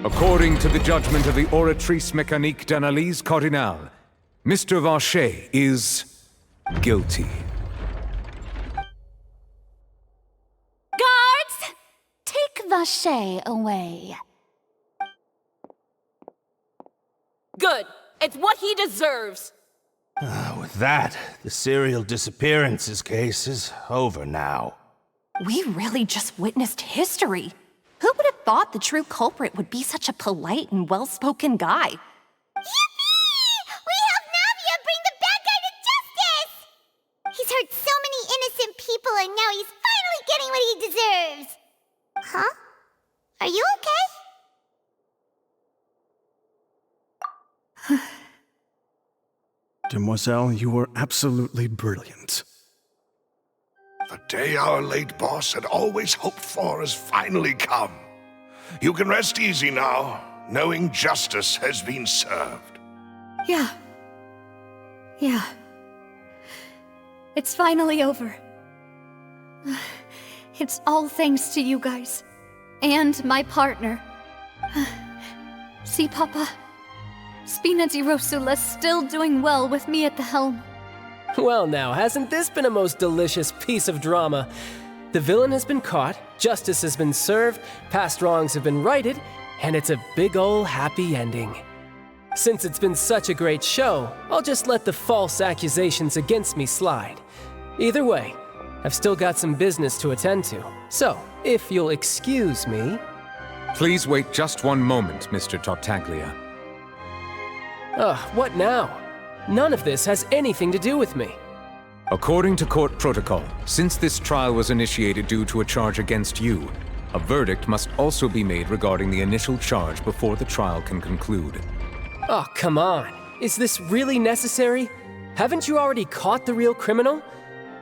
According to the judgment of the Oratrice Mécanique d'Analyse Cardinale, Mr. Vacher is guilty. Guards! Take Vacher away. Good. It's what he deserves. With that, the serial disappearances case is over now. We really just witnessed history. Who would have thought the true culprit would be such a polite and well-spoken guy? Yippee! We helped Navia bring the bad guy to justice! He's hurt so many innocent people and now he's finally getting what he deserves! Huh? Are you okay? Demoiselle, you were absolutely brilliant. The day our late boss had always hoped for has finally come. You can rest easy now, knowing justice has been served. Yeah. It's finally over. It's all thanks to you guys. And my partner. See, Papa? Spina di Rosula's still doing well with me at the helm. Well now, hasn't this been a most delicious piece of drama? The villain has been caught, justice has been served, past wrongs have been righted, and it's a big ol' happy ending. Since it's been such a great show, I'll just let the false accusations against me slide. Either way, I've still got some business to attend to. So, if you'll excuse me... Please wait just one moment, Mr. Tartaglia. What now? None of this has anything to do with me. According to court protocol, since this trial was initiated due to a charge against you, a verdict must also be made regarding the initial charge before the trial can conclude. Oh, come on. Is this really necessary? Haven't you already caught the real criminal?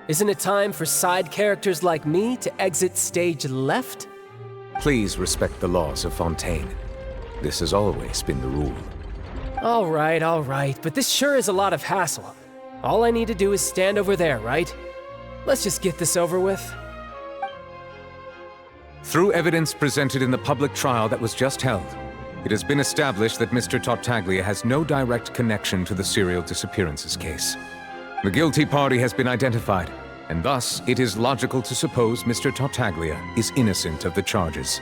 Isn't it time for side characters like me to exit stage left? Please respect the laws of Fontaine. This has always been the rule. All right, but this sure is a lot of hassle. All I need to do is stand over there, right? Let's just get this over with. Through evidence presented in the public trial that was just held, it has been established that Mr. Tartaglia has no direct connection to the serial disappearances case. The guilty party has been identified, and thus it is logical to suppose Mr. Tartaglia is innocent of the charges.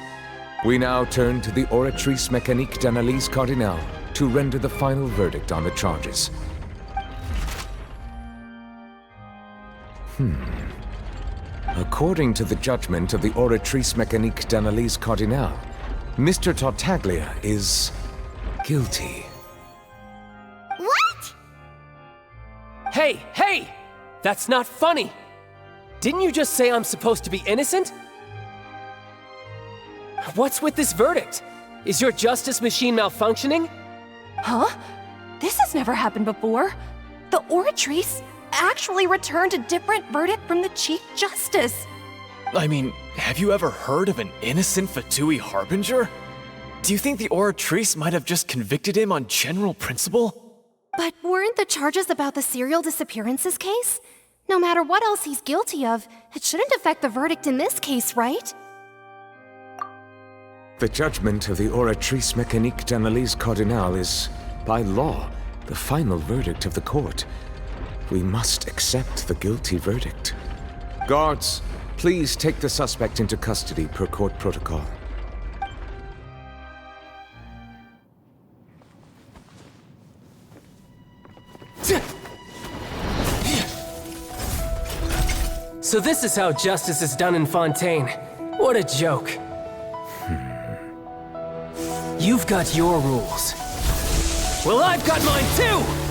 We now turn to the Oratrice Mécanique d'Analyse Cardinale to render the final verdict on the charges. According to the judgment of the Oratrice Mécanique d'Analyse Cardinale, Mr. Tartaglia is guilty. What? Hey, hey! That's not funny! Didn't you just say I'm supposed to be innocent? What's with this verdict? Is your justice machine malfunctioning? Huh? This has never happened before. The Oratrice actually returned a different verdict from the Chief Justice. I mean, have you ever heard of an innocent Fatui Harbinger? Do you think the Oratrice might have just convicted him on general principle? But weren't the charges about the serial disappearances case? No matter what else he's guilty of, it shouldn't affect the verdict in this case, right? The judgment of the Oratrice Mécanique d'Analyse Cardinale is, by law, the final verdict of the court. We must accept the guilty verdict. Guards, please take the suspect into custody per court protocol. So this is how justice is done in Fontaine. What a joke. You've got your rules. Well, I've got mine too!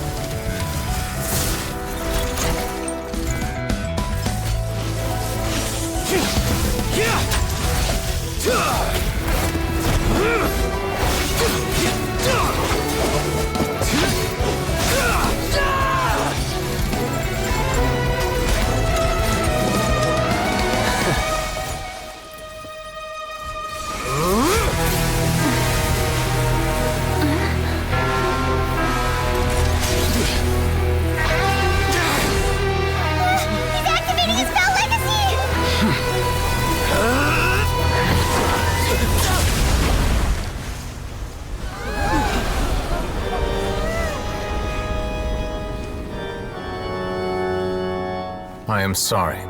I am sorry.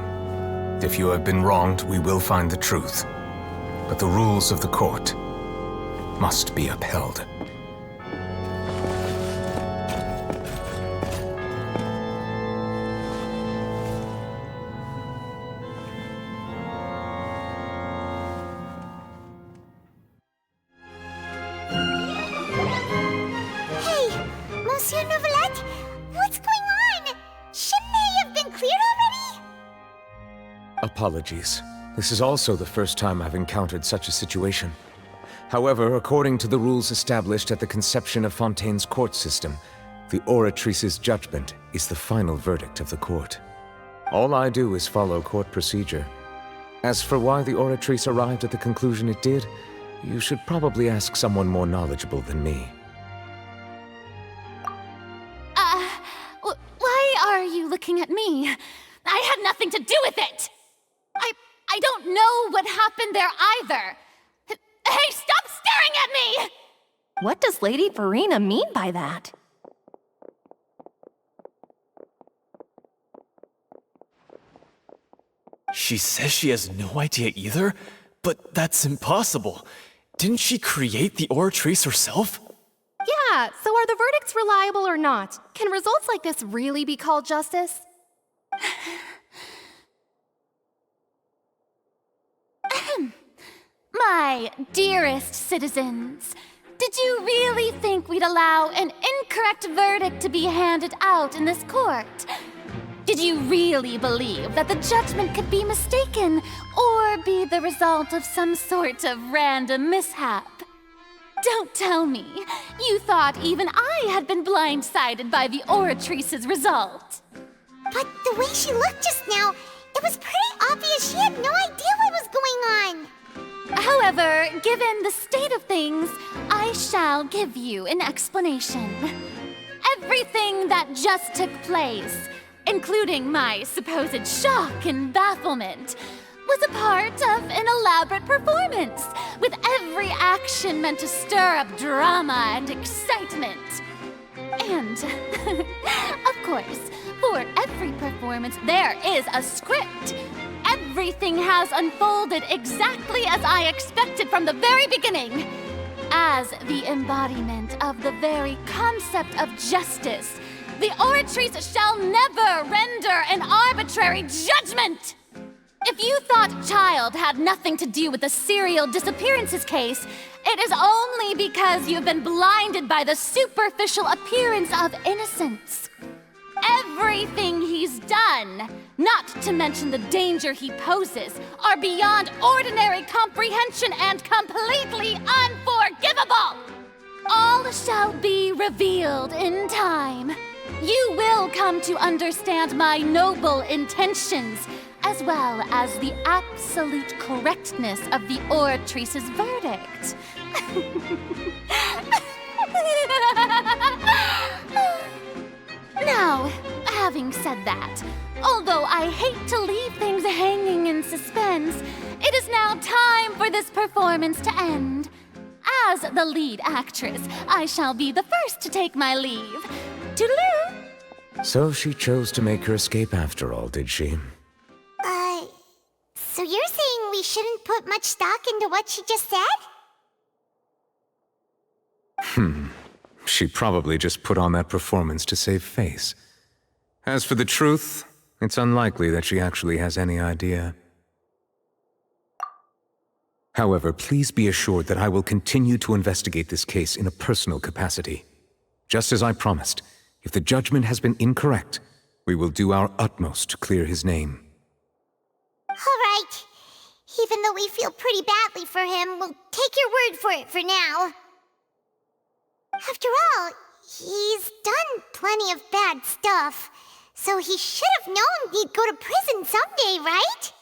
If you have been wronged, we will find the truth. But the rules of the court must be upheld. Hey, Monsieur Novelette, what's going on? Shouldn't they have been cleared already? Apologies. This is also the first time I've encountered such a situation. However, according to the rules established at the conception of Fontaine's court system, the Oratrice's judgment is the final verdict of the court. All I do is follow court procedure. As for why the Oratrice arrived at the conclusion it did, you should probably ask someone more knowledgeable than me. Why are you looking at me? I had nothing to do with it! I don't know what happened there either! Hey, stop staring at me! What does Lady Verena mean by that? She says she has no idea either? But that's impossible. Didn't she create the Oratrice herself? Yeah, so are the verdicts reliable or not? Can results like this really be called justice? My dearest citizens, did you really think we'd allow an incorrect verdict to be handed out in this court? Did you really believe that the judgment could be mistaken or be the result of some sort of random mishap? Don't tell me you thought even I had been blindsided by the Oratrice's result. But the way she looked just now, it was pretty obvious she had no idea what was going on. However, given the state of things, I shall give you an explanation. Everything that just took place, including my supposed shock and bafflement, was a part of an elaborate performance, with every action meant to stir up drama and excitement. And, of course, for every performance, there is a script. Everything has unfolded exactly as I expected from the very beginning. As the embodiment of the very concept of justice, the Oratrice shall never render an arbitrary judgment! If you thought Child had nothing to do with the serial disappearances case, it is only because you've been blinded by the superficial appearance of innocence. Everything he's done, not to mention the danger he poses, are beyond ordinary comprehension and completely unforgivable! All shall be revealed in time. You will come to understand my noble intentions, as well as the absolute correctness of the Oratrice's verdict. Now, having said that, although I hate to leave things hanging in suspense, it is now time for this performance to end. As the lead actress, I shall be the first to take my leave. Toodaloo! So she chose to make her escape after all, did she? So you're saying we shouldn't put much stock into what she just said? She probably just put on that performance to save face. As for the truth, it's unlikely that she actually has any idea. However, please be assured that I will continue to investigate this case in a personal capacity. Just as I promised, if the judgment has been incorrect, we will do our utmost to clear his name. All right. Even though we feel pretty badly for him, we'll take your word for it for now. After all, he's done plenty of bad stuff, so he should have known he'd go to prison someday, right?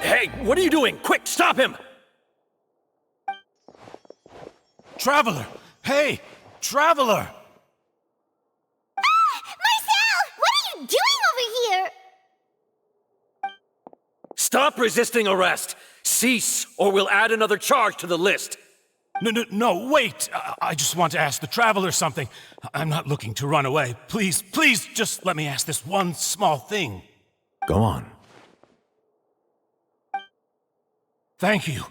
Hey, what are you doing? Quick, stop him! Traveler! Hey! Traveler! Marcel! What are you doing over here? Stop resisting arrest! Cease, or we'll add another charge to the list! No, wait! I just want to ask the Traveler something. I'm not looking to run away. Please, just let me ask this one small thing. Go on. Thank you.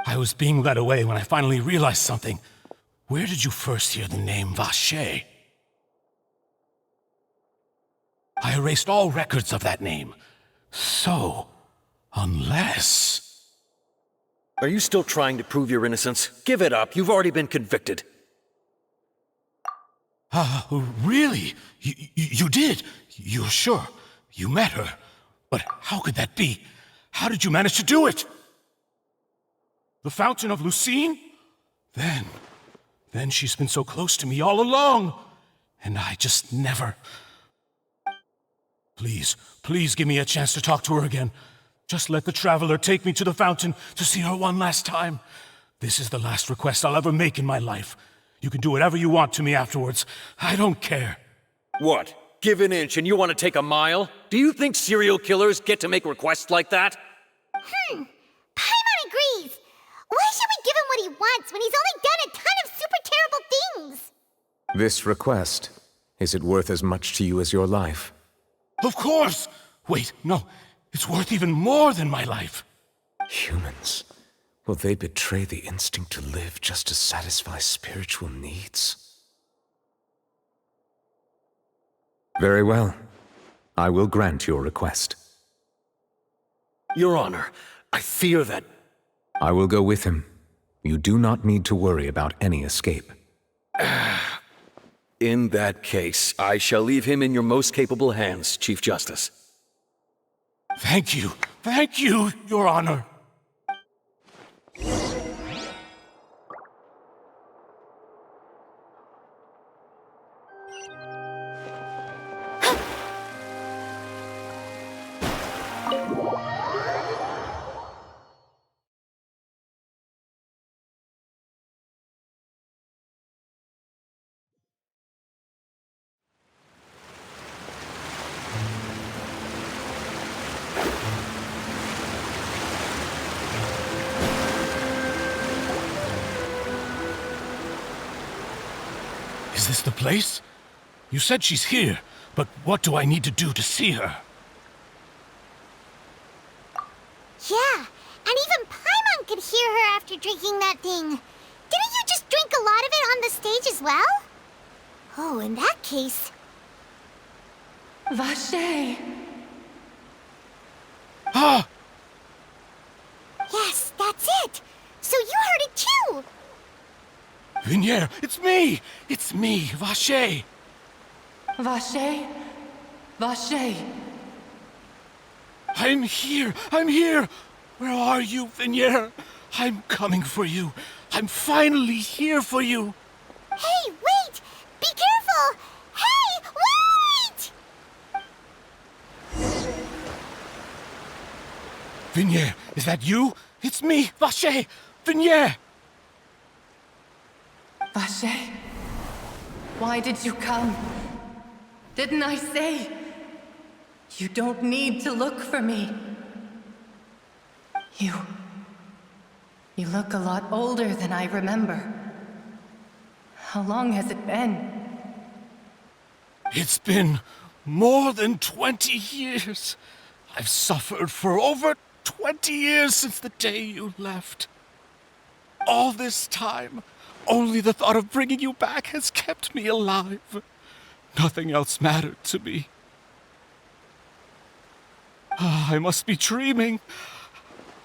I was being led away when I finally realized something. Where did you first hear the name Vacher? I erased all records of that name. So, unless... Are you still trying to prove your innocence? Give it up. You've already been convicted. Really? You did? You're sure? You met her? But how could that be? How did you manage to do it? The Fountain of Lucine? Then she's been so close to me all along. And I just never... Please give me a chance to talk to her again. Just let the Traveler take me to the fountain to see her one last time. This is the last request I'll ever make in my life. You can do whatever you want to me afterwards. I don't care. What? Give an inch and you want to take a mile? Do you think serial killers get to make requests like that? Paimon agrees. Why should we give him what he wants when he's only done a ton of super terrible things? This request, is it worth as much to you as your life? Of course! Wait, no. It's worth even more than my life. Humans. Will they betray the instinct to live just to satisfy spiritual needs? Very well. I will grant your request. Your Honor, I fear that... I will go with him. You do not need to worry about any escape. In that case, I shall leave him in your most capable hands, Chief Justice. Thank you. Thank you, Your Honor. Is this the place? You said she's here, but what do I need to do to see her? Yeah, and even Paimon could hear her after drinking that thing. Didn't you just drink a lot of it on the stage as well? Oh, in that case... Vache! Ah! Yes, that's it! So you heard it too! Vignier, it's me! It's me, Vache! Vache? Vache! I'm here! I'm here! Where are you, Vignier? I'm coming for you. I'm finally here for you. Hey, wait! Be careful! Hey, wait! Vignier, is that you? It's me, Vache! Vignier! Vache? Why did you come? Didn't I say? You don't need to look for me. You look a lot older than I remember. How long has it been? It's been more than 20 years. I've suffered for over 20 years since the day you left. All this time, only the thought of bringing you back has kept me alive. Nothing else mattered to me. I must be dreaming.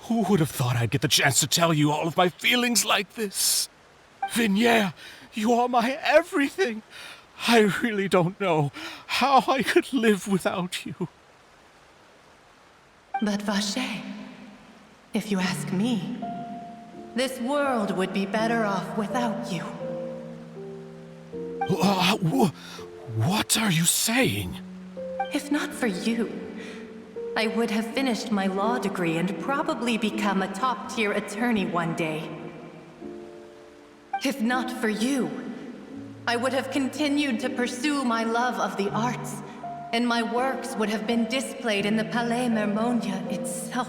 Who would have thought I'd get the chance to tell you all of my feelings like this? Vignier, you are my everything. I really don't know how I could live without you. But Vache, if you ask me, this world would be better off without you. What are you saying? If not for you, I would have finished my law degree and probably become a top-tier attorney one day. If not for you, I would have continued to pursue my love of the arts, and my works would have been displayed in the Palais Mermonia itself.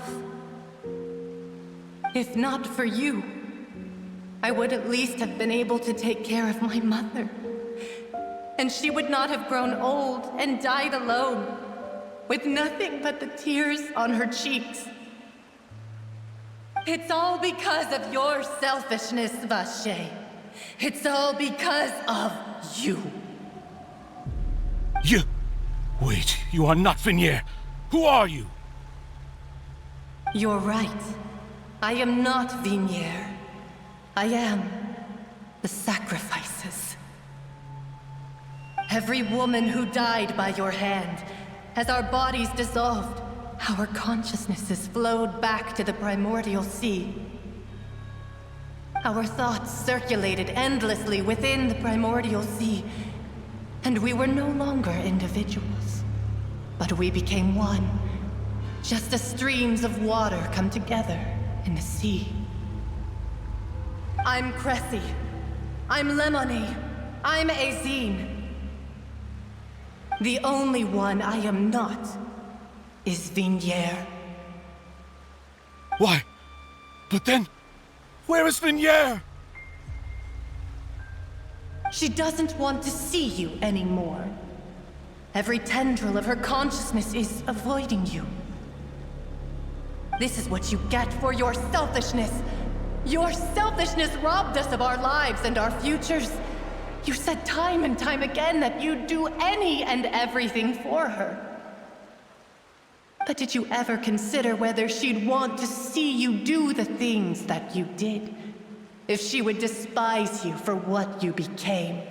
If not for you, I would at least have been able to take care of my mother. And she would not have grown old and died alone, with nothing but the tears on her cheeks. It's all because of your selfishness, Vache. It's all because of you. You... Wait, you are not Vignier. Who are you? You're right. I am not Vignier. I am the sacrifices. Every woman who died by your hand, as our bodies dissolved, our consciousnesses flowed back to the primordial sea. Our thoughts circulated endlessly within the primordial sea, and we were no longer individuals, but we became one, just as streams of water come together in the sea. I'm Cressy. I'm Lemony. I'm Azine. The only one I am not is Vignier. Why? But then, where is Vignier? She doesn't want to see you anymore. Every tendril of her consciousness is avoiding you. This is what you get for your selfishness. Your selfishness robbed us of our lives and our futures. You said time and time again that you'd do any and everything for her. But did you ever consider whether she'd want to see you do the things that you did? If she would despise you for what you became?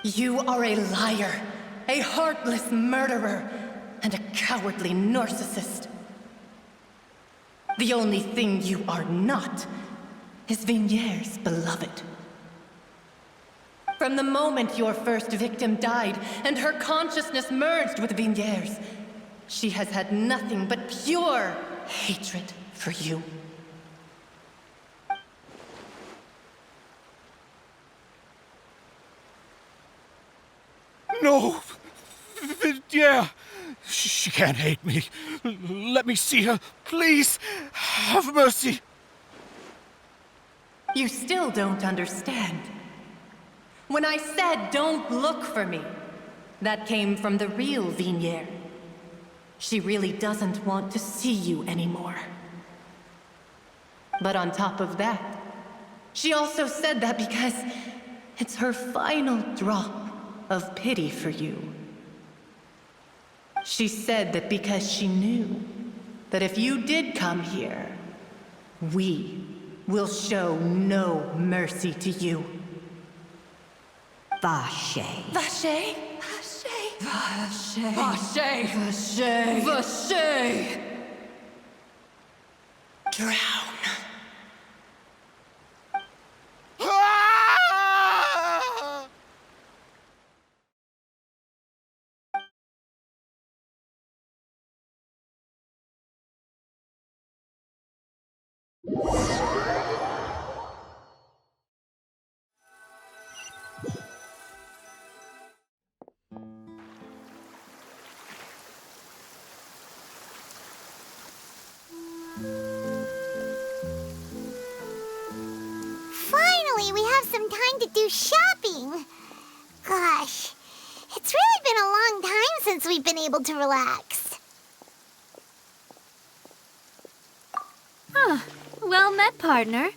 You are a liar, a heartless murderer, and a cowardly narcissist. The only thing you are not is Vigniere's beloved. From the moment your first victim died and her consciousness merged with Vigniere's, she has had nothing but pure hatred for you. No! Yeah! She can't hate me. Let me see her, please! Have mercy! You still don't understand. When I said don't look for me, that came from the real Vigniere. She really doesn't want to see you anymore. But on top of that, she also said that because it's her final drop of pity for you. She said that because she knew that if you did come here, we will show no mercy to you. Vache. Vache? Vache? Vache. Vache. Vache. Vache. Drown. Finally, we have some time to do shopping. Gosh, it's really been a long time since we've been able to relax. Well met, partner.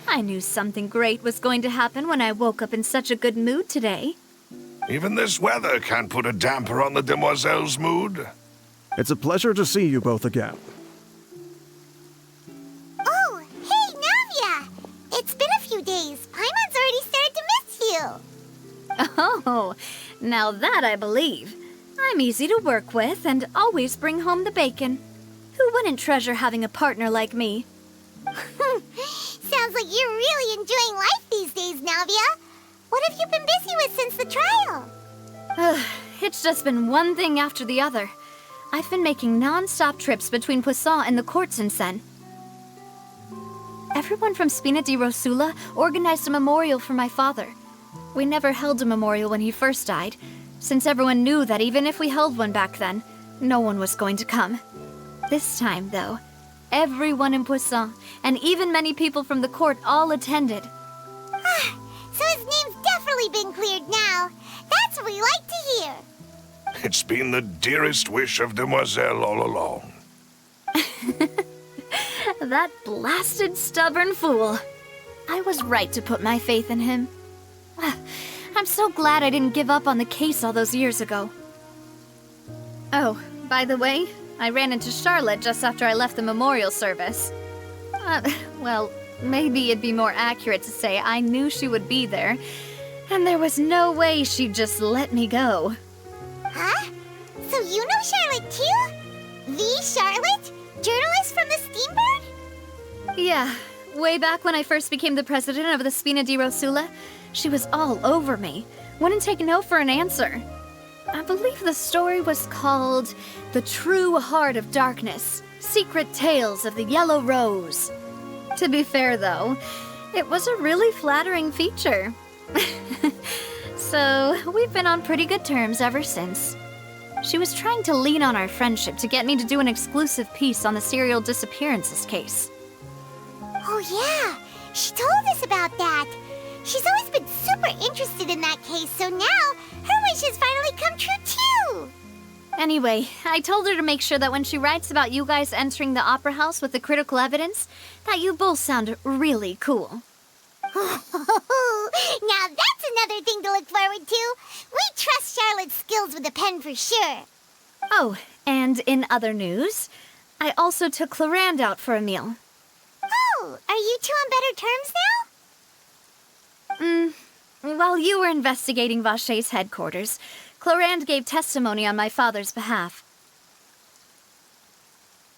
I knew something great was going to happen when I woke up in such a good mood today. Even this weather can't put a damper on the demoiselle's mood. It's a pleasure to see you both again. Oh, hey, Navia! It's been a few days. Paimon's already started to miss you. Oh, now that I believe. I'm easy to work with and always bring home the bacon. Who wouldn't treasure having a partner like me? Sounds like you're really enjoying life these days, Navia. What have you been busy with since the trial? It's just been one thing after the other. I've been making non-stop trips between Poisson and the courts in Sen. Everyone from Spina di Rosula organized a memorial for my father. We never held a memorial when he first died, since everyone knew that even if we held one back then, no one was going to come. This time, though, everyone in Poisson, and even many people from the court, all attended. So his name's definitely been cleared now. That's what we like to hear. It's been the dearest wish of Demoiselle all along. That blasted stubborn fool. I was right to put my faith in him. I'm so glad I didn't give up on the case all those years ago. Oh, by the way, I ran into Charlotte just after I left the memorial service. Well, maybe it'd be more accurate to say I knew she would be there, and there was no way she'd just let me go. Huh? So you know Charlotte too? The Charlotte? Journalist from the Steambird? Yeah, way back when I first became the president of the Spina di Rosula, she was all over me. Wouldn't take no for an answer. I believe the story was called The True Heart of Darkness, Secret Tales of the Yellow Rose. To be fair, though, it was a really flattering feature. So, we've been on pretty good terms ever since. She was trying to lean on our friendship to get me to do an exclusive piece on the serial disappearances case. Oh yeah, she told us about that. She's always been super interested in that case, so now her wish has finally come true too! Anyway, I told her to make sure that when she writes about you guys entering the opera house with the critical evidence, that you both sound really cool. Now that's another thing to look forward to. We trust Charlotte's skills with a pen for sure. Oh, and in other news, I also took Clarande out for a meal. Oh, are you two on better terms now? while you were investigating Vache's headquarters, Clorinde gave testimony on my father's behalf.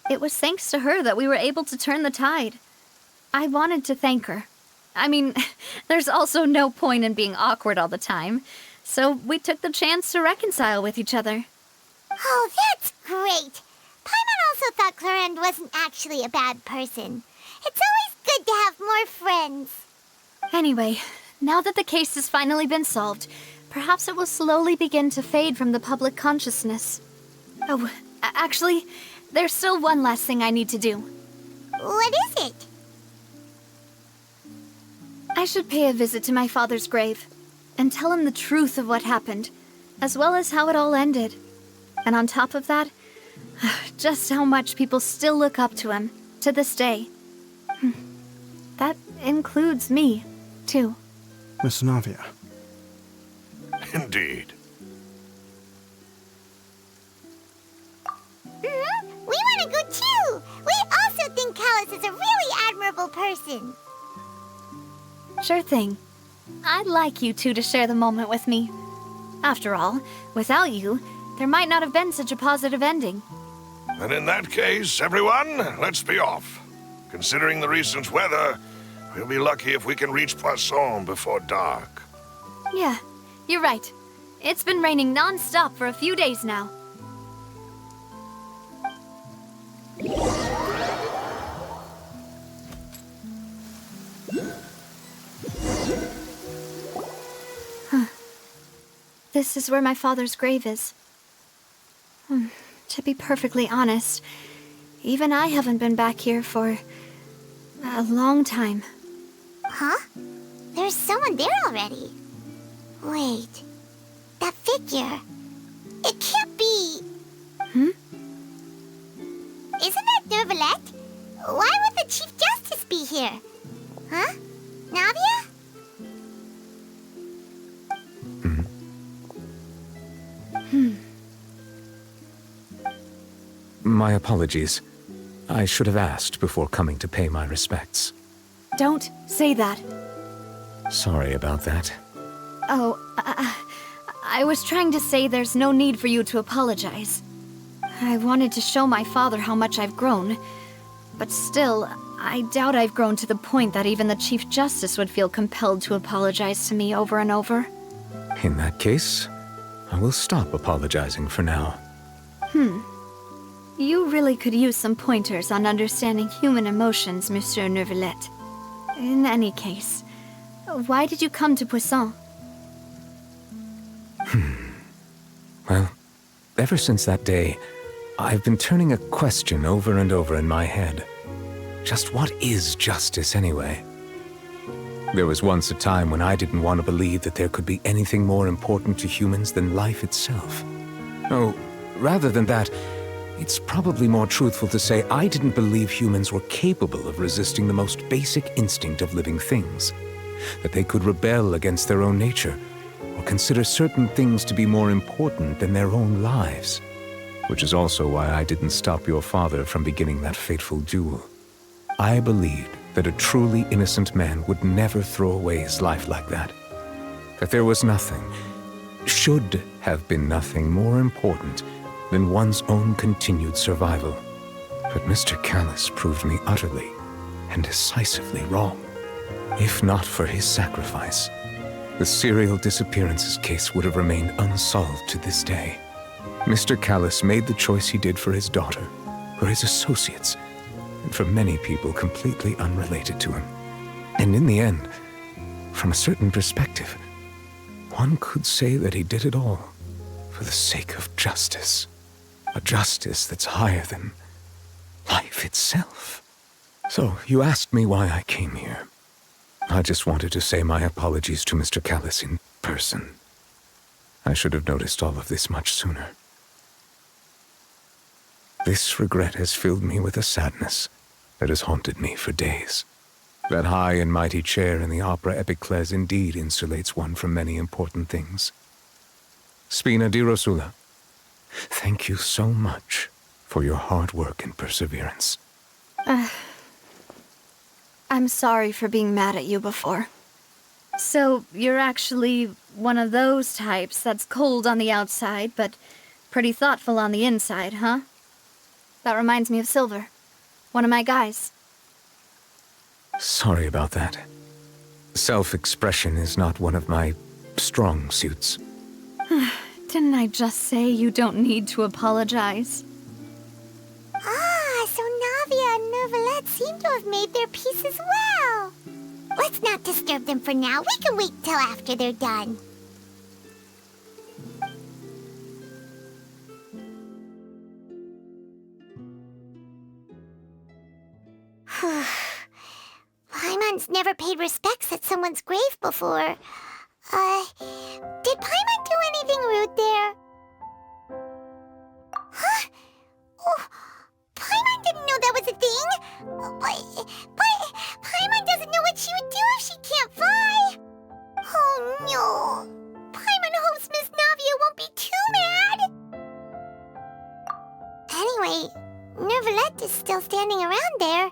It was thanks to her that we were able to turn the tide. I wanted to thank her. I mean, there's also no point in being awkward all the time, so we took the chance to reconcile with each other. Oh, that's great! Paimon also thought Clorinde wasn't actually a bad person. It's always good to have more friends. Anyway, now that the case has finally been solved, perhaps it will slowly begin to fade from the public consciousness. Oh, actually, there's still one last thing I need to do. What is it? I should pay a visit to my father's grave and tell him the truth of what happened, as well as how it all ended. And on top of that, just how much people still look up to him, to this day. That includes me, too. Miss Navia. Indeed. We want to go too! We also think Callus is a really admirable person. Sure thing. I'd like you two to share the moment with me. After all, without you, there might not have been such a positive ending. And in that case, everyone, let's be off. Considering the recent weather, we'll be lucky if we can reach Poisson before dark. Yeah, you're right. It's been raining non-stop for a few days now. This is where my father's grave is. To be perfectly honest, even I haven't been back here for a long time. Huh? There's someone there already. Wait. That figure. It can't be... Isn't that Neuvillette? Why would the Chief Justice be here? Huh? Navia? My apologies. I should have asked before coming to pay my respects. Don't say that. Sorry about that. Oh, I was trying to say there's no need for you to apologize. I wanted to show my father how much I've grown, but still, I doubt I've grown to the point that even the Chief Justice would feel compelled to apologize to me over and over. In that case, I will stop apologizing for now. You really could use some pointers on understanding human emotions, Monsieur Neuvillette. In any case, why did you come to Poisson? Well, ever since that day, I've been turning a question over and over in my head. Just what is justice, anyway? There was once a time when I didn't want to believe that there could be anything more important to humans than life itself. Oh, rather than that, it's probably more truthful to say I didn't believe humans were capable of resisting the most basic instinct of living things. That they could rebel against their own nature, or consider certain things to be more important than their own lives. Which is also why I didn't stop your father from beginning that fateful duel. I believed that a truly innocent man would never throw away his life like that. That there was nothing, should have been nothing more important than one's own continued survival. But Mr. Callus proved me utterly and decisively wrong. If not for his sacrifice, the serial disappearances case would have remained unsolved to this day. Mr. Callus made the choice he did for his daughter, for his associates, and for many people completely unrelated to him. And in the end, from a certain perspective, one could say that he did it all for the sake of justice. A justice that's higher than life itself. So, you asked me why I came here. I just wanted to say my apologies to Mr. Callus in person. I should have noticed all of this much sooner. This regret has filled me with a sadness that has haunted me for days. That high and mighty chair in the opera Epiclese indeed insulates one from many important things. Spina di Rosula, thank you so much for your hard work and perseverance. I'm sorry for being mad at you before. So you're actually one of those types that's cold on the outside, but pretty thoughtful on the inside, huh? That reminds me of Silver, one of my guys. Sorry about that. Self-expression is not one of my strong suits. Didn't I just say you don't need to apologize? Ah, so Navia and Neuvillette seem to have made their peace as well. Let's not disturb them for now. We can wait till after they're done. Paimon's never paid respects at someone's grave before. Did Paimon do anything rude there? Huh? Oh, Paimon didn't know that was a thing. But Paimon doesn't know what she would do if she can't fly. Oh no. Paimon hopes Miss Navia won't be too mad. Anyway, Neuvillette is still standing around there.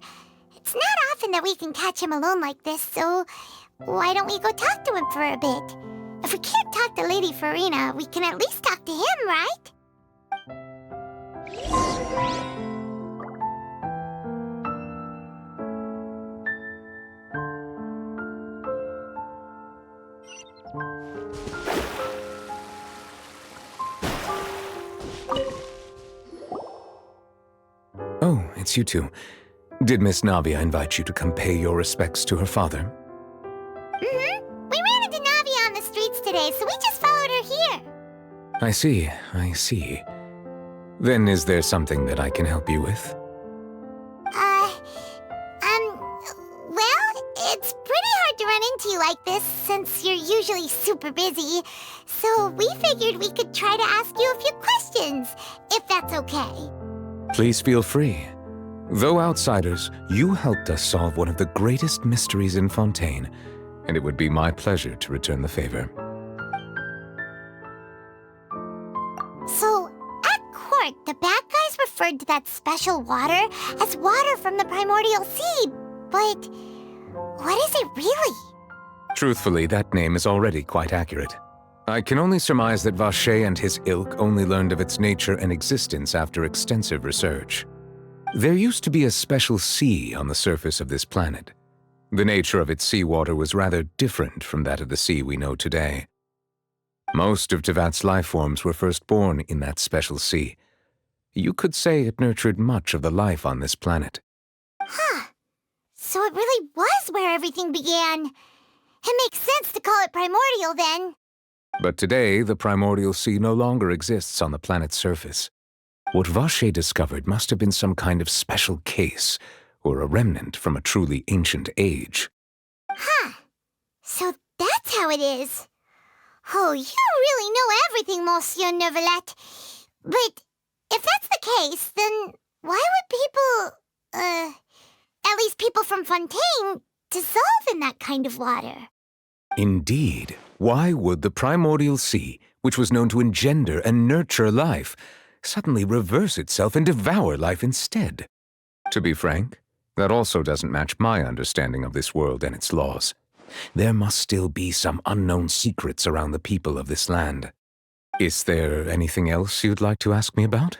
It's not often that we can catch him alone like this, so why don't we go talk to him for a bit? If we can't talk to Lady Farina, we can at least talk to him, right? Oh, it's you two. Did Miss Navia invite you to come pay your respects to her father? Mm-hmm. We ran into Navia on the streets today, so we just followed her here. I see. Then is there something that I can help you with? Well, it's pretty hard to run into you like this, since you're usually super busy. So we figured we could try to ask you a few questions, if that's okay. Please feel free. Though outsiders, you helped us solve one of the greatest mysteries in Fontaine, and it would be my pleasure to return the favor. So, at court, the bad guys referred to that special water as water from the primordial sea, but what is it really? Truthfully, that name is already quite accurate. I can only surmise that Vacher and his ilk only learned of its nature and existence after extensive research. There used to be a special sea on the surface of this planet. The nature of its seawater was rather different from that of the sea we know today. Most of Tevat's life forms were first born in that special sea. You could say it nurtured much of the life on this planet. Huh. So it really was where everything began. It makes sense to call it primordial then. But today, the primordial sea no longer exists on the planet's surface. What Vacher discovered must have been some kind of special case, or a remnant from a truly ancient age. Huh. So that's how it is. Oh, you really know everything, Monsieur Neuvillette. But if that's the case, then why would people, at least people from Fontaine, dissolve in that kind of water? Indeed. Why would the primordial sea, which was known to engender and nurture life, suddenly reverse itself and devour life instead? To be frank, that also doesn't match my understanding of this world and its laws. There must still be some unknown secrets around the people of this land. Is there anything else you'd like to ask me about?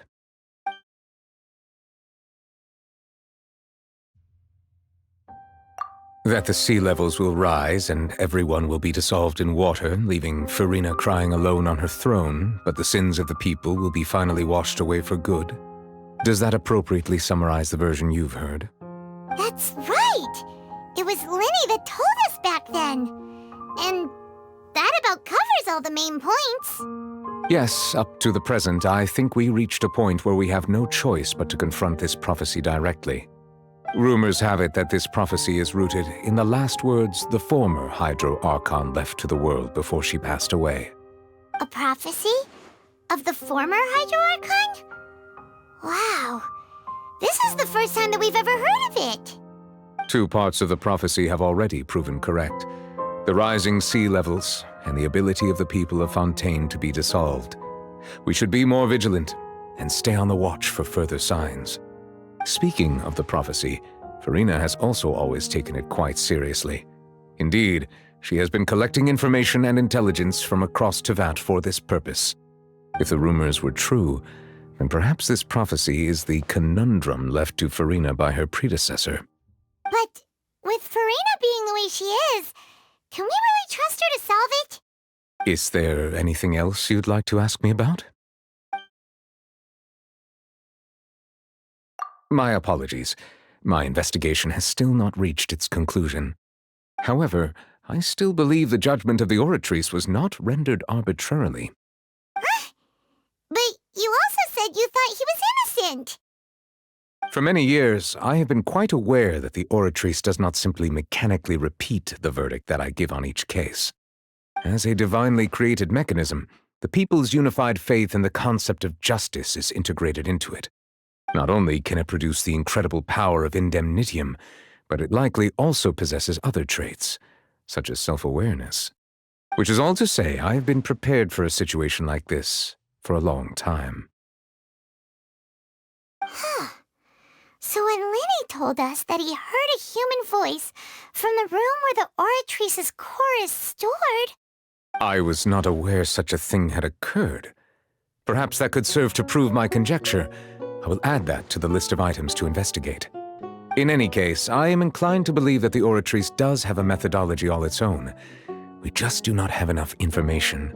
That the sea levels will rise and everyone will be dissolved in water, leaving Farina crying alone on her throne, but the sins of the people will be finally washed away for good. Does that appropriately summarize the version you've heard? That's right! It was Linny that told us back then. And that about covers all the main points. Yes, up to the present, I think we reached a point where we have no choice but to confront this prophecy directly. Rumors have it that this prophecy is rooted in the last words the former Hydro Archon left to the world before she passed away. A prophecy? Of the former Hydro Archon? Wow. This is the first time that we've ever heard of it. Two parts of the prophecy have already proven correct. The rising sea levels and the ability of the people of Fontaine to be dissolved. We should be more vigilant and stay on the watch for further signs. Speaking of the prophecy, Farina has also always taken it quite seriously. Indeed, She has been collecting information and intelligence from across Tevat for this purpose. If the rumors were true, then perhaps this prophecy is the conundrum left to Farina by her predecessor. But with Farina being the way she is, can we really trust her to solve it? Is there anything else you'd like to ask me about? My apologies. My investigation has still not reached its conclusion. However, I still believe the judgment of the Oratrice was not rendered arbitrarily. But you also said you thought he was innocent. For many years, I have been quite aware that the Oratrice does not simply mechanically repeat the verdict that I give on each case. As a divinely created mechanism, the people's unified faith in the concept of justice is integrated into it. Not only can it produce the incredible power of indemnitium, but it likely also possesses other traits, such as self-awareness. Which is all to say, I have been prepared for a situation like this for a long time. So when Lenny told us that he heard a human voice from the room where the Oratrice's core is stored... I was not aware such a thing had occurred. Perhaps that could serve to prove my conjecture. I will add that to the list of items to investigate. In any case, I am inclined to believe that the Oratrice does have a methodology all its own. We just do not have enough information.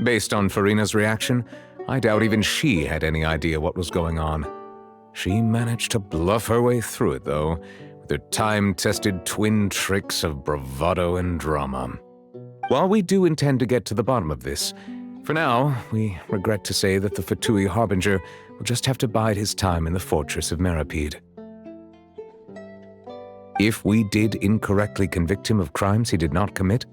Based on Farina's reaction, I doubt even she had any idea what was going on. She managed to bluff her way through it, though, with her time-tested twin tricks of bravado and drama. While we do intend to get to the bottom of this, for now, we regret to say that the Fatui Harbinger will just have to bide his time in the fortress of Meripede. If we did incorrectly convict him of crimes he did not commit,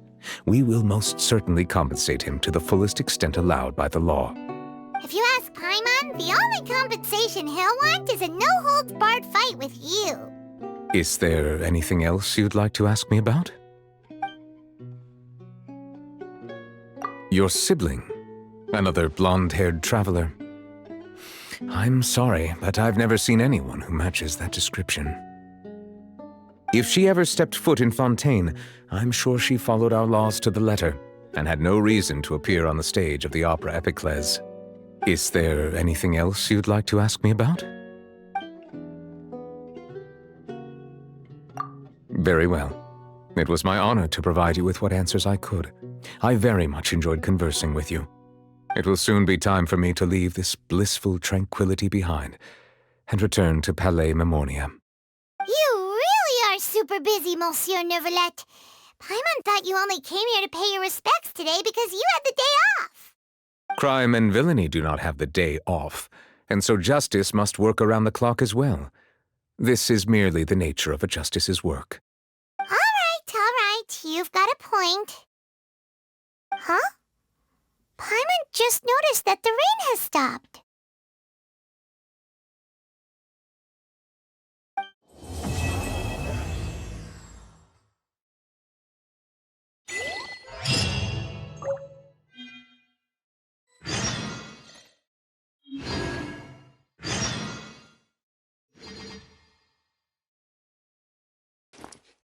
we will most certainly compensate him to the fullest extent allowed by the law. If you ask Paimon, the only compensation he'll want is a no-holds-barred fight with you. Is there anything else you'd like to ask me about? Your sibling, another blonde-haired traveler. I'm sorry, but I've never seen anyone who matches that description. If she ever stepped foot in Fontaine, I'm sure she followed our laws to the letter and had no reason to appear on the stage of the opera Epiclese. Is there anything else you'd like to ask me about? Very well. It was my honor to provide you with what answers I could. I very much enjoyed conversing with you. It will soon be time for me to leave this blissful tranquility behind and return to Palais Memornia. You really are super busy, Monsieur Neuvillette. Paimon thought you only came here to pay your respects today because you had the day off. Crime and villainy do not have the day off, and so justice must work around the clock as well. This is merely the nature of a justice's work. All right, you've got a point. Huh? Paimon just noticed that the rain has stopped.